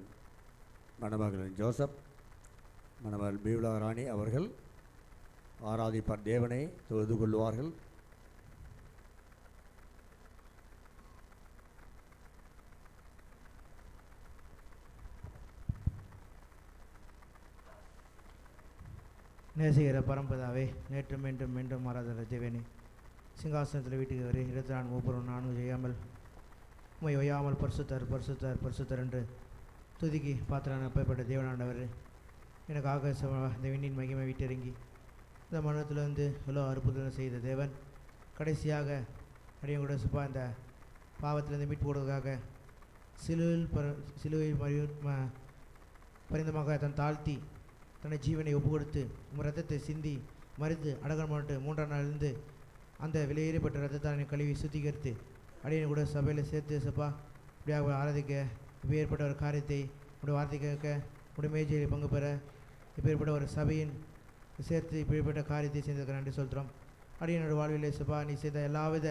மணமகன் ஜோசப், மணமகள் பீவ்லா ராணி அவர்கள் ஆராதிப்பார், தேவனை தொழுது கொள்வார்கள். நேசிக்கிற பரம்பதாவே, நேற்று மீண்டும் மீண்டும் மாறாத தேவனே, சிங்காசனத்தில் வீட்டுக்கு வரை 24 நான்கு செய்யாமல் உம்மை ஒய்யாமல் பரிசுத்தர் பரிசுத்தர் பரிசுத்தர் என்று துதிக்கு பாத்திரான அப்பேற்பட்ட தேவனாண்டவர் எனக்காக இந்த விண்ணின் மகிமை விட்டிறங்கி இந்த மனத்திலிருந்து எவ்வளோ அற்புதம் செய்த தேவன், கடைசியாக அடியும் கூட சுப்பா இந்த பாவத்திலிருந்து மீட்பு கொடுவதற்காக சிலுவையில் பரிந்தமாக தன் தாழ்த்தி தன்னை ஜீவனை ஒப்பு கொடுத்து ரத்தத்தை சிந்தி மறித்து அடக்கம் பண்ணிட்டு 3ஆம் நாளிலிருந்து அந்த விலையேறப்பட்ட ரத்தத்தானை கழுவி சுத்திகரித்து அடியனை கூட சபையில் சேர்த்து சப்பா இப்படியாக ஆராதிக்க இப்போ ஏற்பட்ட ஒரு காரியத்தை உடைய வார்த்தை கேட்க உடைய மேஜையில் பங்கு பெற இப்போ ஏற்பட்ட ஒரு சபையின் சேர்த்து இப்படிப்பட்ட காரியத்தை செய்ததுக்கு நன்றி சொல்கிறோம். அடியனோட வாழ்விலே சப்பா நீ செய்த எல்லாவித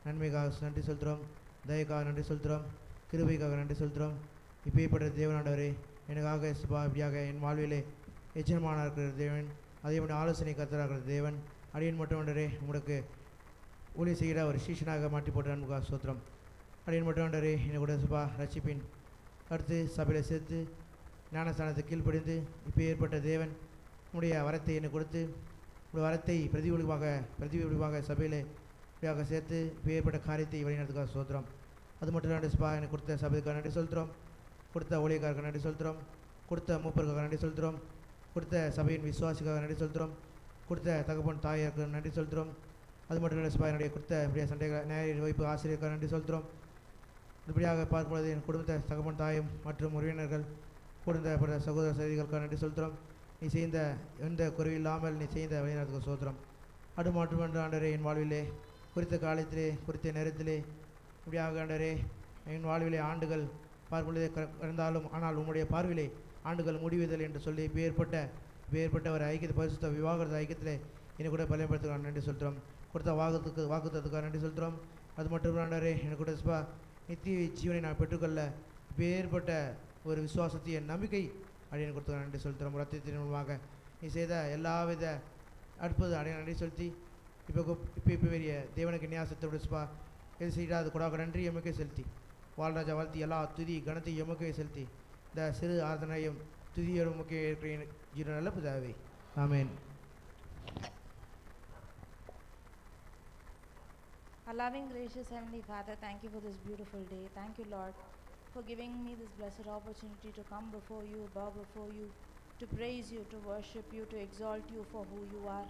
நன்மைக்காக நன்றி சொல்கிறோம், தயக்காக நன்றி சொல்கிறோம், கிருபைக்காக நன்றி சொல்கிறோம். இப்போ ஏற்பட்ட தேவனாண்டவரே, எனக்காக சப்பா இப்படியாக என் வாழ்விலே எஜமானாக இருக்கிற தேவன், அதே மாதிரி ஆலோசனை கர்த்தராக இருக்கிற தேவன், அடியன் மட்டும் ஒன்றரே உங்களுக்கு ஊழி செய்கிற ஒரு சீஷனாக மாற்றி போட்டு அன்புக்காக சோத்திரம். அடியன் மட்டும் ஒன்றரே என்னை கூட சப்பா ரட்சிப்பின் அடுத்து சபையில் சேர்த்து ஞானஸ்தானத்தை கீழ்ப்படிந்து இப்போ ஏற்பட்ட தேவன் உடைய வரத்தை என்னை கொடுத்து உடைய வரத்தை பிரதிபலிப்பாக சபையில் இப்படியாக சேர்த்து இப்போ ஏற்பட்ட காரியத்தை வழிநடத்துக்காக சோத்திரம். அது மட்டும் இல்லாமல் சப்பா எனக்கு கொடுத்த சபைக்காக நன்றி செலுத்துகிறோம், கொடுத்த ஊழியக்காரருக்கு நன்றி செலுத்துகிறோம், கொடுத்த மூப்பருக்காக நன்றி செலுத்துகிறோம், கொடுத்த சபையின் விசுவாசிக்காக நன்றி செலுத்துகிறோம், கொடுத்த தகப்பன் தாயாருக்கு நன்றி செலுத்துகிறோம். அது மட்டும் இல்லை சபா என்னுடைய கொடுத்த இப்படியா சண்டைகள் நேர வைப்பு ஆசிரியருக்காக நன்றி செலுத்துகிறோம். இப்படியாக பார்க்கும்பொழுது என் குடும்பத்தை தகப்பன் தாயும் மற்றும் உறவினர்கள் கொடுத்த சகோதர சகோதரிகளுக்காக நன்றி செலுத்துகிறோம். நீ செய்த எந்த குறைவில்லாமல் நீ செய்த வழிநடத்துக்கு சோத்திரம். அது மட்டுமன்று ஆண்டரே, என் வாழ்விலே குறித்த காலத்திலே குறித்த நேரத்திலே இப்படியாக ஆண்டரே என் வாழ்விலே ஆண்டுகள் பார்ப்பொழுதே இருந்தாலும் ஆனால் உம்முடைய பார்வையிலே ஆண்டுகள் முடிவுதல் என்று சொல்லி பேர்பட்ட ஒரு ஐக்கியத்தை பரிசுத்த விவாகரத்து ஐக்கியத்திலே என்னை கூட பலப்படுத்துகிறான் நன்றி செலுத்துகிறோம். கொடுத்த வாக்குத்தத்துக்காக நன்றி செலுத்துகிறோம். அது மட்டும் ஆண்டரே, எனக்கு கூட ஸ்பா நித்திய ஜீவனை நான் பெற்றுக்கொள்ள வேறுபட்ட ஒரு விசுவாசத்தை என் நம்பிக்கை அப்படின்னு கொடுத்து நன்றி செலுத்துகிறோம். ரத்தத்தின் மூலமாக நீ செய்த எல்லாவித அற்புத அடைய நன்றி செலுத்தி இப்போ பெரிய தேவனுக்கு நியாசத்தோடு ஸ்பா எது செய்யாத கூடாக நன்றி எமக்கே செலுத்தி வாழ்ராஜா வாழ்த்தி எல்லா துதி கணத்தை எமக்கே செலுத்தி இந்த சிறு ஆராதனையும் துதியோடு முக்கிய இருக்கிற நல்ல பிதாவே, ஆமென். Our loving, gracious Heavenly Father, thank you for this beautiful day. Thank you, Lord, for giving me this blessed opportunity to come before you, bow before you, to praise you, to worship you, to exalt you for who you are.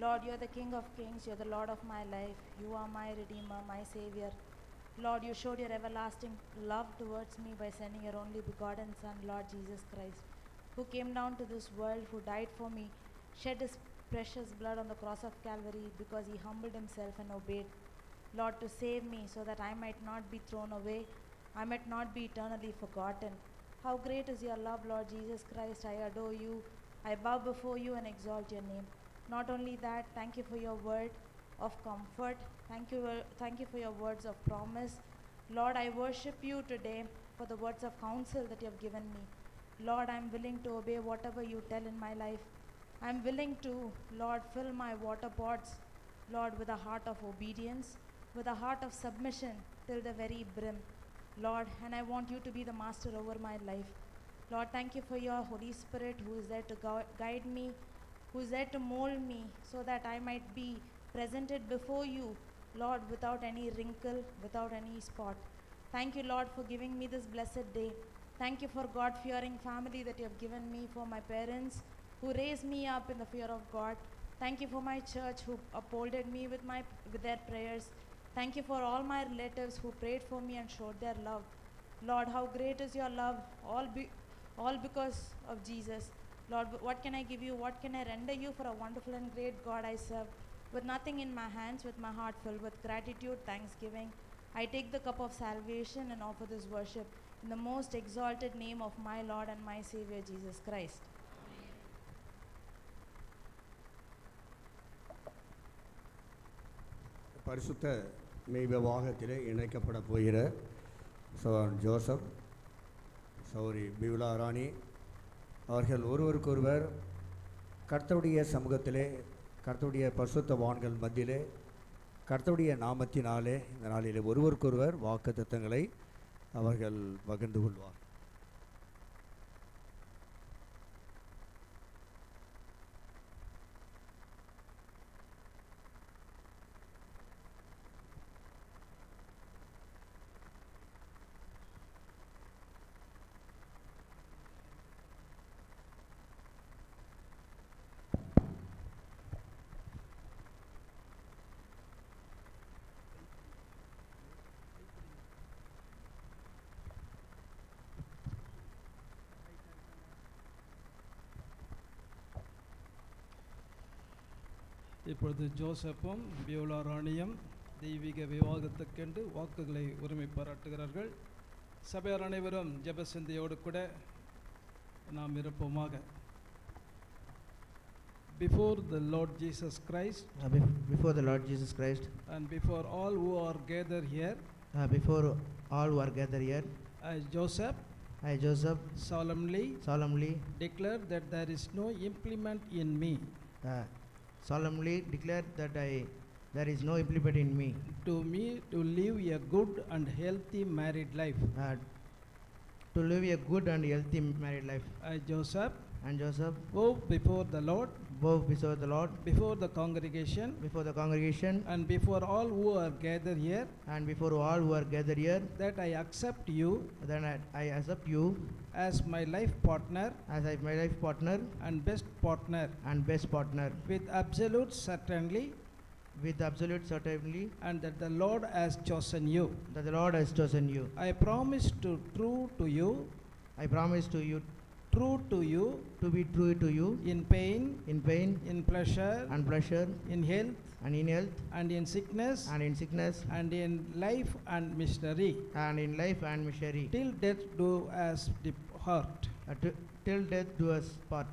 Lord, you're the King of Kings, you're the Lord of my life. You are my Redeemer, my Savior. Lord, you showed your everlasting love towards me by sending your only begotten Son, Lord Jesus Christ, who came down to this world, who died for me, shed his precious blood on the cross of Calvary because he humbled himself and obeyed. Lord, to save me so that I might not be thrown away, I might not be eternally forgotten. How great is your love, Lord Jesus Christ. I adore you. I bow before you and exalt your name. Not only that, thank you for your word of comfort. Thank you for your words of promise. Lord, I worship you today for the words of counsel that you have given me. Lord, I am willing to obey whatever you tell in my life. I am willing to, Lord, fill my water pots, Lord, with a heart of obedience, with a heart of submission till the very brim, Lord, and I want you to be the master over my life. Lord, thank you for your Holy Spirit who is there to guide me, who is there to mold me so that I might be presented before you, Lord, without any wrinkle, without any spot. Thank you, Lord, for giving me this blessed day. Thank you for God-fearing family that you have given me, for my parents who raised me up in the fear of God. Thank you for my church who upholded me with their prayers. Thank you for all my relatives who prayed for me and showed their love. Lord, how great is your love, all because of Jesus. Lord, what can I give you? What can I render you for a wonderful and great God I serve? With nothing in my hands, with my heart filled with gratitude, thanksgiving, I take the cup of salvation and offer this worship in the most exalted name of my Lord and my Savior, Jesus Christ. பரிசுத்த மெய் விவாகத்திலே இணைக்கப்பட போகிற சகோதரன் Joseph, சகோதரி பிவுலா ராணி அவர்கள் ஒருவருக்கொருவர் கர்த்தருடைய சமூகத்திலே, கர்த்தருடைய பரிசுத்தவான்கள் மத்தியிலே, கர்த்தருடைய நாமத்தினாலே இந்த நாளிலே ஒருவருக்கொருவர் வாக்குத்தத்தங்களை அவர்கள் பகிர்ந்து கொள்வார். இப்பொழுது ஜோசப்பும் பியோலா ராணியும் தெய்வீக விவாகத்துக்கென்று வாக்குகளை உரிமை பாராட்டுகிறார்கள். சபையார் அனைவரும் ஜெபசிந்தையோடு கூட நாம் இருப்போமாக. Before the Lord Jesus Christ, before the Lord Jesus Christ, and before all who are gathered here, before all who are gathered here, I Joseph solemnly declare that there is no impediment in me solemnly declare that there is no impediment in me to live a good and healthy married life. To live a good and healthy married life. I Joseph bow before the Lord, before the congregation, and before all who are gathered here, that I accept you, I accept you as my life partner and best partner with absolute certainty, and that the Lord has chosen you. I promise to true to you to be true to you in pain, in pain in pleasure, and pleasure in health, and in health and in sickness, and in sickness and in life and misery, and in life and misery, till death do us depart. till death do us part.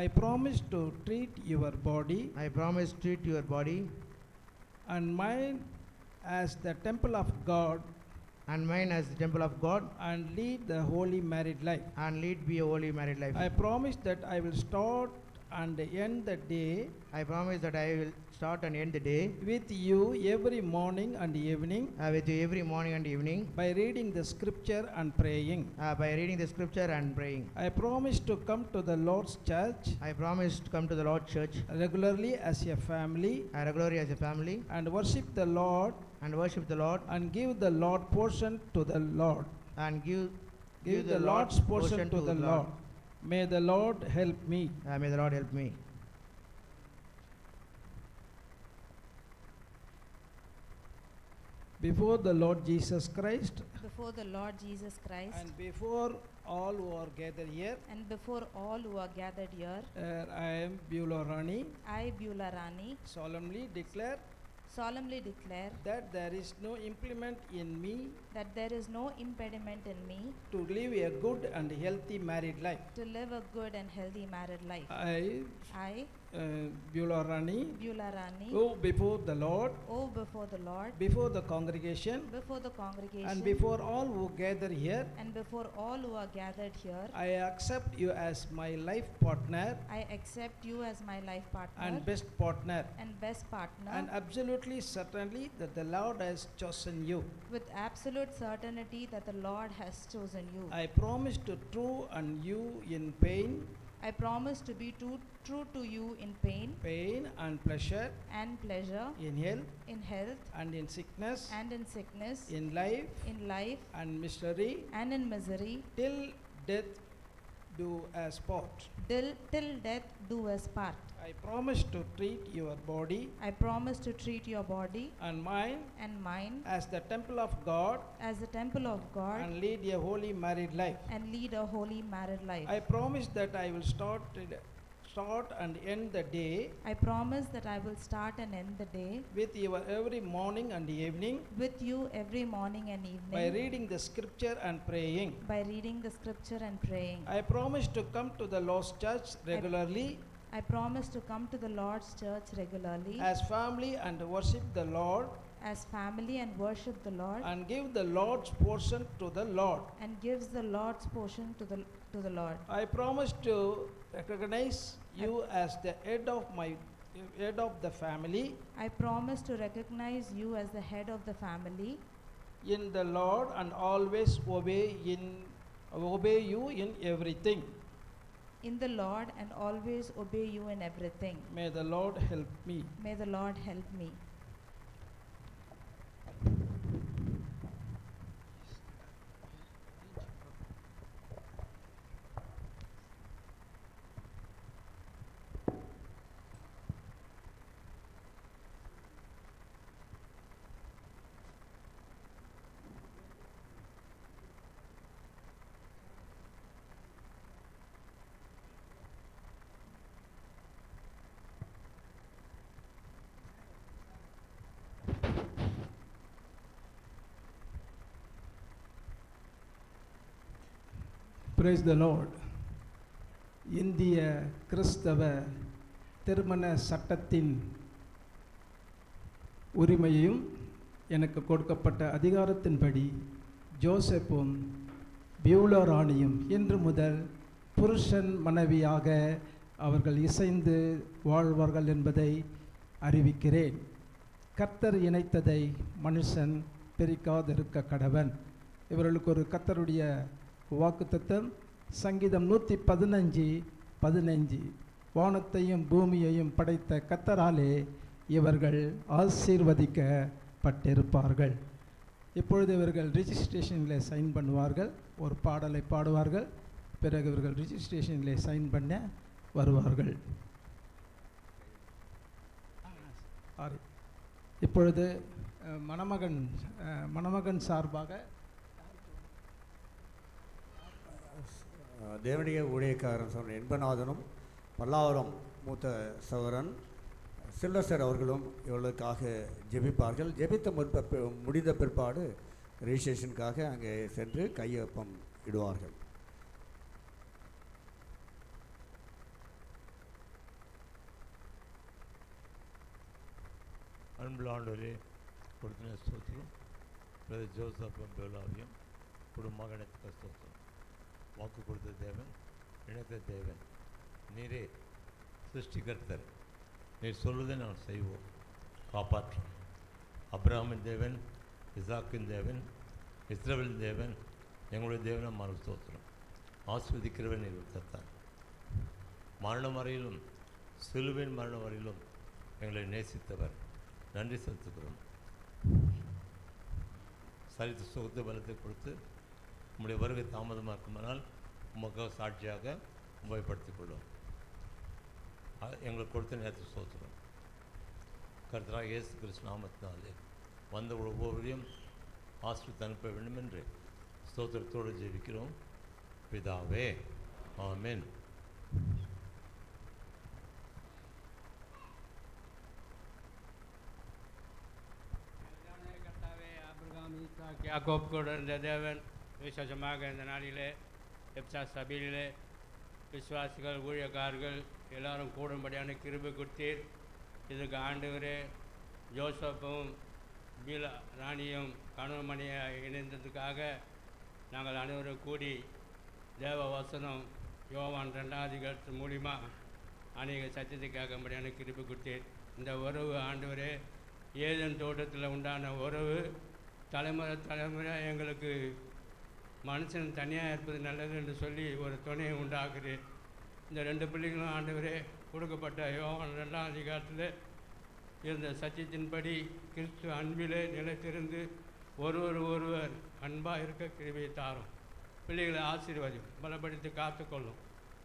I promise to treat your body I promise to treat your body and mind as the temple of God and mine as the temple of God, and lead the holy married life. and lead be a holy married life. I promise that I will start and end the day I promise that I will start and end the day with you every morning and evening with you every morning and evening by reading the scripture and praying. by reading the scripture and praying. I promise to come to the Lord's church I promise to come to the Lord's church regularly as a family regularly as a family and worship the Lord and worship the Lord and give the Lord portion to the Lord. and give The Lord's portion to the Lord. May the Lord help me. May the Lord help me. Before the Lord Jesus Christ Before the Lord Jesus Christ and before all who are gathered here, and before all who are gathered here, I am Beulah Rani, I, Beulah Rani, solemnly declare solemnly declare that there is no impediment in me that there is no impediment in me to live a good and healthy married life. to live a good and healthy married life. I, Beulah Rani, Beulah Rani, go before the Lord, before the Lord, before the congregation, before the congregation, and before all who gather here, and before all who are gathered here, I accept you as my life partner I accept you as my life partner and best partner, and best partner, and absolutely certainly that the Lord has chosen you. with absolute certainty that the Lord has chosen you. I promise to true and you in pain, I promise to be true to you in pain and pleasure, and pleasure, in health in health and in sickness, and in sickness, in life in life and misery, and in misery, till death do us part. till death do us part. I promise to treat your body I promise to treat your body and mind and mind as the temple of God as the temple of God and lead a holy married life. and lead a holy married life. I promise that I will start and end the day I promise that I will start and end the day with you every morning and evening with you every morning and evening by reading the scripture and praying. by reading the scripture and praying. I promise to come to the Lord's church regularly I promise to come to the Lord's church regularly as family and worship the Lord as family and worship the Lord and give the Lord's portion to the Lord. and gives the Lord's portion to the Lord. I promise to recognize you as the head of the family I promise to recognize you as the head of the family in the Lord and always obey you in everything. in the Lord and always obey you in everything. May the Lord help me. May the Lord help me. Praise the Lord. இந்திய கிறிஸ்தவ திருமண சட்டத்தின் உரிமையும் எனக்கு கொடுக்கப்பட்ட அதிகாரத்தின்படி ஜோசப்பும் Beulah ராணியும் இன்று முதல் புருஷன் மனைவியாக அவர்கள் இசைந்து வாழ்வார்கள் என்பதை அறிவிக்கிறேன். கர்த்தர் இணைத்ததை மனுஷன் பிரிக்காதிருக்க கடவன். இவர்களுக்கு ஒரு கர்த்தருடைய வாக்குத்தத்தம் சங்கீதம் 115:15 வானத்தையும் பூமியையும் படைத்த கர்த்தராலே இவர்கள் ஆசீர்வதிக்கப்பட்டிருப்பார்கள். இப்பொழுது இவர்கள் ரிஜிஸ்ட்ரேஷனில் சைன் பண்ணுவார்கள், ஒரு பாடலை பாடுவார்கள், பிறகு இவர்கள் ரிஜிஸ்ட்ரேஷனில் சைன் பண்ண வருவார்கள். இப்பொழுது மணமகன் சார்பாக தேவனுடைய ஊழியக்காரன் சகோதரன் என்பநாதனும் பல்லாவரம் மூத்த சகோதரன் சில்லசர் அவர்களும் இவர்களுக்காக ஜெபிப்பார்கள். ஜெபித்த முடிந்த பிற்பாடு ரெஜிஸ்ட்ரேஷனுக்காக அங்கே சென்று கையொப்பம் இடுவார்கள். அன்புள்ள ஆண்டவரே, கொடுத்தின ஸ்தோத்திரம். பிரதர் ஜோசப் பெலாவையும் குடும்பமாக இணைத்த ஸ்தோத்திரம். வாக்கு கொடுத்த தேவன், இணைத்த தேவன் நீரே, சிருஷ்டிகர்த்தர். நீர் சொல்வதை நான் செய்வோம், காப்பாற்றும். அப்ரஹாமின் தேவன், இசாக்கின் தேவன், இஸ்ரவேலின் தேவன், எங்களுடைய தேவனை மறு ஸ்தோத்திரம். ஆஸ்வதிக்கிறவன் நீர் தத்தான். மரணம் வரையிலும், சிலுவின் மரணம் வரையிலும் எங்களை நேசித்தவர். நன்றி செலுத்துகிறோம். சரித்து சுகத்தை பலத்தை கொடுத்து உம்முடைய வருகை தாமதமாக்குமானால் உமக்காக சாட்சியாக உபயோகப்படுத்திக் கொள்ளும். எங்களுக்கு கொடுத்த நேரத்தை சோத்துறோம். கர்த்தராக இயேசு கிறிஸ்து நாமத்தினாலே வந்த ஒவ்வொருவரையும் ஆசிரியத்து அனுப்ப வேண்டும் என்று ஸ்தோத்திரத்தோடு ஜெபிக்கிறோம் பிதாவே, ஆமென். யாக்கோப் கூட இருந்த தேவன் விசேஷமாக இந்த நாளிலே எப்சா சபையிலே விசுவாசிகள், ஊழியக்காரர்கள் எல்லாரும் கூடும்படியான கிருபை கொடுத்தீர். இதுக்கு ஆண்டவரே ஜோசப்பும் பீலா ராணியும் கணவன்மணியை இணைந்ததுக்காக நாங்கள் அனைவரும் கூடி தேவ வசனம் யோவான் 2ஆம் அதிகாரத்தின் மூலிமா அநேக சத்தியத்தை கேட்கும்படியான கிருபை கொடுத்தீர். இந்த உறவு ஆண்டவரே ஏதேன் தோட்டத்தில் உண்டான உறவு தலைமுறை தலைமுறையாக எங்களுக்கு மனுஷன் தனியாக இருப்பது நல்லது என்று சொல்லி ஒரு துணையை உண்டாக்குது. இந்த 2 பிள்ளைகளும் ஆண்டவரே கொடுக்கப்பட்ட யோவான் 2ஆம் அதிகாரத்தில் இருந்த சத்தியத்தின்படி கிறிஸ்து அன்பிலே நிலைத்திருந்து ஒருவர் அன்பாக இருக்க கிருபையை தாரும். பிள்ளைகளை ஆசீர்வாதம் பலப்படுத்தி காத்துக்கொள்ளும்.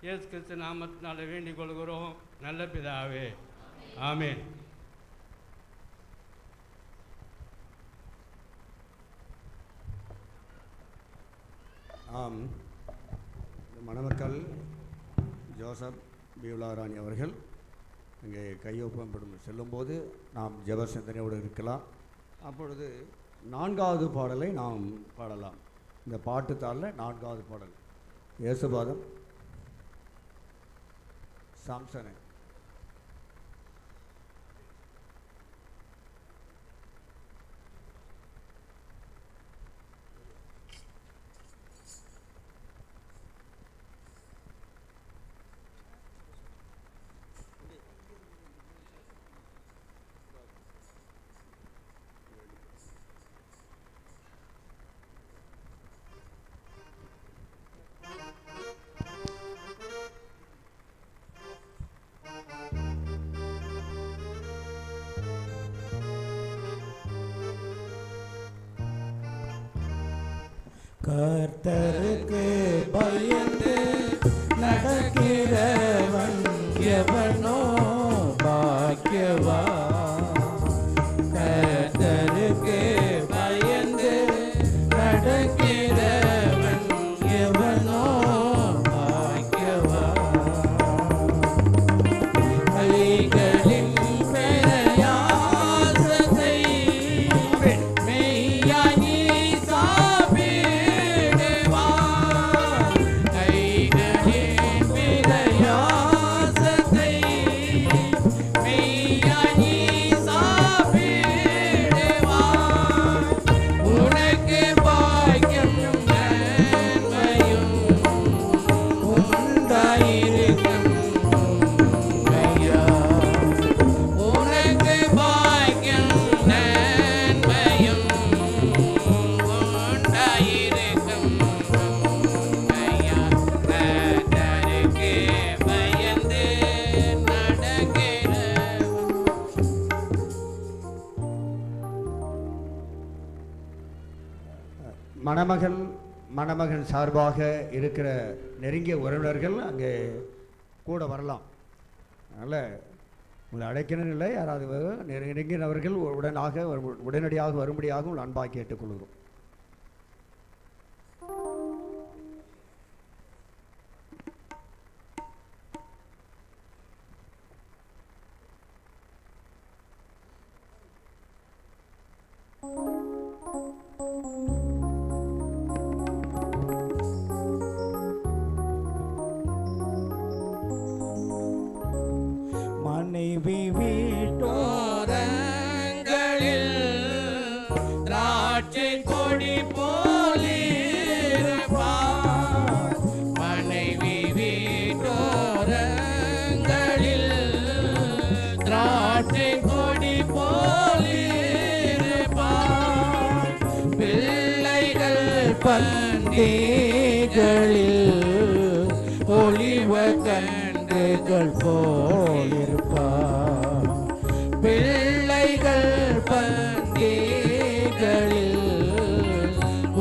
இயேசு கிறிஸ்து நாமத்தினால வேண்டிக் கொள்கிறோம் நல்ல பிதாவே, ஆமென். ஆம், மணமக்கள் ஜோசப் பீலா ராணி அவர்கள் அங்கே கையொப்பம் செல்லும்போது நாம் ஜெப சிந்தனையோடு இருக்கலாம். அப்பொழுது 4வது பாடலை நாம் பாடலாம். இந்த பாட்டுத்தாளில் 4வது பாடல் இயேசுபாதம் சாம்சனை. கர்த்தருக்கு பயந்து நடக்கிறவன் எவனோ பாக்கியவான். கர்த்தருக்கு பயந்து நடக்கிறவன் எவனோ பாக்கியவான். கலிகளின் பிரயாசத்தை மெய்யாய் மணமகன் சார்பாக இருக்கிற நெருங்கிய உறவினர்கள் அங்கே கூட வரலாம். அதனால் உங்களை அழைக்கணும் இல்லை, யாராவது நெருங்கினவர்கள் உடனடியாக வரும்படியாக உங்கள் அன்பாக கேட்டுக்கொள்கிறோம். பந்திகளில் ஒளிவ கன்றுகள் போலிருப்பார். பிள்ளைகள் பந்திகளில்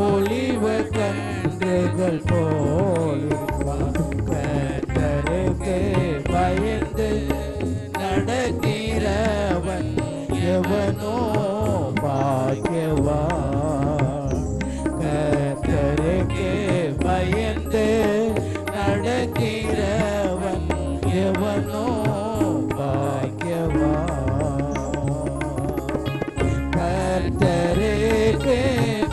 ஒளிவ கன்றுகள் போலிருப்பார். கர்த்தருக்கு பயந்து நடக்கிறவன் எவனோ பாக்கியவான். கர்த்தருக்கு பயந்து நடக்கிறவன் எவனோ பாக்கியவான். கர்த்தருக்கு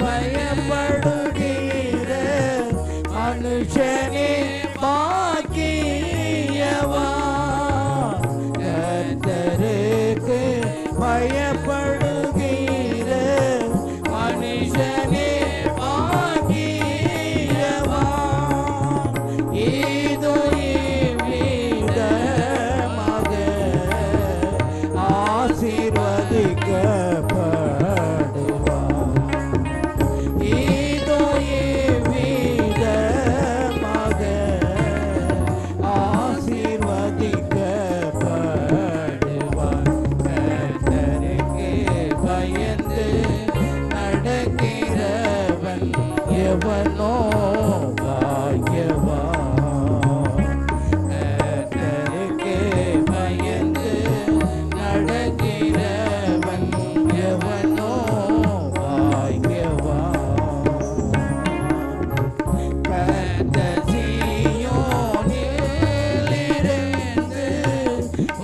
பயப்படுகிற மனுஷனே பாக்கியவான். கர்த்தருக்கு பயப்படுகிற மனுஷனே பாக்கியவான். இதோ இவ்விதமாக ஆசீர்வதிக்கப்படுவான். இதோ இவ்விதமாக ஆசீர்வதிக்கப்படுவான். கர்த்தருக்கு பயந்து நடக்கிறவன் எவனோ பாக்கியவான். கர்த்தருக்கு பயந்து நடக்கிறவன் எவனோ பாக்கியவான். கர்த்தர் சீயோனிலிருந்து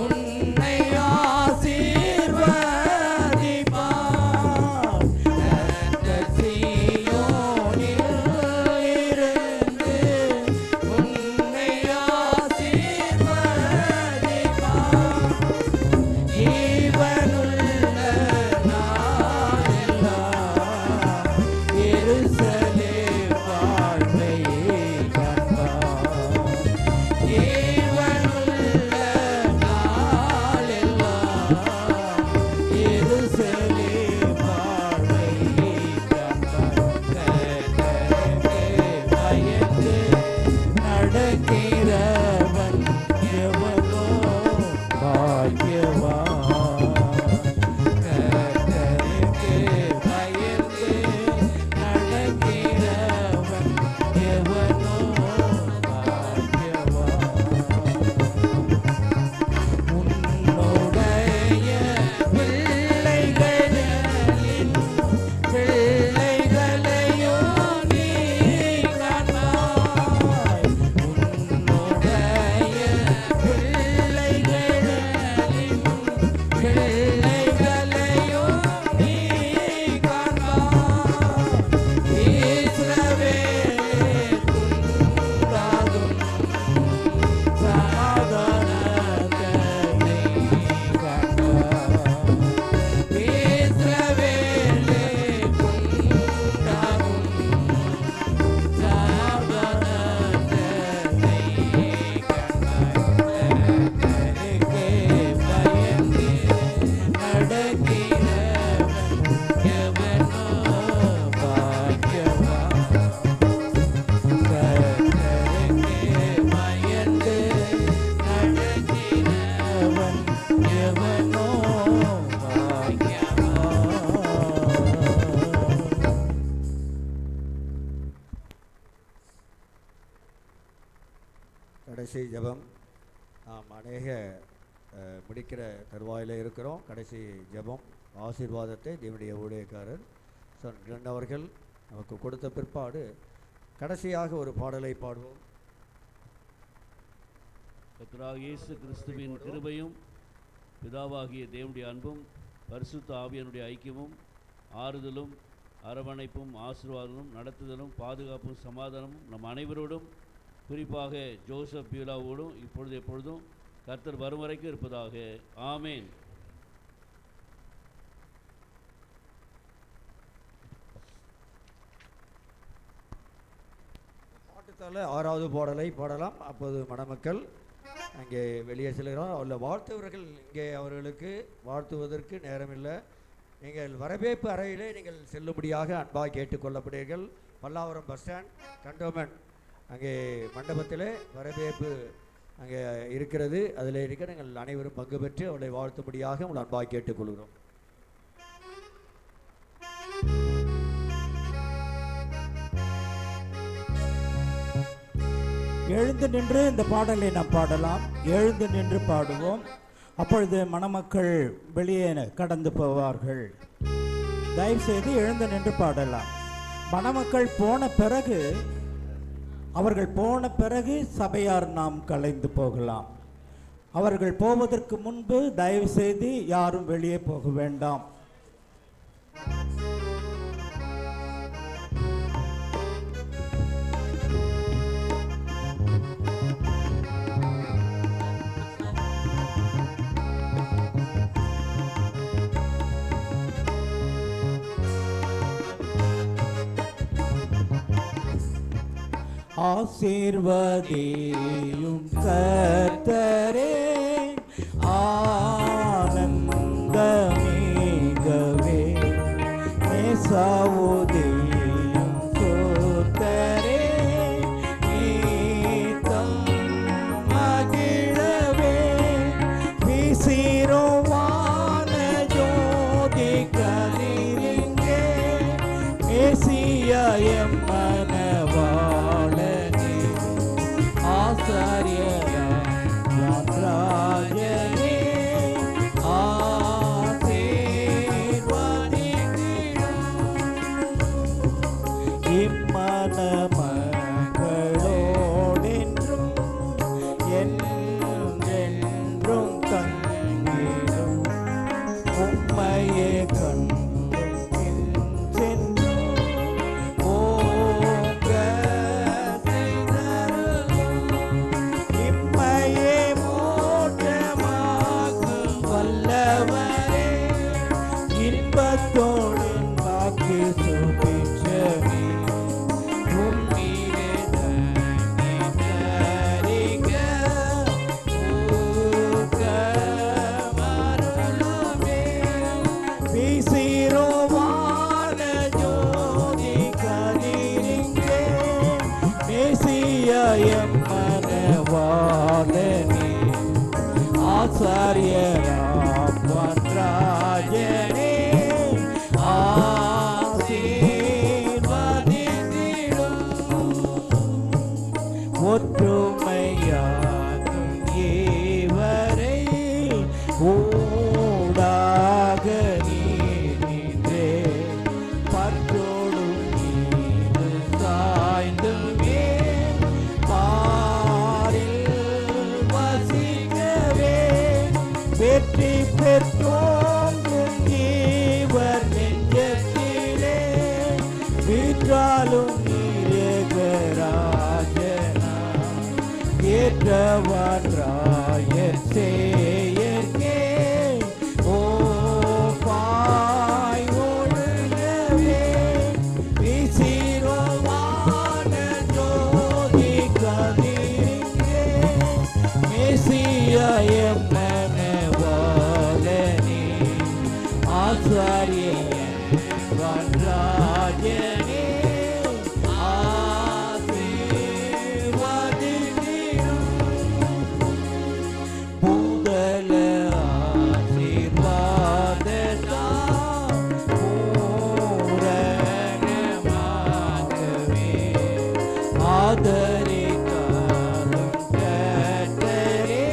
உன்னை ஆசீர்வதிப்பார். கர்த்தர் சீயோனிலிருந்து உன்னை ஆசீர்வதிப்பார். ஜீவனுள்ள நாளெல்லாம் எருசலேம் வாழ்வைக் காண்பார். ஜீவனுள்ள நாளெல்லாம் எருசலேம் வாழ்வைக் காண்பார். கர்த்தருக்கு பயந்து நடக்கிறவன் எவனோ பாக்கியவான். கர்த்தருக்கு பயந்து நடக்கிறவன் எவனோ பாக்கியவான். உன்னுடைய பிள்ளைகளின் பிள்ளைகளையும் நீ காண்பாய். உன்னுடைய பிள்ளைகளின் பிள்ளைகளையும் நீ காண்பாய். இஸ்ரவேலுக்குண்டாகும் சமாதானத்தை நீ காண்பாய். இஸ்ரவேலுக்குண்டாகும் சமாதானத்தை நீ காண்பாய். கர்த்தருக்கு பயந்து நடக்கிறவன் எவனோ பாக்கியவான். கர்த்தருக்கு பயந்து நடக்கிறவன் எவனோ பாக்கியவான். கடைசி ஜெபம். நாம் அநேக முடிக்கிற தருவாயில் இருக்கிறோம். கடைசி ஜெபம் ஆசீர்வாதத்தை தேவனுடைய ஊழியக்காரர் சொன்ன அவர்கள் நமக்கு கொடுத்த பிற்பாடு கடைசியாக ஒரு பாடலை பாடுவோம். கர்த்தராகிய இயேசு கிறிஸ்துவின் கிருபையும் பிதாவாகிய தேவனுடைய அன்பும் பரிசுத்த ஆவியானுடைய ஐக்கியமும் ஆறுதலும் அரவணைப்பும் ஆசீர்வாதமும் நடத்துதலும் பாதுகாப்பும் சமாதானமும் நம் அனைவரோடும் குறிப்பாக ஜோசப் பியூலாவோடும் இப்பொழுது எப்பொழுதும் கர்த்தர் வரும் வரைக்கும் இருப்பதாக. ஆமேன். பாட்டுத்தால 6வது பாடலை பாடலாம். அப்போது மணமக்கள் அங்கே வெளியே செல்கிறோம். அதில் வாழ்த்துவர்கள் இங்கே அவர்களுக்கு வாழ்த்துவதற்கு நேரமில்லை. நீங்கள் வரவேற்பு அறையிலே நீங்கள் செல்லும்படியாக அன்பாக கேட்டுக்கொள்ளப்படுவீர்கள். பல்லாவரம் பஸ் ஸ்டாண்ட் கண்டோன்மெண்ட் அங்கே மண்டபத்தில் வரவேற்பு அங்கே இருக்கிறது. அதில் இருக்கிற நீங்கள் அனைவரும் பங்கு பெற்று அவளை வாழ்த்தும்படியாக உங்கள் அன்பாக கேட்டுக்கொள்கிறோம். எழுந்து நின்று இந்த பாடலை நாம் பாடலாம். எழுந்து நின்று பாடுவோம். அப்பொழுது மணமக்கள் வெளியே கடந்து போவார்கள். தயவு செய்து எழுந்து நின்று பாடலாம். மணமக்கள் போன பிறகு, அவர்கள் போன பிறகு சபையார் நாம் கலைந்து போகலாம். அவர்கள் போவதற்கு முன்பு தயவு செய்து யாரும் வெளியே போக வேண்டாம். ஆசீர்வதியும் கர்த்தரே, ஆனந்தமிகவே மேசாவுதியும் கர்த்தரே, நீத்தம் மகிழவே வீசிரோவான ஜோதி கதிரிங்கே மேசியம் மனவாளனே ஆசாரியராஜனே இம்மனமகளோடென்றும் என்றென்றும் தங்கிடும் உம்மையே கண்டும் சென்றும் ஓங்க செய்தருளும் இம்மையே மோட்சமாக்கும் வல்லவரே இன்பத்தோடு வாக்கு சுபிட்சமே உம்மீதே தரிக ஊக்கமருளுமே வீசிரோவான ஜோதி கதிரிங்கே மேசியம் மனவாளனே ஆசாரியராம் ராஜனே ஆசீர்வதித்திடும் ஒற்றுமையாகும் இவரை ஊடாக நீரே பற்றோடும் நீரு சாய்ந்துமே பாரில் வசிக்கவே வெற்றி பெற்றோங்கும் இவர் நெஞ்சத்திலே வீற்றாலும் நீரேகராஜனா ஏற்றவான் ராயர் சேயர்க்கே ஓ பாய் ஒழுகவே வீசிரோவான ஜோதி கதிரிங்கே மேசியம் மனவாளனே ஆசாரியன் ராஜனே ஆசீர்வதித்திடும் பூதல ஆசீர்வாதத்தால் பூரணமாகவே ஆதரித்தாலும் கர்த்தரே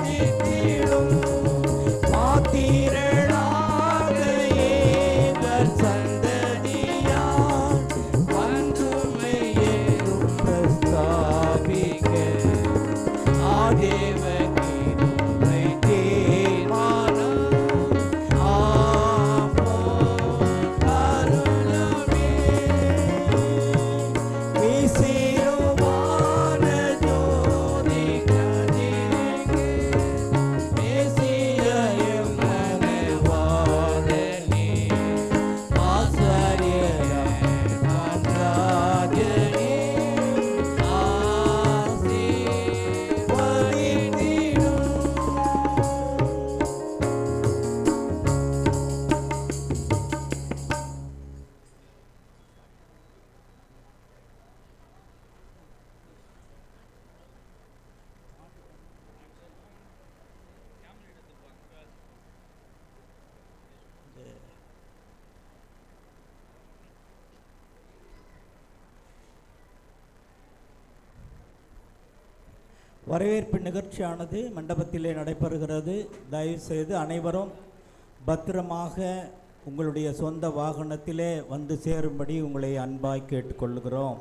ஆசீர்வதித்திடும் மாத்திரளாக ஏவர் சந்ததியார் வந்துமையேறும் பிரஸ்தாபிக்க ஆதேவகிருபை தீர்மானம் ஆமோ கருணமே வரவேற்பு நிகழ்ச்சியானது மண்டபத்திலே நடைபெறுகிறது. தயவுசெய்து அனைவரும் பத்திரமாக உங்களுடைய சொந்த வாகனத்திலே வந்து சேரும்படி உங்களை அன்பாய் கேட்டுக்கொள்கிறோம்.